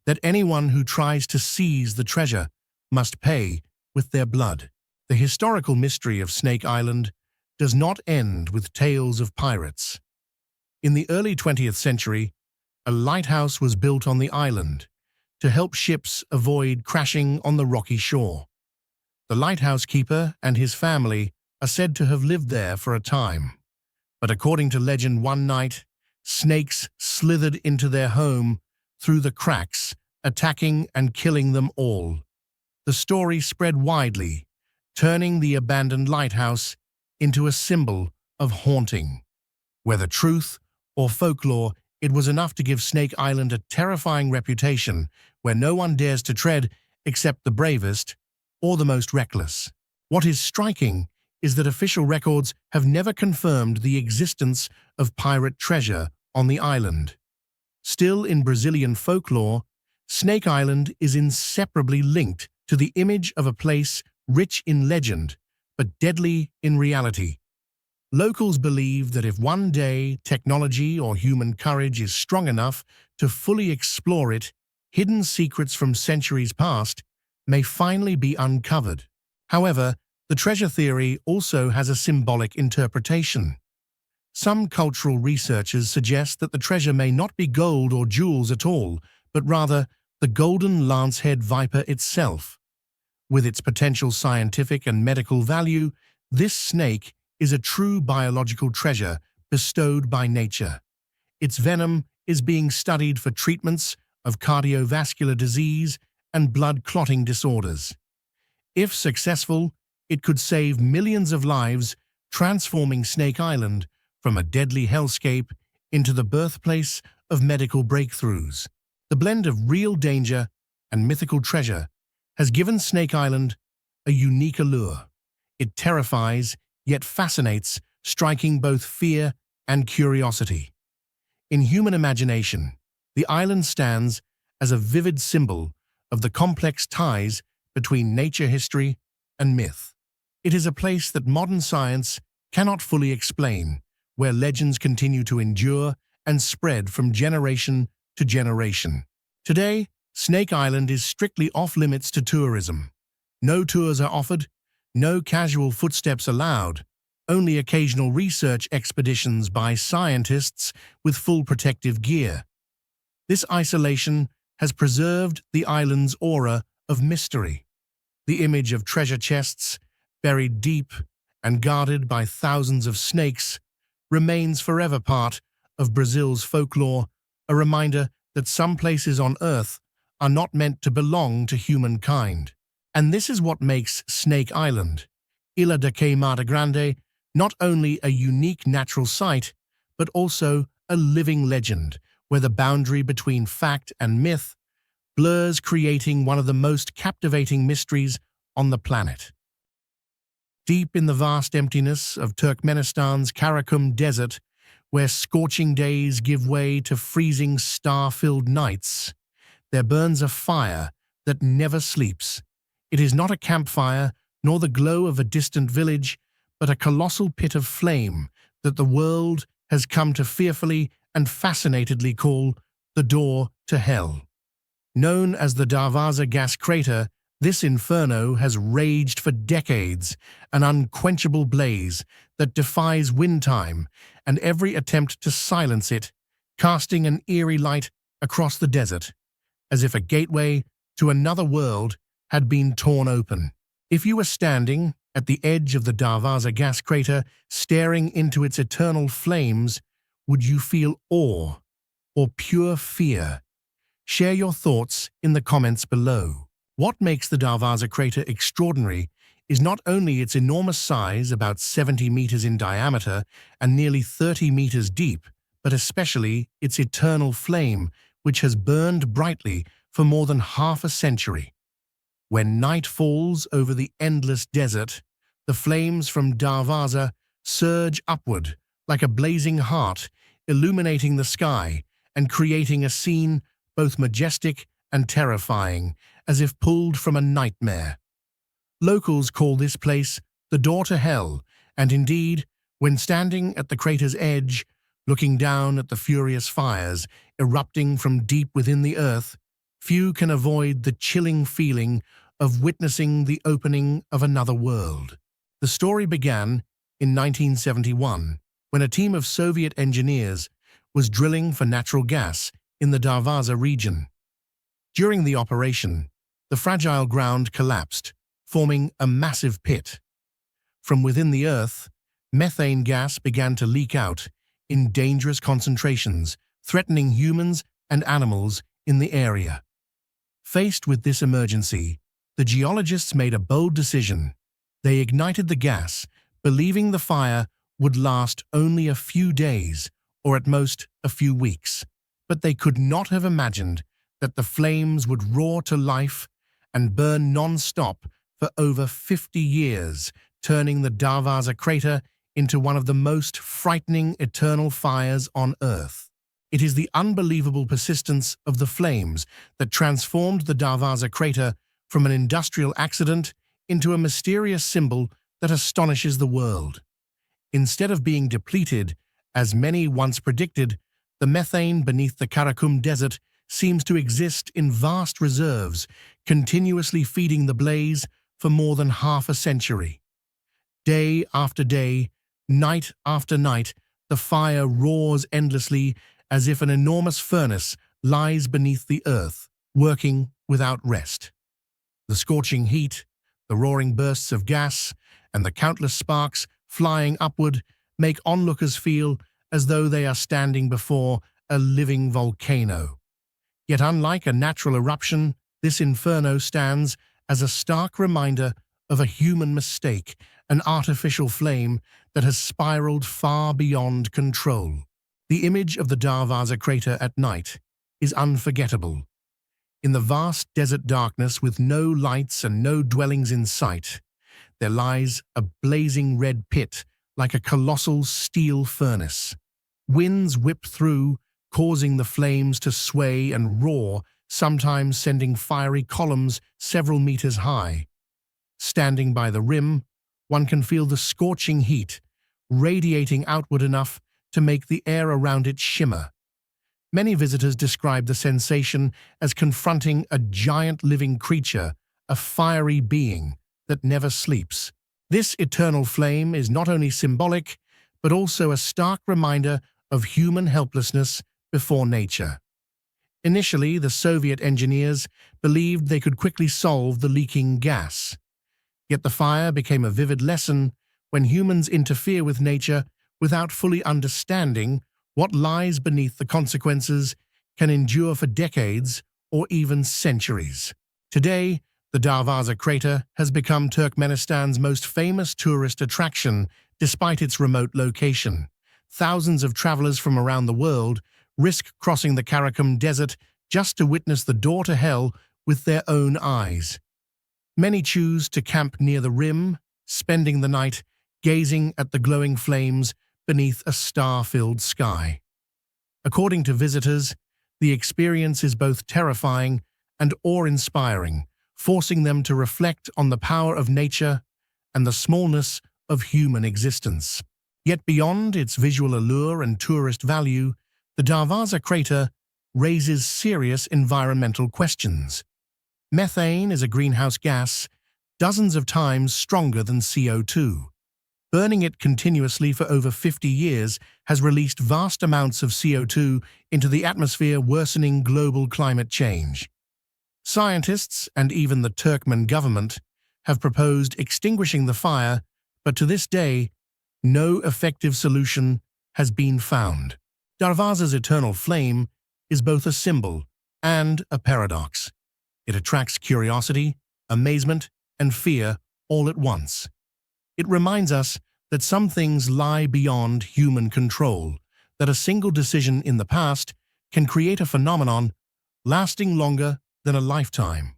Speaker 1: that anyone who tries to seize the treasure must pay with their blood. The historical mystery of Snake Island does not end with tales of pirates. In the early 20th century, a lighthouse was built on the island to help ships avoid crashing on the rocky shore. The lighthouse keeper and his family are said to have lived there for a time. But according to legend, one night, snakes slithered into their home through the cracks, attacking and killing them all. The story spread widely, turning the abandoned lighthouse into a symbol of haunting. Whether truth or folklore, it was enough to give Snake Island a terrifying reputation where no one dares to tread except the bravest or the most reckless. What is striking is that official records have never confirmed the existence of pirate treasure on the island. Still, in Brazilian folklore, Snake Island is inseparably linked to the image of a place rich in legend, but deadly in reality. Locals believe that if one day technology or human courage is strong enough to fully explore it, hidden secrets from centuries past may finally be uncovered. However, the treasure theory also has a symbolic interpretation. Some cultural researchers suggest that the treasure may not be gold or jewels at all, but rather the golden lancehead viper itself. With its potential scientific and medical value, this snake is a true biological treasure bestowed by nature. Its venom is being studied for treatments of cardiovascular disease and blood clotting disorders. If successful, it could save millions of lives, transforming Snake Island from a deadly hellscape into the birthplace of medical breakthroughs. The blend of real danger and mythical treasure has given Snake Island a unique allure. It terrifies, yet fascinates, striking both fear and curiosity. In human imagination, the island stands as a vivid symbol of the complex ties between nature history and myth. It is a place that modern science cannot fully explain, where legends continue to endure and spread from generation to generation. Today, Snake Island is strictly off-limits to tourism. No tours are offered, no casual footsteps allowed, only occasional research expeditions by scientists with full protective gear. This isolation has preserved the island's aura of mystery. The image of treasure chests, buried deep and guarded by thousands of snakes, remains forever part of Brazil's folklore, a reminder that some places on Earth are not meant to belong to humankind. And this is what makes Snake Island, Ilha da Queimada Grande, not only a unique natural site, but also a living legend, where the boundary between fact and myth blurs, creating one of the most captivating mysteries on the planet. Deep in the vast emptiness of Turkmenistan's Karakum Desert, where scorching days give way to freezing star-filled nights, there burns a fire that never sleeps. It is not a campfire, nor the glow of a distant village, but a colossal pit of flame that the world has come to fearfully and fascinatedly call the door to hell. Known as the Darvaza gas crater, this inferno has raged for decades, an unquenchable blaze that defies wind time and every attempt to silence it, casting an eerie light across the desert, as if a gateway to another world had been torn open. If you were standing at the edge of the Darvaza gas crater, staring into its eternal flames, would you feel awe or pure fear? Share your thoughts in the comments below. What makes the Darvaza crater extraordinary is not only its enormous size, about 70 meters in diameter and nearly 30 meters deep, but especially its eternal flame, which has burned brightly for more than half a century. When night falls over the endless desert, the flames from Darvaza surge upward like a blazing heart, illuminating the sky and creating a scene both majestic and terrifying, as if pulled from a nightmare. Locals call this place the door to hell, and indeed, when standing at the crater's edge, looking down at the furious fires erupting from deep within the earth, few can avoid the chilling feeling of witnessing the opening of another world. The story began in 1971, when a team of Soviet engineers was drilling for natural gas in the Darvaza region. During the operation, the fragile ground collapsed, forming a massive pit. From within the earth, methane gas began to leak out in dangerous concentrations, threatening humans and animals in the area. Faced with this emergency, the geologists made a bold decision. They ignited the gas, believing the fire would last only a few days, or at most a few weeks. But they could not have imagined that the flames would roar to life and burn non-stop for over 50 years, turning the Darvaza crater into one of the most frightening eternal fires on Earth. It is the unbelievable persistence of the flames that transformed the Darvaza crater from an industrial accident into a mysterious symbol that astonishes the world. Instead of being depleted, as many once predicted, the methane beneath the Karakum Desert seems to exist in vast reserves, continuously feeding the blaze for more than half a century. Day after day, night after night, the fire roars endlessly, as if an enormous furnace lies beneath the earth, working without rest. The scorching heat, the roaring bursts of gas, and the countless sparks flying upward make onlookers feel as though they are standing before a living volcano. Yet unlike a natural eruption, this inferno stands as a stark reminder of a human mistake, an artificial flame that has spiraled far beyond control. The image of the Darvaza crater at night is unforgettable. In the vast desert darkness with no lights and no dwellings in sight, there lies a blazing red pit like a colossal steel furnace. Winds whip through, causing the flames to sway and roar, sometimes sending fiery columns several meters high. Standing by the rim, one can feel the scorching heat, radiating outward enough to make the air around it shimmer. Many visitors describe the sensation as confronting a giant living creature, a fiery being that never sleeps. This eternal flame is not only symbolic, but also a stark reminder of human helplessness before nature. Initially, the Soviet engineers believed they could quickly solve the leaking gas. Yet the fire became a vivid lesson when humans interfere with nature without fully understanding what lies beneath. The consequences can endure for decades or even centuries. Today, the Darvaza crater has become Turkmenistan's most famous tourist attraction despite its remote location. Thousands of travelers from around the world risk crossing the Karakum Desert just to witness the door to hell with their own eyes. Many choose to camp near the rim, spending the night gazing at the glowing flames beneath a star-filled sky. According to visitors, the experience is both terrifying and awe-inspiring, forcing them to reflect on the power of nature and the smallness of human existence. Yet beyond its visual allure and tourist value, the Darvaza crater raises serious environmental questions. Methane is a greenhouse gas dozens of times stronger than CO2. Burning it continuously for over 50 years has released vast amounts of CO2 into the atmosphere, worsening global climate change. Scientists and even the Turkmen government have proposed extinguishing the fire, but to this day, no effective solution has been found. Darvaza's eternal flame is both a symbol and a paradox. It attracts curiosity, amazement, and fear all at once. It reminds us that some things lie beyond human control, that a single decision in the past can create a phenomenon lasting longer than a lifetime.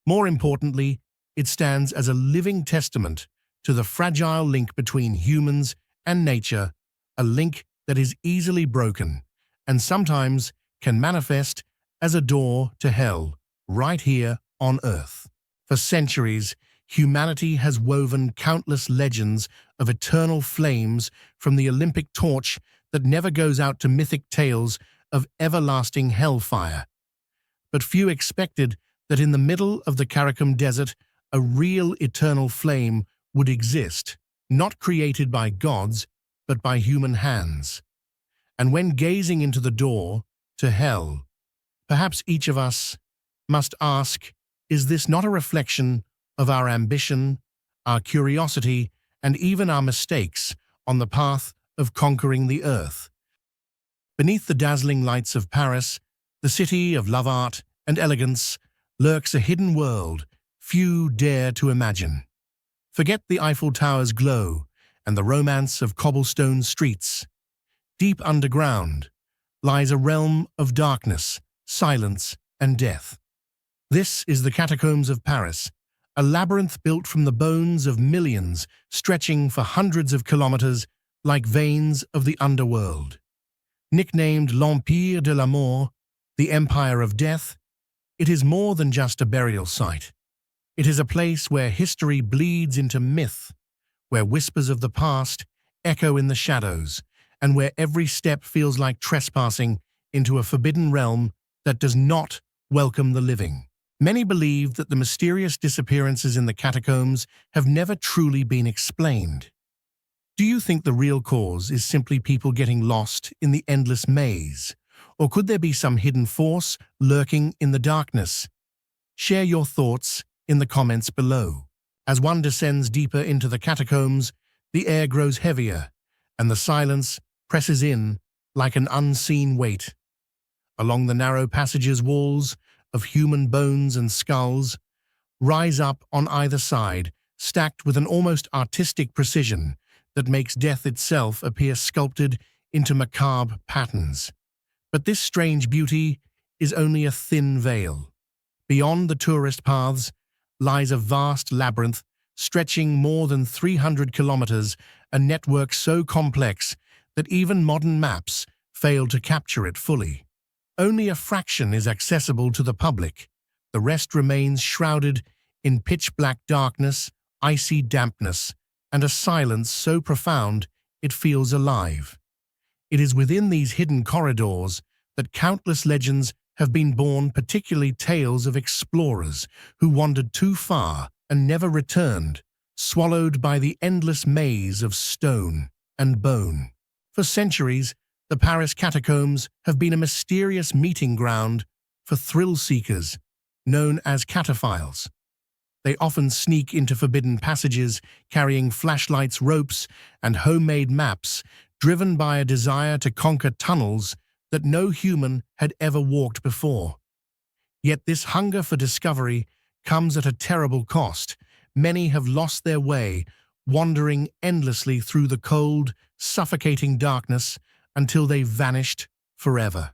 Speaker 1: More importantly, it stands as a living testament to the fragile link between humans and nature, a link that is easily broken and sometimes can manifest as a door to hell right here on Earth. For centuries, humanity has woven countless legends of eternal flames, from the Olympic torch that never goes out to mythic tales of everlasting hellfire. But few expected that in the middle of the Karakum Desert, a real eternal flame would exist, not created by gods, but by human hands. And when gazing into the door to hell, perhaps each of us must ask, is this not a reflection of our ambition, our curiosity, and even our mistakes on the path of conquering the earth? Beneath the dazzling lights of Paris, the city of love, art, and elegance, lurks a hidden world few dare to imagine. Forget the Eiffel Tower's glow and the romance of cobblestone streets. Deep underground lies a realm of darkness, silence, and death. This is the catacombs of Paris, a labyrinth built from the bones of millions, stretching for hundreds of kilometers like veins of the underworld. Nicknamed l'Empire de la Mort, the Empire of Death, it is more than just a burial site. It is a place where history bleeds into myth, where whispers of the past echo in the shadows, and where every step feels like trespassing into a forbidden realm that does not welcome the living. Many believe that the mysterious disappearances in the catacombs have never truly been explained. Do you think the real cause is simply people getting lost in the endless maze? Or could there be some hidden force lurking in the darkness? Share your thoughts in the comments below. As one descends deeper into the catacombs, the air grows heavier, and the silence presses in like an unseen weight. Along the narrow passages, walls of human bones and skulls rise up on either side, stacked with an almost artistic precision that makes death itself appear sculpted into macabre patterns. But this strange beauty is only a thin veil. Beyond the tourist paths lies a vast labyrinth stretching more than 300 kilometers, a network so complex that even modern maps fail to capture it fully. Only a fraction is accessible to the public. The rest remains shrouded in pitch-black darkness, icy dampness, and a silence so profound it feels alive. It is within these hidden corridors that countless legends have been born, particularly tales of explorers who wandered too far and never returned, swallowed by the endless maze of stone and bone. For centuries, the Paris catacombs have been a mysterious meeting ground for thrill-seekers known as cataphiles. They often sneak into forbidden passages, carrying flashlights, ropes, and homemade maps, driven by a desire to conquer tunnels that no human had ever walked before. Yet this hunger for discovery comes at a terrible cost. Many have lost their way, wandering endlessly through the cold, suffocating darkness until they vanished forever.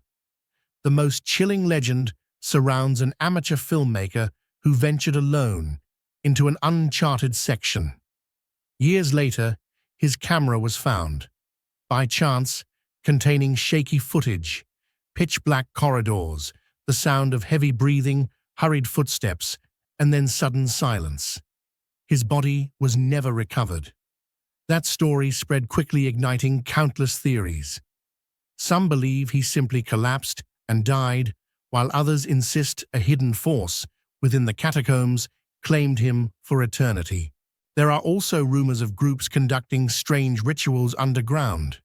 Speaker 1: The most chilling legend surrounds an amateur filmmaker who ventured alone into an uncharted section. Years later, his camera was found, by chance, containing shaky footage, pitch-black corridors, the sound of heavy breathing, hurried footsteps, and then sudden silence. His body was never recovered. That story spread quickly, igniting countless theories. Some believe he simply collapsed and died, while others insist a hidden force within the catacombs claimed him for eternity. There are also rumors of groups conducting strange rituals underground.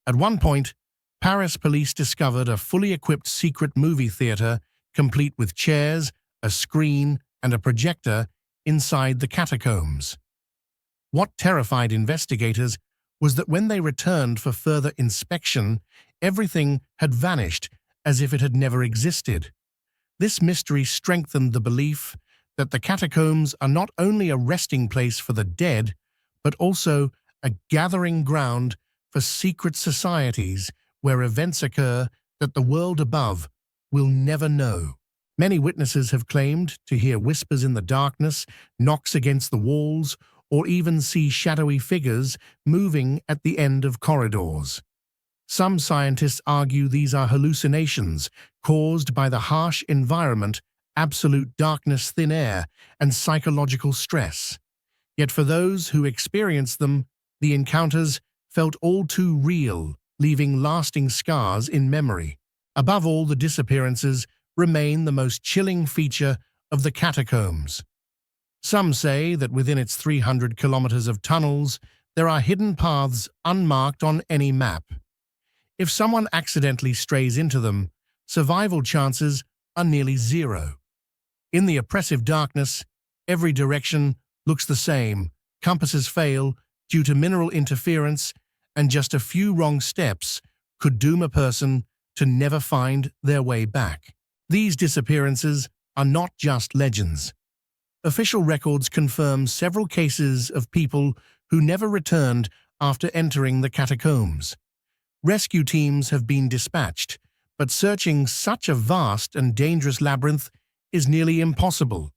Speaker 1: At one point, Paris police discovered a fully equipped secret movie theater complete with chairs, a screen, and a projector inside the catacombs. What terrified investigators was that when they returned for further inspection, everything had vanished as if it had never existed. This mystery strengthened the belief that the catacombs are not only a resting place for the dead, but also a gathering ground for secret societies where events occur that the world above will never know. Many witnesses have claimed to hear whispers in the darkness, knocks against the walls, or even see shadowy figures moving at the end of corridors. Some scientists argue these are hallucinations caused by the harsh environment, absolute darkness, thin air, and psychological stress. Yet for those who experienced them, the encounters felt all too real, leaving lasting scars in memory. Above all, the disappearances remain the most chilling feature of the catacombs. Some say that within its 300 kilometers of tunnels, there are hidden paths unmarked on any map. If someone accidentally strays into them, survival chances are nearly zero. In the oppressive darkness, every direction looks the same. Compasses fail due to mineral interference, and just a few wrong steps could doom a person to never find their way back. These disappearances are not just legends. Official records confirm several cases of people who never returned after entering the catacombs. Rescue teams have been dispatched, but searching such a vast and dangerous labyrinth is nearly impossible.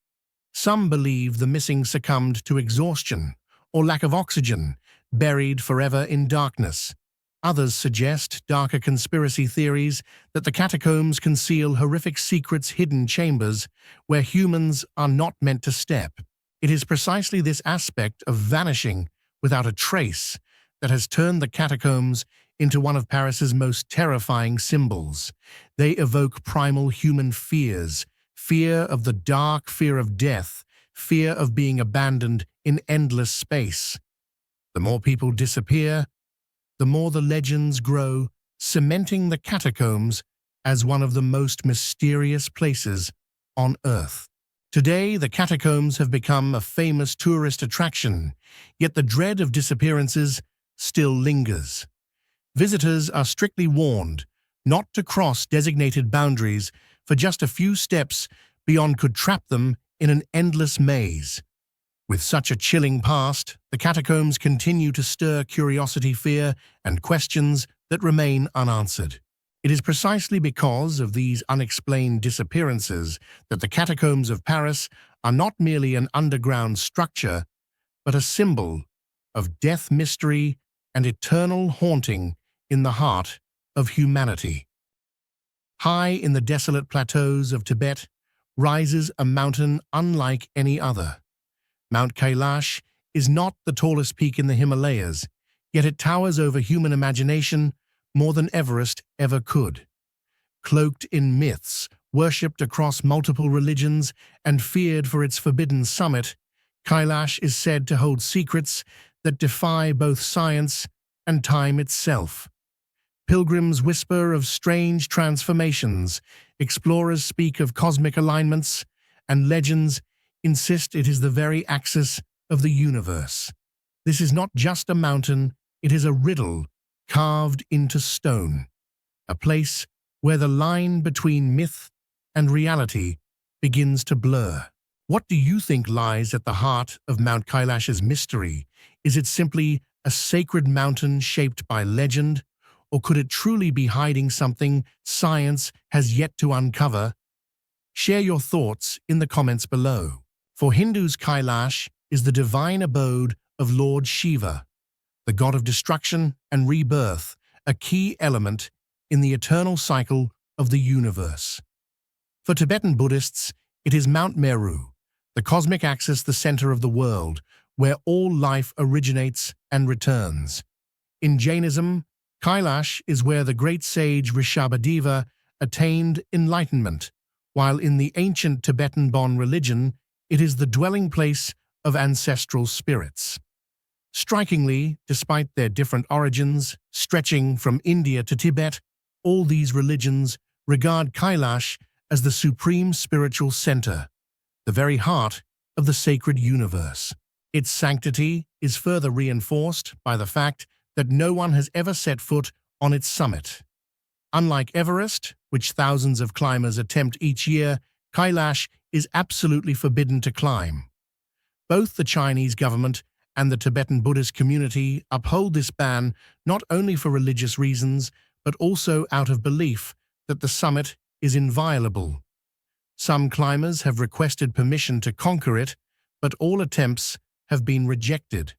Speaker 1: Some believe the missing succumbed to exhaustion or lack of oxygen, buried forever in darkness. Others suggest darker conspiracy theories that the catacombs conceal horrific secrets, hidden chambers where humans are not meant to step. It is precisely this aspect of vanishing without a trace that has turned the catacombs into one of Paris's most terrifying symbols. They evoke primal human fears, fear of the dark, fear of death, fear of being abandoned in endless space. The more people disappear, the more the legends grow, cementing the catacombs as one of the most mysterious places on Earth. Today, the catacombs have become a famous tourist attraction, yet the dread of disappearances still lingers. Visitors are strictly warned not to cross designated boundaries, for just a few steps beyond could trap them in an endless maze. With such a chilling past, the catacombs continue to stir curiosity, fear, and questions that remain unanswered. It is precisely because of these unexplained disappearances that the catacombs of Paris are not merely an underground structure, but a symbol of death, mystery, and eternal haunting in the heart of humanity. High in the desolate plateaus of Tibet rises a mountain unlike any other. Mount Kailash is not the tallest peak in the Himalayas, yet it towers over human imagination more than Everest ever could. Cloaked in myths, worshipped across multiple religions, and feared for its forbidden summit, Kailash is said to hold secrets that defy both science and time itself. Pilgrims whisper of strange transformations, explorers speak of cosmic alignments, and legends insist it is the very axis of the universe. This is not just a mountain, it is a riddle carved into stone, a place where the line between myth and reality begins to blur. What do you think lies at the heart of Mount Kailash's mystery? Is it simply a sacred mountain shaped by legend, or could it truly be hiding something science has yet to uncover? Share your thoughts in the comments below. For Hindus, Kailash is the divine abode of Lord Shiva, the god of destruction and rebirth, a key element in the eternal cycle of the universe. For Tibetan Buddhists, it is Mount Meru, the cosmic axis, the center of the world, where all life originates and returns. In Jainism, Kailash is where the great sage Rishabhadeva attained enlightenment, while in the ancient Tibetan Bon religion, it is the dwelling place of ancestral spirits. Strikingly, despite their different origins, stretching from India to Tibet, all these religions regard Kailash as the supreme spiritual center, the very heart of the sacred universe. Its sanctity is further reinforced by the fact that no one has ever set foot on its summit. Unlike Everest, which thousands of climbers attempt each year, Kailash is absolutely forbidden to climb. Both the Chinese government and the Tibetan Buddhist community uphold this ban not only for religious reasons, but also out of belief that the summit is inviolable. Some climbers have requested permission to conquer it, but all attempts have been rejected.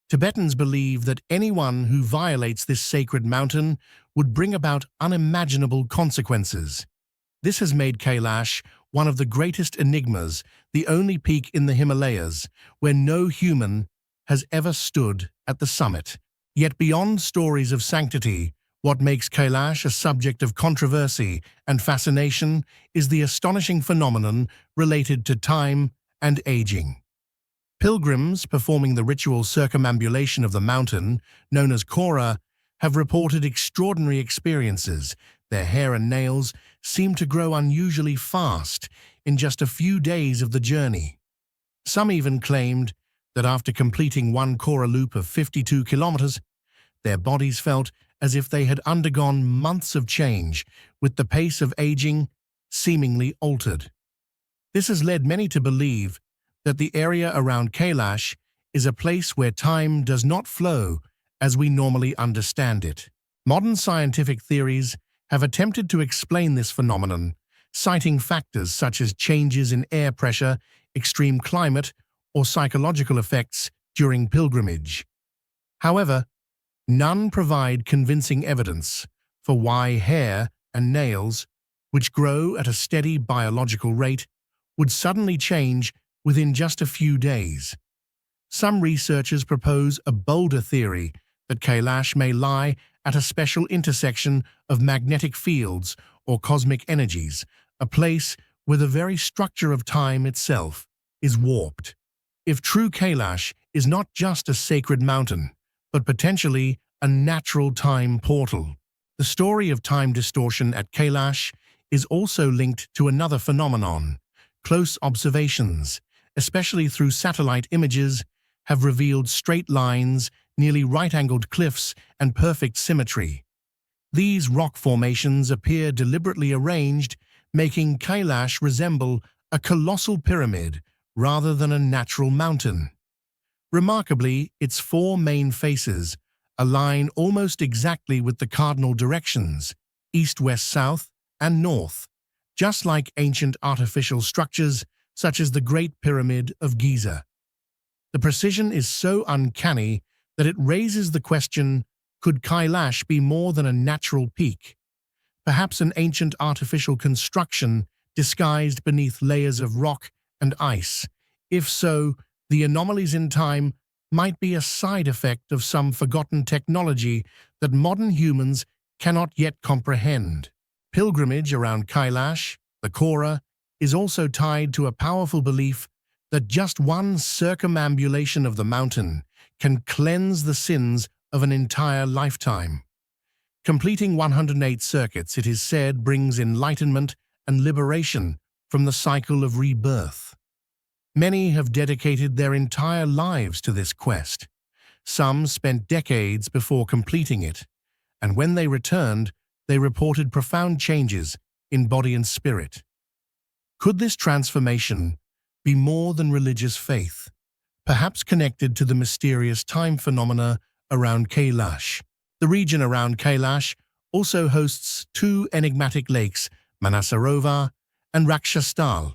Speaker 1: Tibetans believe that anyone who violates this sacred mountain would bring about unimaginable consequences. This has made Kailash one of the greatest enigmas, the only peak in the Himalayas where no human has ever stood at the summit. Yet beyond stories of sanctity, what makes Kailash a subject of controversy and fascination is the astonishing phenomenon related to time and aging. Pilgrims performing the ritual circumambulation of the mountain, known as Kora, have reported extraordinary experiences. Their hair and nails seem to grow unusually fast in just a few days of the journey. Some even claimed that after completing one Kora loop of 52 kilometers, their bodies felt as if they had undergone months of change, with the pace of aging seemingly altered. This has led many to believe that the area around Kailash is a place where time does not flow as we normally understand it. Modern scientific theories have attempted to explain this phenomenon, citing factors such as changes in air pressure, extreme climate, or psychological effects during pilgrimage. However, none provide convincing evidence for why hair and nails, which grow at a steady biological rate, would suddenly change within just a few days. Some researchers propose a bolder theory that Kailash may lie at a special intersection of magnetic fields or cosmic energies, a place where the very structure of time itself is warped. If true, Kailash is not just a sacred mountain, but potentially a natural time portal. The story of time distortion at Kailash is also linked to another phenomenon. Close observations, especially through satellite images, have revealed straight lines, nearly right-angled cliffs, and perfect symmetry. These rock formations appear deliberately arranged, making Kailash resemble a colossal pyramid rather than a natural mountain. Remarkably, its four main faces align almost exactly with the cardinal directions, east, west, south, and north, just like ancient artificial structures such as the Great Pyramid of Giza. The precision is so uncanny that it raises the question, could Kailash be more than a natural peak? Perhaps an ancient artificial construction disguised beneath layers of rock and ice. If so, the anomalies in time might be a side effect of some forgotten technology that modern humans cannot yet comprehend. Pilgrimage around Kailash, the Kora, is also tied to a powerful belief that just one circumambulation of the mountain can cleanse the sins of an entire lifetime. Completing 108 circuits, it is said, brings enlightenment and liberation from the cycle of rebirth. Many have dedicated their entire lives to this quest. Some spent decades before completing it, and when they returned, they reported profound changes in body and spirit. Could this transformation be more than religious faith, perhaps connected to the mysterious time phenomena around Kailash? The region around Kailash also hosts two enigmatic lakes, Manasarova and Rakshastal.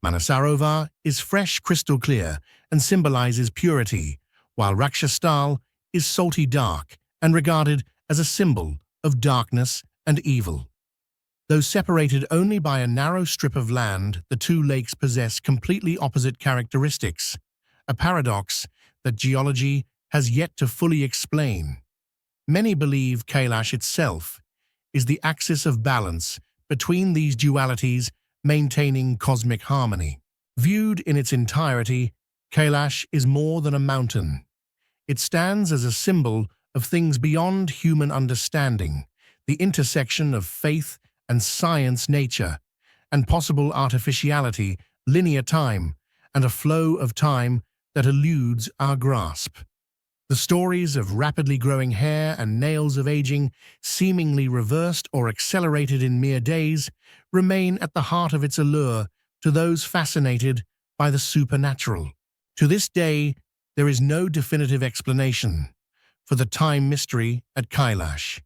Speaker 1: Manasarova is fresh, crystal clear, and symbolizes purity, while Rakshastal is salty dark and regarded as a symbol of darkness and evil. Though separated only by a narrow strip of land, the two lakes possess completely opposite characteristics, a paradox that geology has yet to fully explain. Many believe Kailash itself is the axis of balance between these dualities, maintaining cosmic harmony. Viewed in its entirety, Kailash is more than a mountain. It stands as a symbol of things beyond human understanding, the intersection of faith and science, nature and possible artificiality, linear time, and a flow of time that eludes our grasp. The stories of rapidly growing hair and nails of aging, seemingly reversed or accelerated in mere days, remain at the heart of its allure to those fascinated by the supernatural. To this day, there is no definitive explanation for the time mystery at Kailash.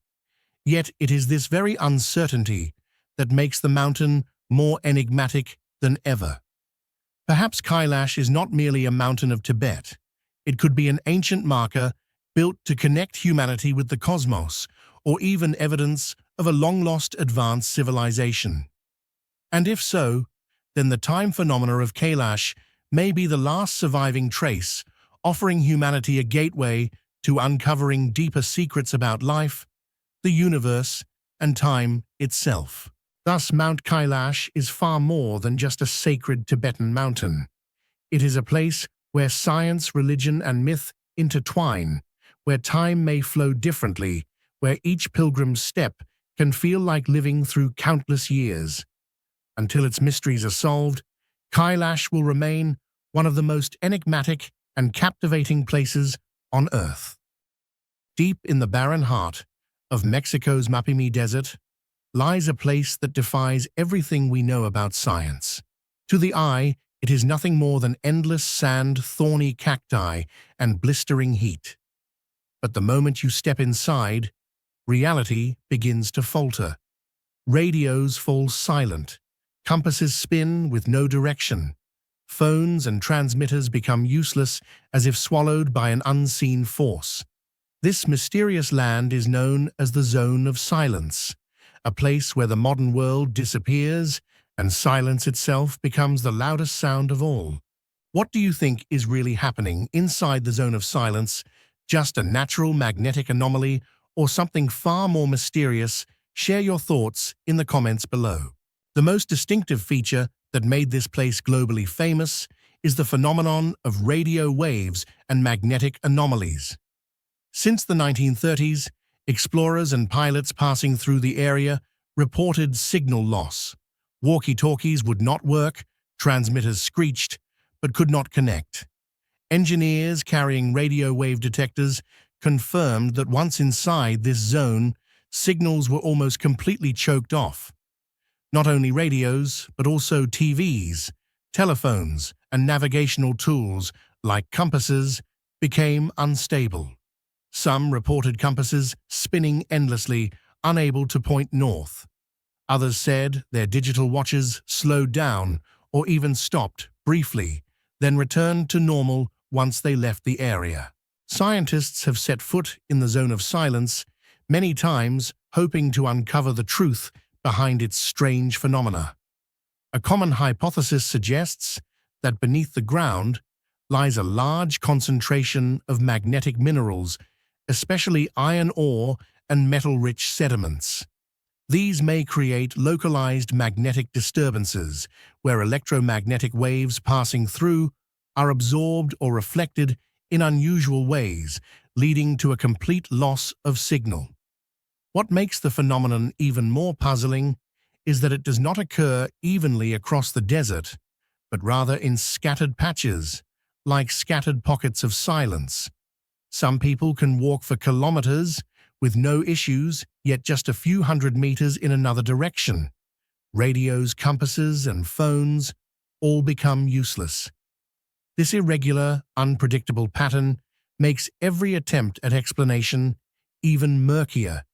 Speaker 1: Yet it is this very uncertainty that makes the mountain more enigmatic than ever. Perhaps Kailash is not merely a mountain of Tibet. It could be an ancient marker built to connect humanity with the cosmos, or even evidence of a long-lost advanced civilization. And if so, then the time phenomena of Kailash may be the last surviving trace, offering humanity a gateway to uncovering deeper secrets about life, the universe, and time itself. Thus, Mount Kailash is far more than just a sacred Tibetan mountain. It is a place where science, religion, and myth intertwine, where time may flow differently, where each pilgrim's step can feel like living through countless years. Until its mysteries are solved, Kailash will remain one of the most enigmatic and captivating places on Earth. Deep in the barren heart of Mexico's Mapimi Desert lies a place that defies everything we know about science. To the eye, it is nothing more than endless sand, thorny cacti, and blistering heat. But the moment you step inside, reality begins to falter. Radios fall silent, compasses spin with no direction, phones and transmitters become useless as if swallowed by an unseen force. This mysterious land is known as the Zone of Silence, a place where the modern world disappears and silence itself becomes the loudest sound of all. What do you think is really happening inside the Zone of Silence? Just a natural magnetic anomaly or something far more mysterious? Share your thoughts in the comments below. The most distinctive feature that made this place globally famous is the phenomenon of radio waves and magnetic anomalies. Since the 1930s, explorers and pilots passing through the area reported signal loss. Walkie-talkies would not work, transmitters screeched, but could not connect. Engineers carrying radio wave detectors confirmed that once inside this zone, signals were almost completely choked off. Not only radios, but also TVs, telephones, and navigational tools like compasses became unstable. Some reported compasses spinning endlessly, unable to point north. Others said their digital watches slowed down or even stopped briefly, then returned to normal once they left the area. Scientists have set foot in the zone of silence many times, hoping to uncover the truth behind its strange phenomena. A common hypothesis suggests that beneath the ground lies a large concentration of magnetic minerals, especially iron ore and metal-rich sediments. These may create localized magnetic disturbances, where electromagnetic waves passing through are absorbed or reflected in unusual ways, leading to a complete loss of signal. What makes the phenomenon even more puzzling is that it does not occur evenly across the desert, but rather in scattered patches, like scattered pockets of silence. Some people can walk for kilometers with no issues, yet just a few hundred meters in another direction. Radios, compasses, and phones all become useless. This irregular, unpredictable pattern makes every attempt at explanation even murkier,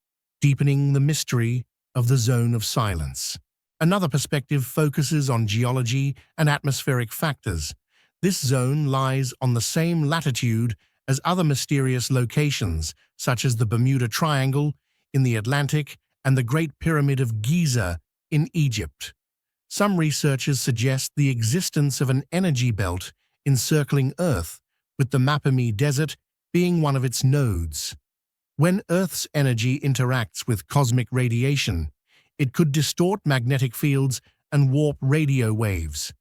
Speaker 1: deepening the mystery of the zone of silence. Another perspective focuses on geology and atmospheric factors. This zone lies on the same latitude as other mysterious locations, such as the Bermuda Triangle in the Atlantic and the Great Pyramid of Giza in Egypt. Some researchers suggest the existence of an energy belt encircling Earth, with the Mapimi Desert being one of its nodes. When Earth's energy interacts with cosmic radiation, it could distort magnetic fields and warp radio waves.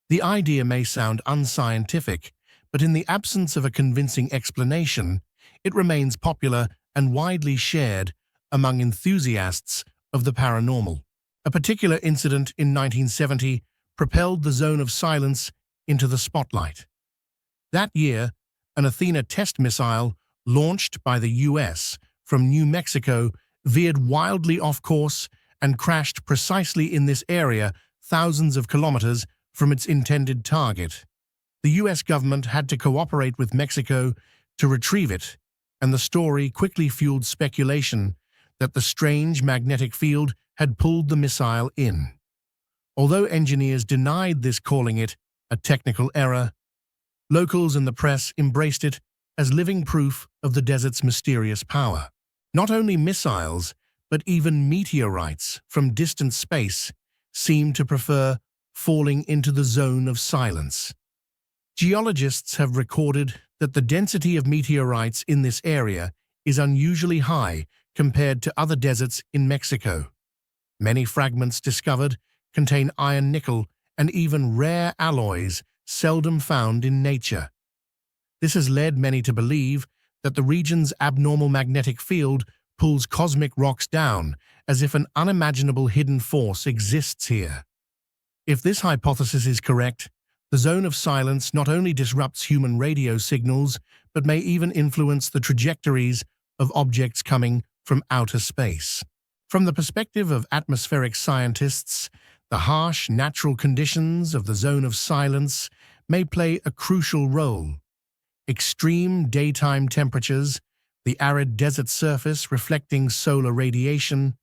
Speaker 1: The idea may sound unscientific, but in the absence of a convincing explanation, it remains popular and widely shared among enthusiasts of the paranormal. A particular incident in 1970 propelled the zone of silence into the spotlight. That year, an Athena test missile launched by the US from New Mexico veered wildly off course and crashed precisely in this area, thousands of kilometers from its intended target. The US government had to cooperate with Mexico to retrieve it, and the story quickly fueled speculation that the strange magnetic field had pulled the missile in. Although engineers denied this, calling it a technical error, locals and the press embraced it as living proof of the desert's mysterious power. Not only missiles, but even meteorites from distant space seem to prefer falling into the zone of silence. Geologists have recorded that the density of meteorites in this area is unusually high compared to other deserts in Mexico. Many fragments discovered contain iron, nickel, and even rare alloys seldom found in nature. This has led many to believe that the region's abnormal magnetic field pulls cosmic rocks down, as if an unimaginable hidden force exists here. If this hypothesis is correct, the zone of silence not only disrupts human radio signals, but may even influence the trajectories of objects coming from outer space. From the perspective of atmospheric scientists, the harsh natural conditions of the zone of silence may play a crucial role. Extreme daytime temperatures, the arid desert surface reflecting solar radiation,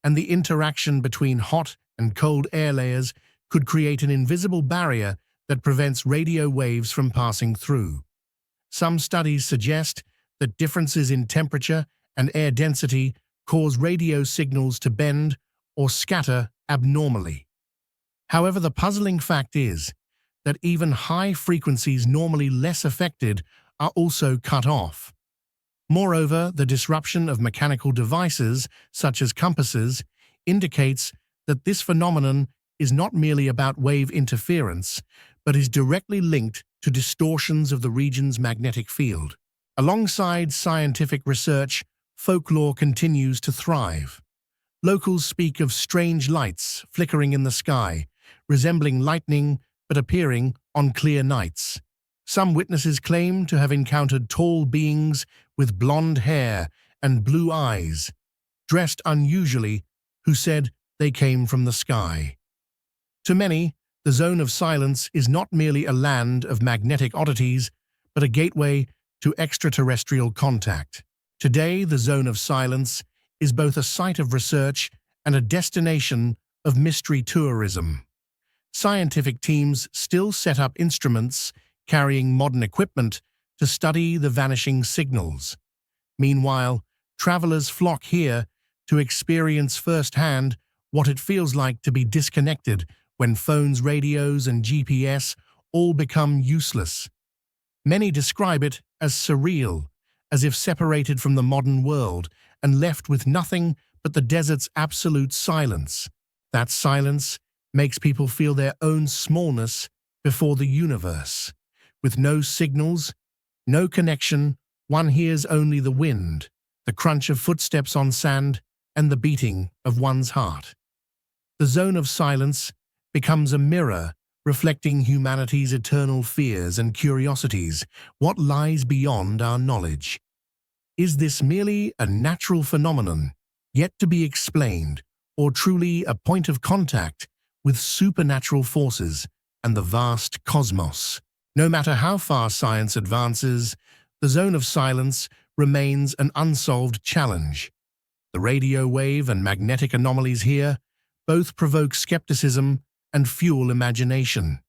Speaker 1: and the interaction between hot and cold air layers could create an invisible barrier that prevents radio waves from passing through. Some studies suggest that differences in temperature and air density cause radio signals to bend or scatter abnormally. However, the puzzling fact is that even high frequencies normally less affected are also cut off. Moreover, the disruption of mechanical devices, such as compasses, indicates that this phenomenon is not merely about wave interference, but is directly linked to distortions of the region's magnetic field. Alongside scientific research, folklore continues to thrive. Locals speak of strange lights flickering in the sky, resembling lightning but appearing on clear nights. Some witnesses claim to have encountered tall beings with blonde hair and blue eyes, dressed unusually, who said they came from the sky. To many, the zone of silence is not merely a land of magnetic oddities, but a gateway to extraterrestrial contact. Today, the zone of silence is both a site of research and a destination of mystery tourism. Scientific teams still set up instruments carrying modern equipment to study the vanishing signals. Meanwhile, travelers flock here to experience firsthand what it feels like to be disconnected when phones, radios, and GPS all become useless. Many describe it as surreal, as if separated from the modern world and left with nothing but the desert's absolute silence. That silence makes people feel their own smallness before the universe. With no signals, no connection, one hears only the wind, the crunch of footsteps on sand, and the beating of one's heart. The zone of silence becomes a mirror reflecting humanity's eternal fears and curiosities. What lies beyond our knowledge? Is this merely a natural phenomenon, yet to be explained, or truly a point of contact with supernatural forces and the vast cosmos? No matter how far science advances, the zone of silence remains an unsolved challenge. The radio wave and magnetic anomalies here both provoke skepticism and fuel imagination.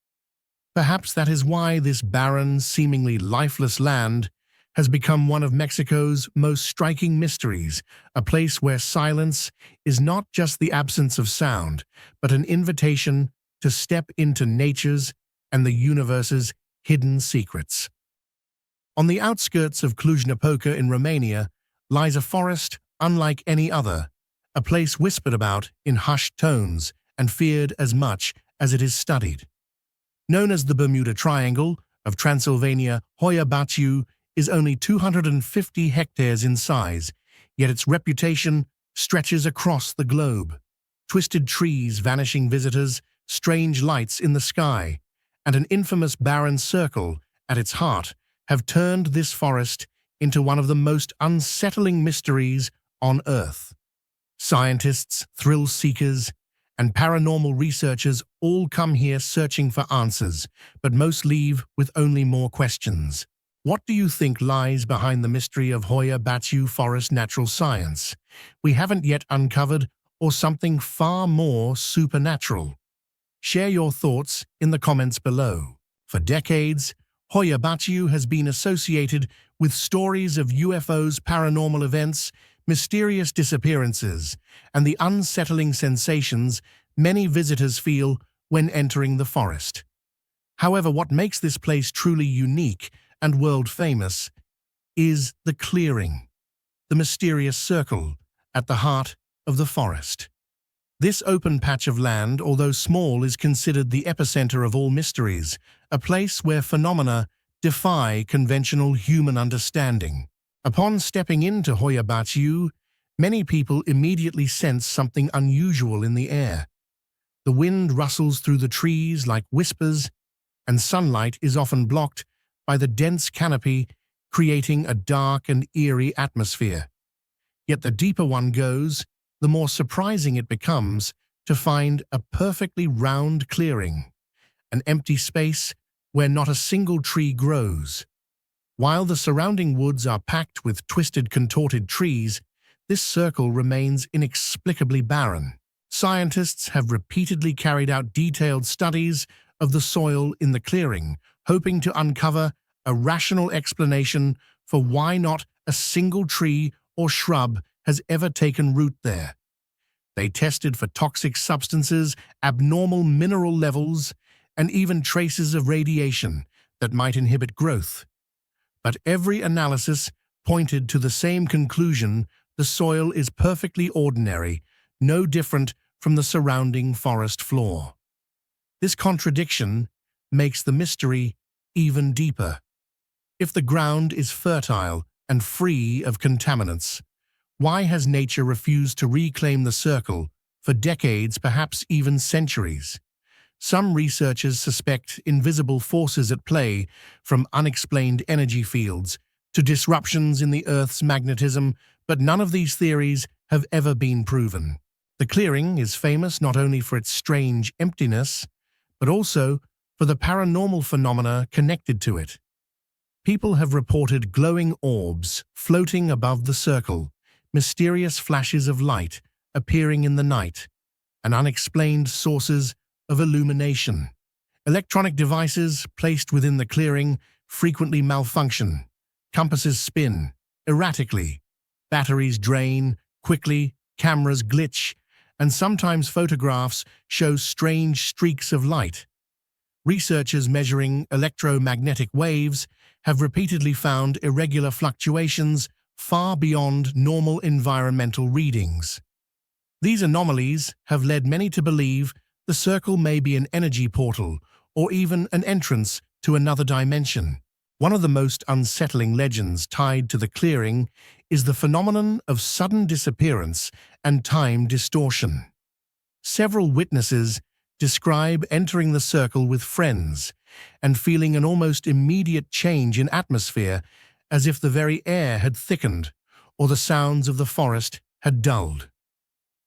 Speaker 1: Perhaps that is why this barren, seemingly lifeless land has become one of Mexico's most striking mysteries, a place where silence is not just the absence of sound, but an invitation to step into nature's and the universe's hidden secrets. On the outskirts of Cluj-Napoca in Romania lies a forest unlike any other, a place whispered about in hushed tones and feared as much as it is studied. Known as the Bermuda Triangle of Transylvania, Hoya Baciu is only 250 hectares in size, yet its reputation stretches across the globe. Twisted trees, vanishing visitors, strange lights in the sky, and an infamous barren circle at its heart have turned this forest into one of the most unsettling mysteries on Earth. Scientists, thrill seekers, and paranormal researchers all come here searching for answers, but most leave with only more questions. What do you think lies behind the mystery of Hoya Baciu Forest Natural Science we haven't yet uncovered, or something far more supernatural? Share your thoughts in the comments below. For decades, Hoya Baciu has been associated with stories of UFOs, paranormal events, mysterious disappearances, and the unsettling sensations many visitors feel when entering the forest. However, what makes this place truly unique and world-famous is the clearing, the mysterious circle at the heart of the forest. This open patch of land, although small, is considered the epicenter of all mysteries, a place where phenomena defy conventional human understanding. Upon stepping into Hoya Baciu, many people immediately sense something unusual in the air. The wind rustles through the trees like whispers, and sunlight is often blocked by the dense canopy, creating a dark and eerie atmosphere. Yet the deeper one goes, the more surprising it becomes to find a perfectly round clearing, an empty space where not a single tree grows. While the surrounding woods are packed with twisted, contorted trees, this circle remains inexplicably barren. Scientists have repeatedly carried out detailed studies of the soil in the clearing, hoping to uncover a rational explanation for why not a single tree or shrub has ever taken root there. They tested for toxic substances, abnormal mineral levels, and even traces of radiation that might inhibit growth. But every analysis pointed to the same conclusion: the soil is perfectly ordinary, no different from the surrounding forest floor. This contradiction makes the mystery even deeper. If the ground is fertile and free of contaminants, why has nature refused to reclaim the circle for decades, perhaps even centuries? Some researchers suspect invisible forces at play, from unexplained energy fields to disruptions in the Earth's magnetism, but none of these theories have ever been proven. The clearing is famous not only for its strange emptiness, but also for the paranormal phenomena connected to it. People have reported glowing orbs floating above the circle, mysterious flashes of light appearing in the night, and unexplained sources of illumination. Electronic devices placed within the clearing frequently malfunction. Compasses spin erratically, batteries drain quickly, cameras glitch, and sometimes photographs show strange streaks of light. Researchers measuring electromagnetic waves have repeatedly found irregular fluctuations far beyond normal environmental readings. These anomalies have led many to believe the circle may be an energy portal or even an entrance to another dimension. One of the most unsettling legends tied to the clearing is the phenomenon of sudden disappearance and time distortion. Several witnesses describe entering the circle with friends and feeling an almost immediate change in atmosphere, as if the very air had thickened or the sounds of the forest had dulled.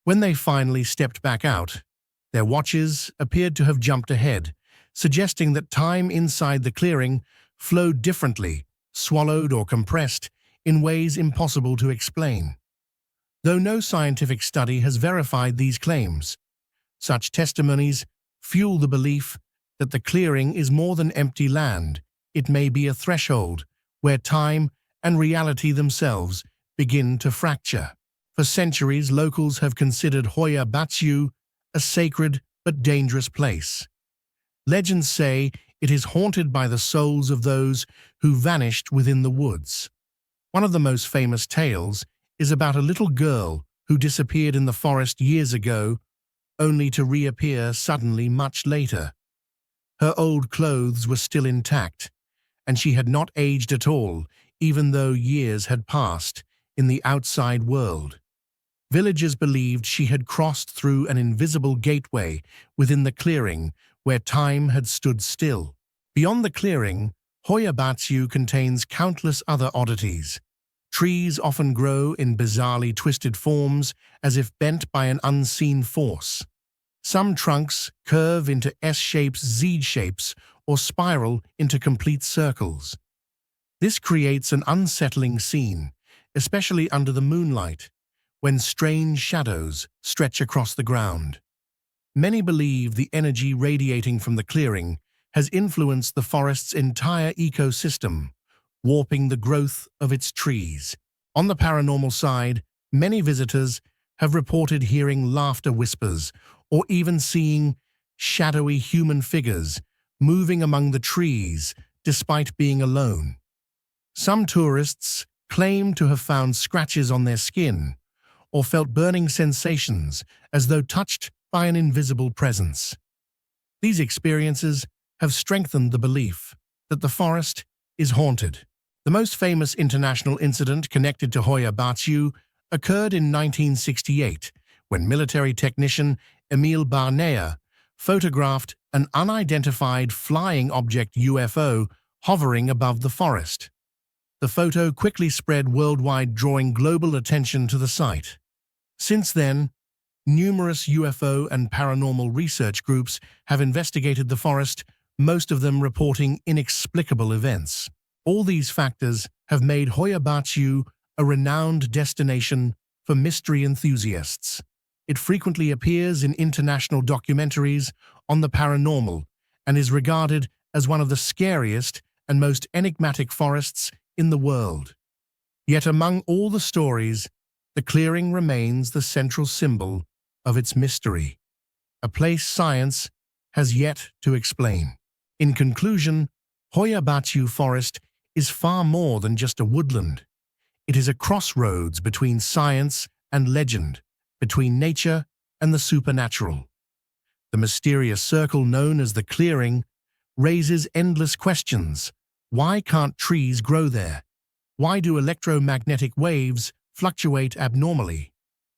Speaker 1: When they finally stepped back out, their watches appeared to have jumped ahead, suggesting that time inside the clearing flowed differently, swallowed or compressed in ways impossible to explain. Though no scientific study has verified these claims, such testimonies fuel the belief that the clearing is more than empty land. It may be a threshold where time and reality themselves begin to fracture. For centuries, locals have considered Hoya Baciu a sacred but dangerous place. Legends say it is haunted by the souls of those who vanished within the woods. One of the most famous tales is about a little girl who disappeared in the forest years ago, only to reappear suddenly much later. Her old clothes were still intact, and she had not aged at all, even though years had passed in the outside world. Villagers believed she had crossed through an invisible gateway within the clearing where time had stood still. Beyond the clearing, Hoya Baciu contains countless other oddities. Trees often grow in bizarrely twisted forms, as if bent by an unseen force. Some trunks curve into S-shapes, Z-shapes, or spiral into complete circles. This creates an unsettling scene, especially under the moonlight, when strange shadows stretch across the ground. Many believe the energy radiating from the clearing has influenced the forest's entire ecosystem, warping the growth of its trees. On the paranormal side, many visitors have reported hearing laughter whispers or even seeing shadowy human figures moving among the trees despite being alone. Some tourists claim to have found scratches on their skin or felt burning sensations as though touched by an invisible presence. These experiences have strengthened the belief that the forest is haunted. The most famous international incident connected to Hoya Baciu occurred in 1968, when military technician Amelia Earhart photographed an unidentified flying object UFO hovering above the forest. The photo quickly spread worldwide, drawing global attention to the site. Since then, numerous UFO and paranormal research groups have investigated the forest, most of them reporting inexplicable events. All these factors have made Hoya Baciu a renowned destination for mystery enthusiasts. It frequently appears in international documentaries on the paranormal and is regarded as one of the scariest and most enigmatic forests in the world. Yet among all the stories, the clearing remains the central symbol of its mystery, a place science has yet to explain. In conclusion, Hoya Baciu Forest is far more than just a woodland. It is a crossroads between science and legend, between nature and the supernatural. The mysterious circle known as the clearing raises endless questions. Why can't trees grow there? Why do electromagnetic waves fluctuate abnormally?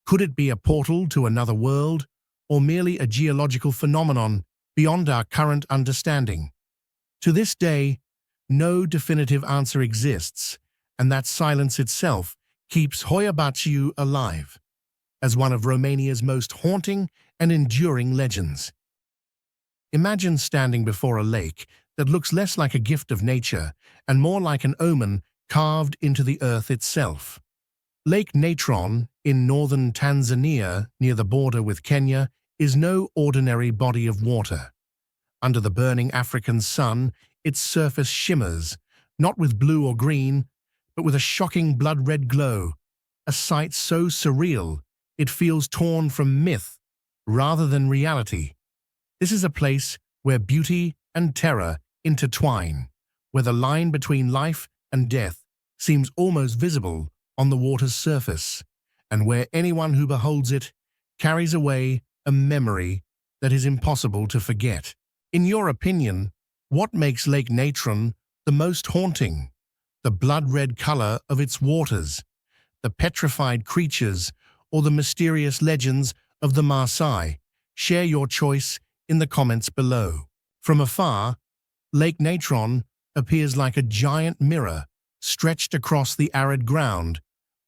Speaker 1: Could it be a portal to another world, or merely a geological phenomenon beyond our current understanding? To this day, no definitive answer exists, and that silence itself keeps Hoya Baciu alive as one of Romania's most haunting and enduring legends. Imagine standing before a lake that looks less like a gift of nature and more like an omen carved into the earth itself. Lake Natron in northern Tanzania, near the border with Kenya, is no ordinary body of water. Under the burning African sun, its surface shimmers, not with blue or green, but with a shocking blood-red glow, a sight so surreal it feels torn from myth rather than reality. This is a place where beauty and terror intertwine, where the line between life and death seems almost visible on the water's surface, and where anyone who beholds it carries away a memory that is impossible to forget. In your opinion, what makes Lake Natron the most haunting? The blood-red color of its waters, the petrified creatures, or the mysterious legends of the Maasai? Share your choice in the comments below. From afar, Lake Natron appears like a giant mirror stretched across the arid ground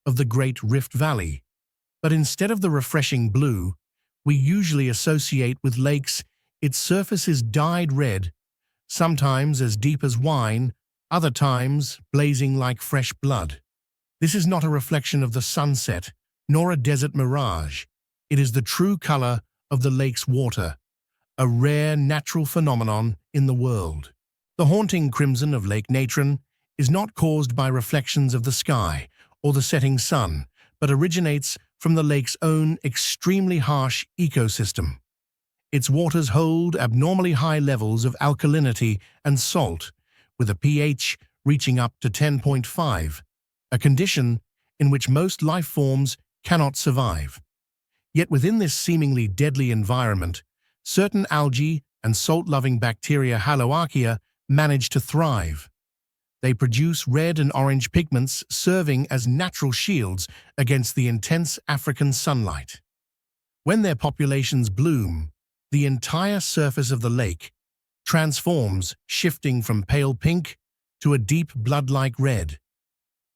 Speaker 1: of the Great Rift Valley. But instead of the refreshing blue we usually associate with lakes, its surface is dyed red, sometimes as deep as wine, other times blazing like fresh blood. This is not a reflection of the sunset, nor a desert mirage. It is the true color of the lake's water, a rare natural phenomenon in the world. The haunting crimson of Lake Natron is not caused by reflections of the sky or the setting sun, but originates from the lake's own extremely harsh ecosystem. Its waters hold abnormally high levels of alkalinity and salt, with a pH reaching up to 10.5, a condition in which most life forms cannot survive. Yet within this seemingly deadly environment, certain algae and salt-loving bacteria Haloarchaea manage to thrive. They produce red and orange pigments, serving as natural shields against the intense African sunlight. When their populations bloom, the entire surface of the lake transforms, shifting from pale pink to a deep blood-like red.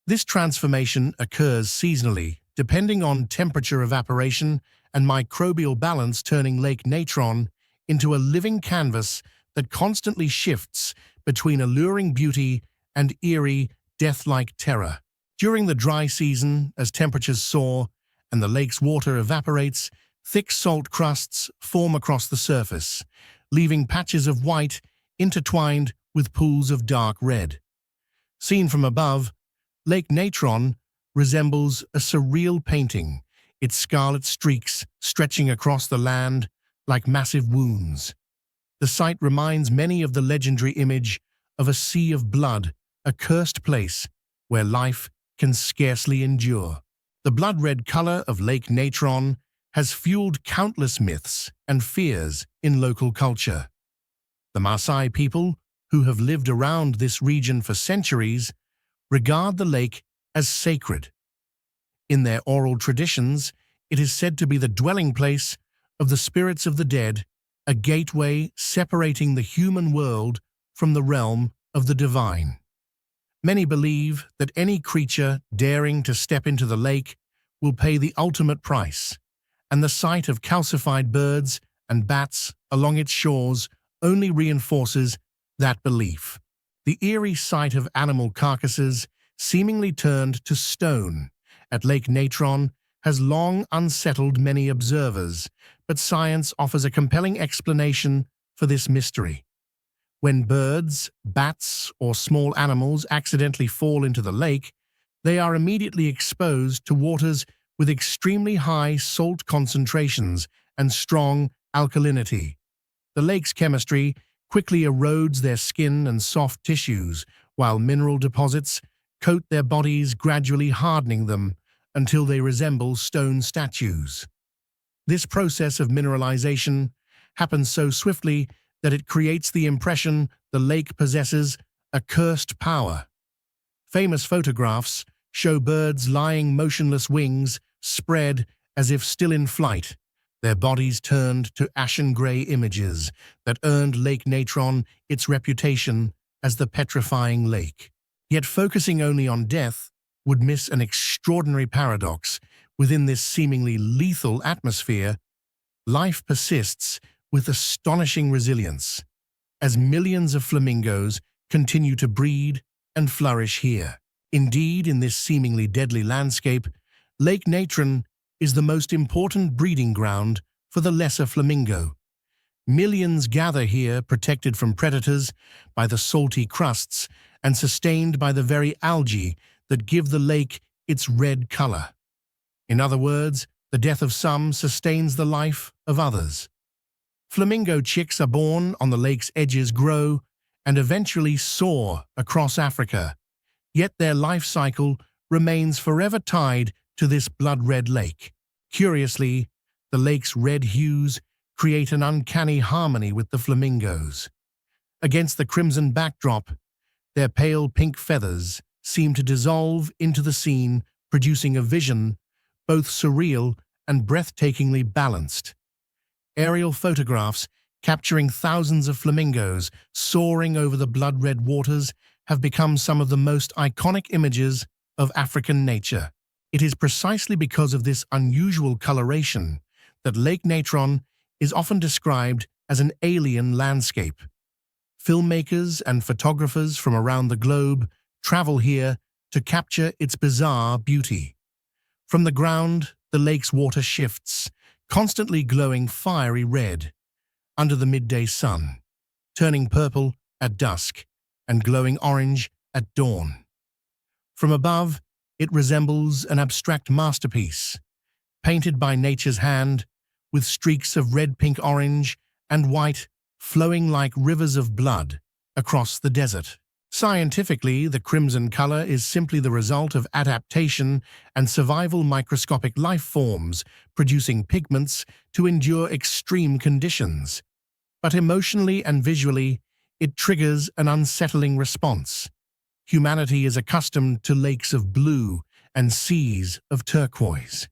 Speaker 1: This transformation occurs seasonally, depending on temperature evaporation and microbial balance, turning Lake Natron into a living canvas that constantly shifts between alluring beauty and eerie, death-like terror. During the dry season, as temperatures soar and the lake's water evaporates, thick salt crusts form across the surface, leaving patches of white intertwined with pools of dark red. Seen from above, Lake Natron resembles a surreal painting, its scarlet streaks stretching across the land like massive wounds. The sight reminds many of the legendary image of a sea of blood, a cursed place where life can scarcely endure. The blood-red color of Lake Natron has fueled countless myths and fears in local culture. The Maasai people, who have lived around this region for centuries, regard the lake as sacred. In their oral traditions, it is said to be the dwelling place of the spirits of the dead, a gateway separating the human world from the realm of the divine. Many believe that any creature daring to step into the lake will pay the ultimate price, and the sight of calcified birds and bats along its shores only reinforces that belief. The eerie sight of animal carcasses seemingly turned to stone at Lake Natron has long unsettled many observers, but science offers a compelling explanation for this mystery. When birds, bats, or small animals accidentally fall into the lake, they are immediately exposed to waters with extremely high salt concentrations and strong alkalinity. The lake's chemistry quickly erodes their skin and soft tissues, while mineral deposits coat their bodies, gradually hardening them until they resemble stone statues. This process of mineralization happens so swiftly that it creates the impression the lake possesses a cursed power. Famous photographs show birds lying motionless, wings spread as if still in flight, their bodies turned to ashen-gray images that earned Lake Natron its reputation as the petrifying lake. Yet focusing only on death would miss an extraordinary paradox. Within this seemingly lethal atmosphere, life persists with astonishing resilience, as millions of flamingos continue to breed and flourish here. Indeed, in this seemingly deadly landscape, Lake Natron is the most important breeding ground for the lesser flamingo. Millions gather here protected from predators by the salty crusts and sustained by the very algae that give the lake its red color. In other words, the death of some sustains the life of others. Flamingo chicks are born on the lake's edges, grow, and eventually soar across Africa, yet their life cycle remains forever tied to this blood-red lake. Curiously, the lake's red hues create an uncanny harmony with the flamingos. Against the crimson backdrop, their pale pink feathers seem to dissolve into the scene, producing a vision both surreal and breathtakingly balanced. Aerial photographs capturing thousands of flamingos soaring over the blood-red waters have become some of the most iconic images of African nature. It is precisely because of this unusual coloration that Lake Natron is often described as an alien landscape. Filmmakers and photographers from around the globe travel here to capture its bizarre beauty. From the ground, the lake's water shifts, constantly glowing fiery red under the midday sun, turning purple at dusk and glowing orange at dawn. From above, it resembles an abstract masterpiece, painted by nature's hand, with streaks of red, pink, orange, and white flowing like rivers of blood across the desert. Scientifically, the crimson color is simply the result of adaptation and survival microscopic life forms producing pigments to endure extreme conditions. But emotionally and visually, it triggers an unsettling response. Humanity is accustomed to lakes of blue and seas of turquoise.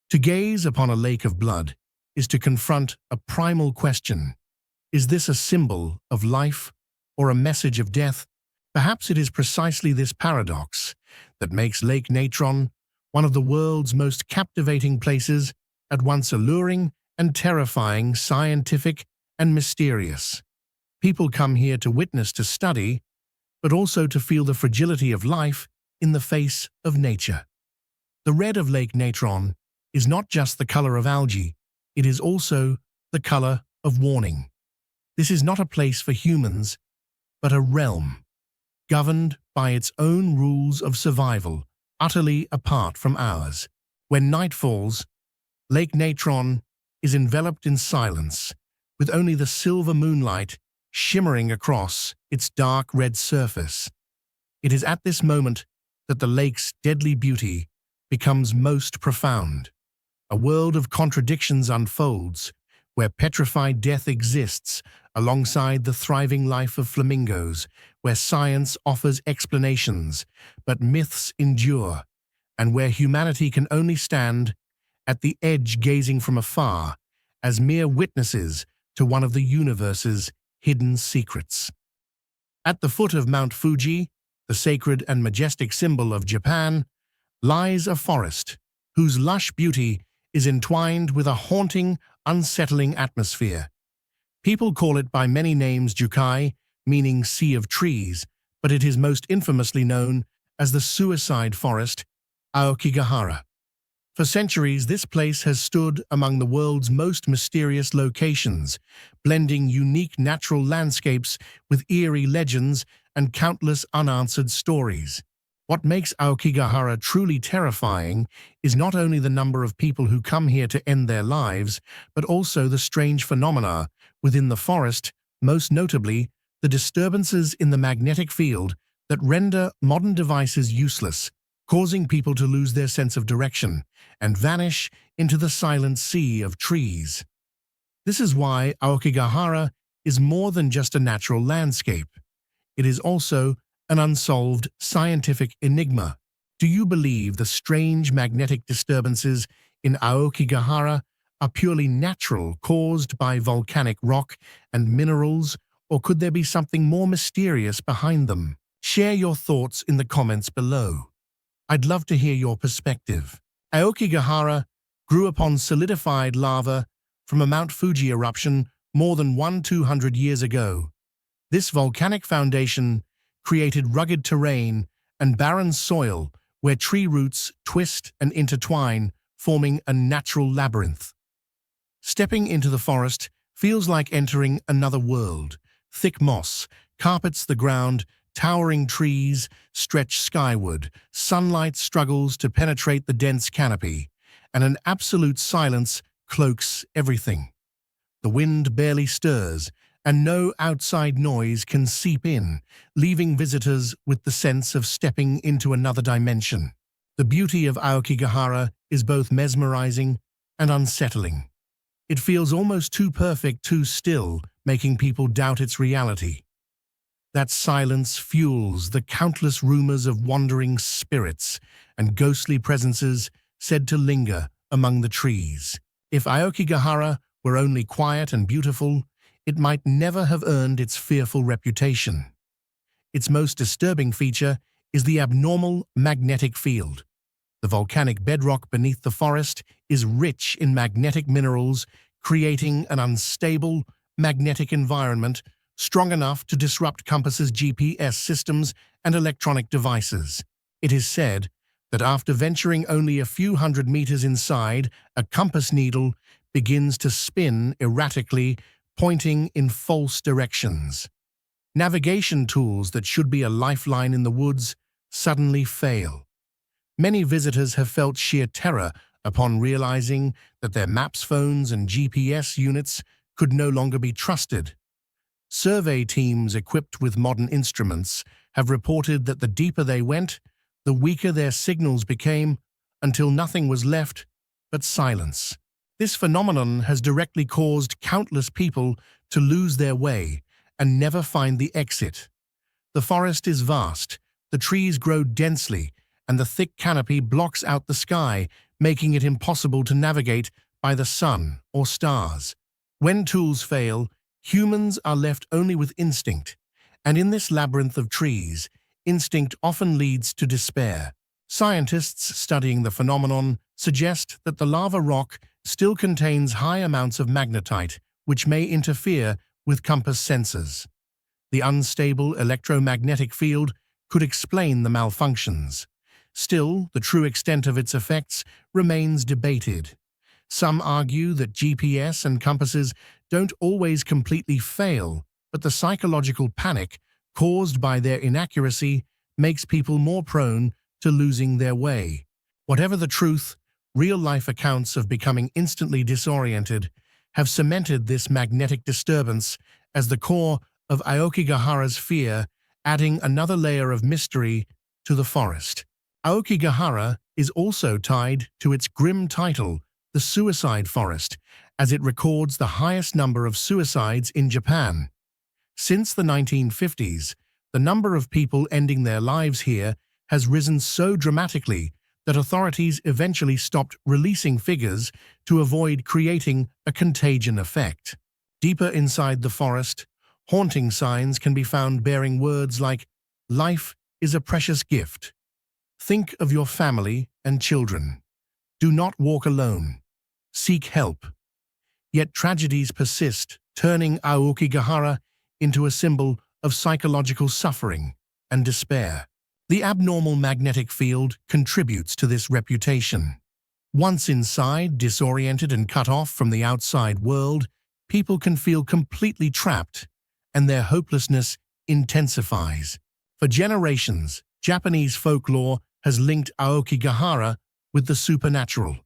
Speaker 1: To gaze upon a lake of blood is to confront a primal question. Is this a symbol of life or a message of death? Perhaps it is precisely this paradox that makes Lake Natron one of the world's most captivating places, at once alluring and terrifying, scientific and mysterious. People come here to witness, to study, but also to feel the fragility of life in the face of nature. The red of Lake Natron is not just the color of algae, it is also the color of warning. This is not a place for humans, but a realm, governed by its own rules of survival, utterly apart from ours. When night falls, Lake Natron is enveloped in silence, with only the silver moonlight shimmering across its dark red surface. It is at this moment that the lake's deadly beauty becomes most profound. A world of contradictions unfolds, where petrified death exists alongside the thriving life of flamingos, where science offers explanations, but myths endure, and where humanity can only stand at the edge gazing from afar as mere witnesses to one of the universe's hidden secrets. At the foot of Mount Fuji, the sacred and majestic symbol of Japan, lies a forest whose lush beauty is entwined with a haunting, unsettling atmosphere. People call it by many names Jukai, meaning sea of trees, but it is most infamously known as the suicide forest, Aokigahara. For centuries, this place has stood among the world's most mysterious locations, blending unique natural landscapes with eerie legends and countless unanswered stories. What makes Aokigahara truly terrifying is not only the number of people who come here to end their lives, but also the strange phenomena within the forest, most notably the disturbances in the magnetic field that render modern devices useless, causing people to lose their sense of direction and vanish into the silent sea of trees. This is why Aokigahara is more than just a natural landscape. It is also an unsolved scientific enigma. Do you believe the strange magnetic disturbances in Aokigahara are purely natural, caused by volcanic rock and minerals, or could there be something more mysterious behind them? Share your thoughts in the comments below. I'd love to hear your perspective. Aokigahara grew upon solidified lava from a Mount Fuji eruption more than 200 years ago. This volcanic foundation created rugged terrain and barren soil where tree roots twist and intertwine, forming a natural labyrinth. Stepping into the forest feels like entering another world. Thick moss carpets the ground, towering trees stretch skyward, sunlight struggles to penetrate the dense canopy, and an absolute silence cloaks everything. The wind barely stirs, and no outside noise can seep in, leaving visitors with the sense of stepping into another dimension. The beauty of Aokigahara is both mesmerizing and unsettling. It feels almost too perfect, too still, making people doubt its reality. That silence fuels the countless rumors of wandering spirits and ghostly presences said to linger among the trees. If Aokigahara were only quiet and beautiful, it might never have earned its fearful reputation. Its most disturbing feature is the abnormal magnetic field. The volcanic bedrock beneath the forest is rich in magnetic minerals, creating an unstable magnetic environment strong enough to disrupt compasses, GPS systems, and electronic devices. It is said that after venturing only a few hundred meters inside, a compass needle begins to spin erratically, pointing in false directions. Navigation tools that should be a lifeline in the woods suddenly fail. Many visitors have felt sheer terror upon realizing that their maps, phones, and GPS units could no longer be trusted. Survey teams equipped with modern instruments have reported that the deeper they went, the weaker their signals became, until nothing was left but silence. This phenomenon has directly caused countless people to lose their way and never find the exit. The forest is vast, the trees grow densely, and the thick canopy blocks out the sky, making it impossible to navigate by the sun or stars. When tools fail, humans are left only with instinct, and in this labyrinth of trees, instinct often leads to despair. Scientists studying the phenomenon suggest that the lava rock still contains high amounts of magnetite, which may interfere with compass sensors. The unstable electromagnetic field could explain the malfunctions. Still, the true extent of its effects remains debated. Some argue that GPS and compasses don't always completely fail, but the psychological panic caused by their inaccuracy makes people more prone to losing their way. Whatever the truth, real-life accounts of becoming instantly disoriented have cemented this magnetic disturbance as the core of Aokigahara's fear, adding another layer of mystery to the forest. Aokigahara is also tied to its grim title, the Suicide Forest, as it records the highest number of suicides in Japan. Since the 1950s, the number of people ending their lives here has risen so dramatically that authorities eventually stopped releasing figures to avoid creating a contagion effect. Deeper inside the forest, haunting signs can be found bearing words like, "Life is a precious gift. Think of your family and children. Do not walk alone. Seek help." Yet tragedies persist, turning Aokigahara into a symbol of psychological suffering and despair. The abnormal magnetic field contributes to this reputation. Once inside, disoriented and cut off from the outside world, people can feel completely trapped, and their hopelessness intensifies. For generations, Japanese folklore has linked Aokigahara with the supernatural.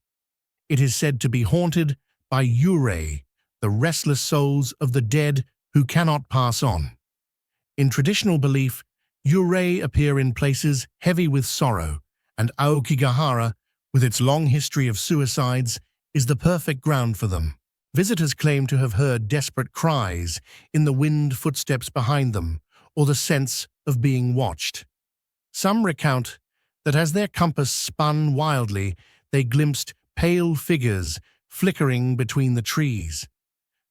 Speaker 1: It is said to be haunted by yurei, the restless souls of the dead who cannot pass on. In traditional belief, yurei appear in places heavy with sorrow, and Aokigahara, with its long history of suicides, is the perfect ground for them. Visitors claim to have heard desperate cries in the wind, footsteps behind them, or the sense of being watched. Some recount that as their compass spun wildly, they glimpsed pale figures flickering between the trees.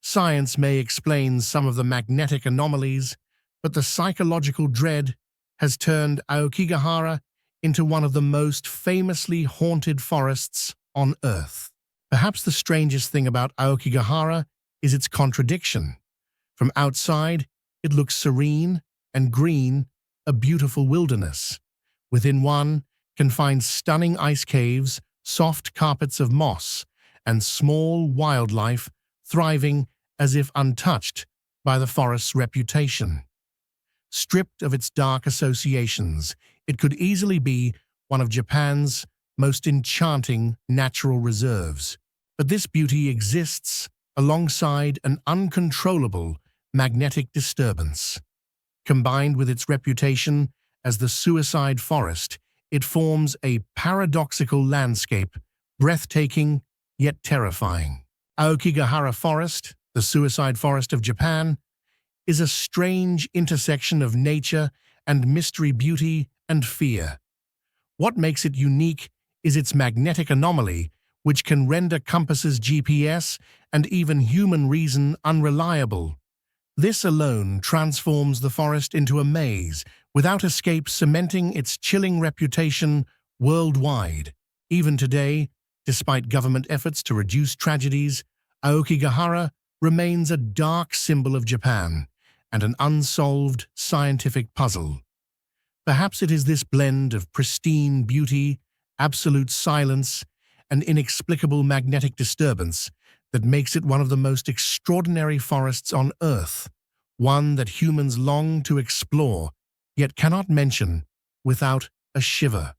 Speaker 1: Science may explain some of the magnetic anomalies, but the psychological dread has turned Aokigahara into one of the most famously haunted forests on Earth. Perhaps the strangest thing about Aokigahara is its contradiction. From outside, it looks serene and green, a beautiful wilderness. Within one, can find stunning ice caves, soft carpets of moss, and small wildlife thriving as if untouched by the forest's reputation. Stripped of its dark associations, it could easily be one of Japan's most enchanting natural reserves. But this beauty exists alongside an uncontrollable magnetic disturbance. Combined with its reputation as the suicide forest, it forms a paradoxical landscape, breathtaking yet terrifying. Aokigahara Forest, the suicide forest of Japan, is a strange intersection of nature and mystery, beauty and fear. What makes it unique is its magnetic anomaly, which can render compasses, GPS, and even human reason unreliable. This alone transforms the forest into a maze, without escape, cementing its chilling reputation worldwide. Even today, despite government efforts to reduce tragedies, Aokigahara remains a dark symbol of Japan and an unsolved scientific puzzle. Perhaps it is this blend of pristine beauty, absolute silence, and inexplicable magnetic disturbance that makes it one of the most extraordinary forests on Earth, one that humans long to explore, yet cannot mention without a shiver.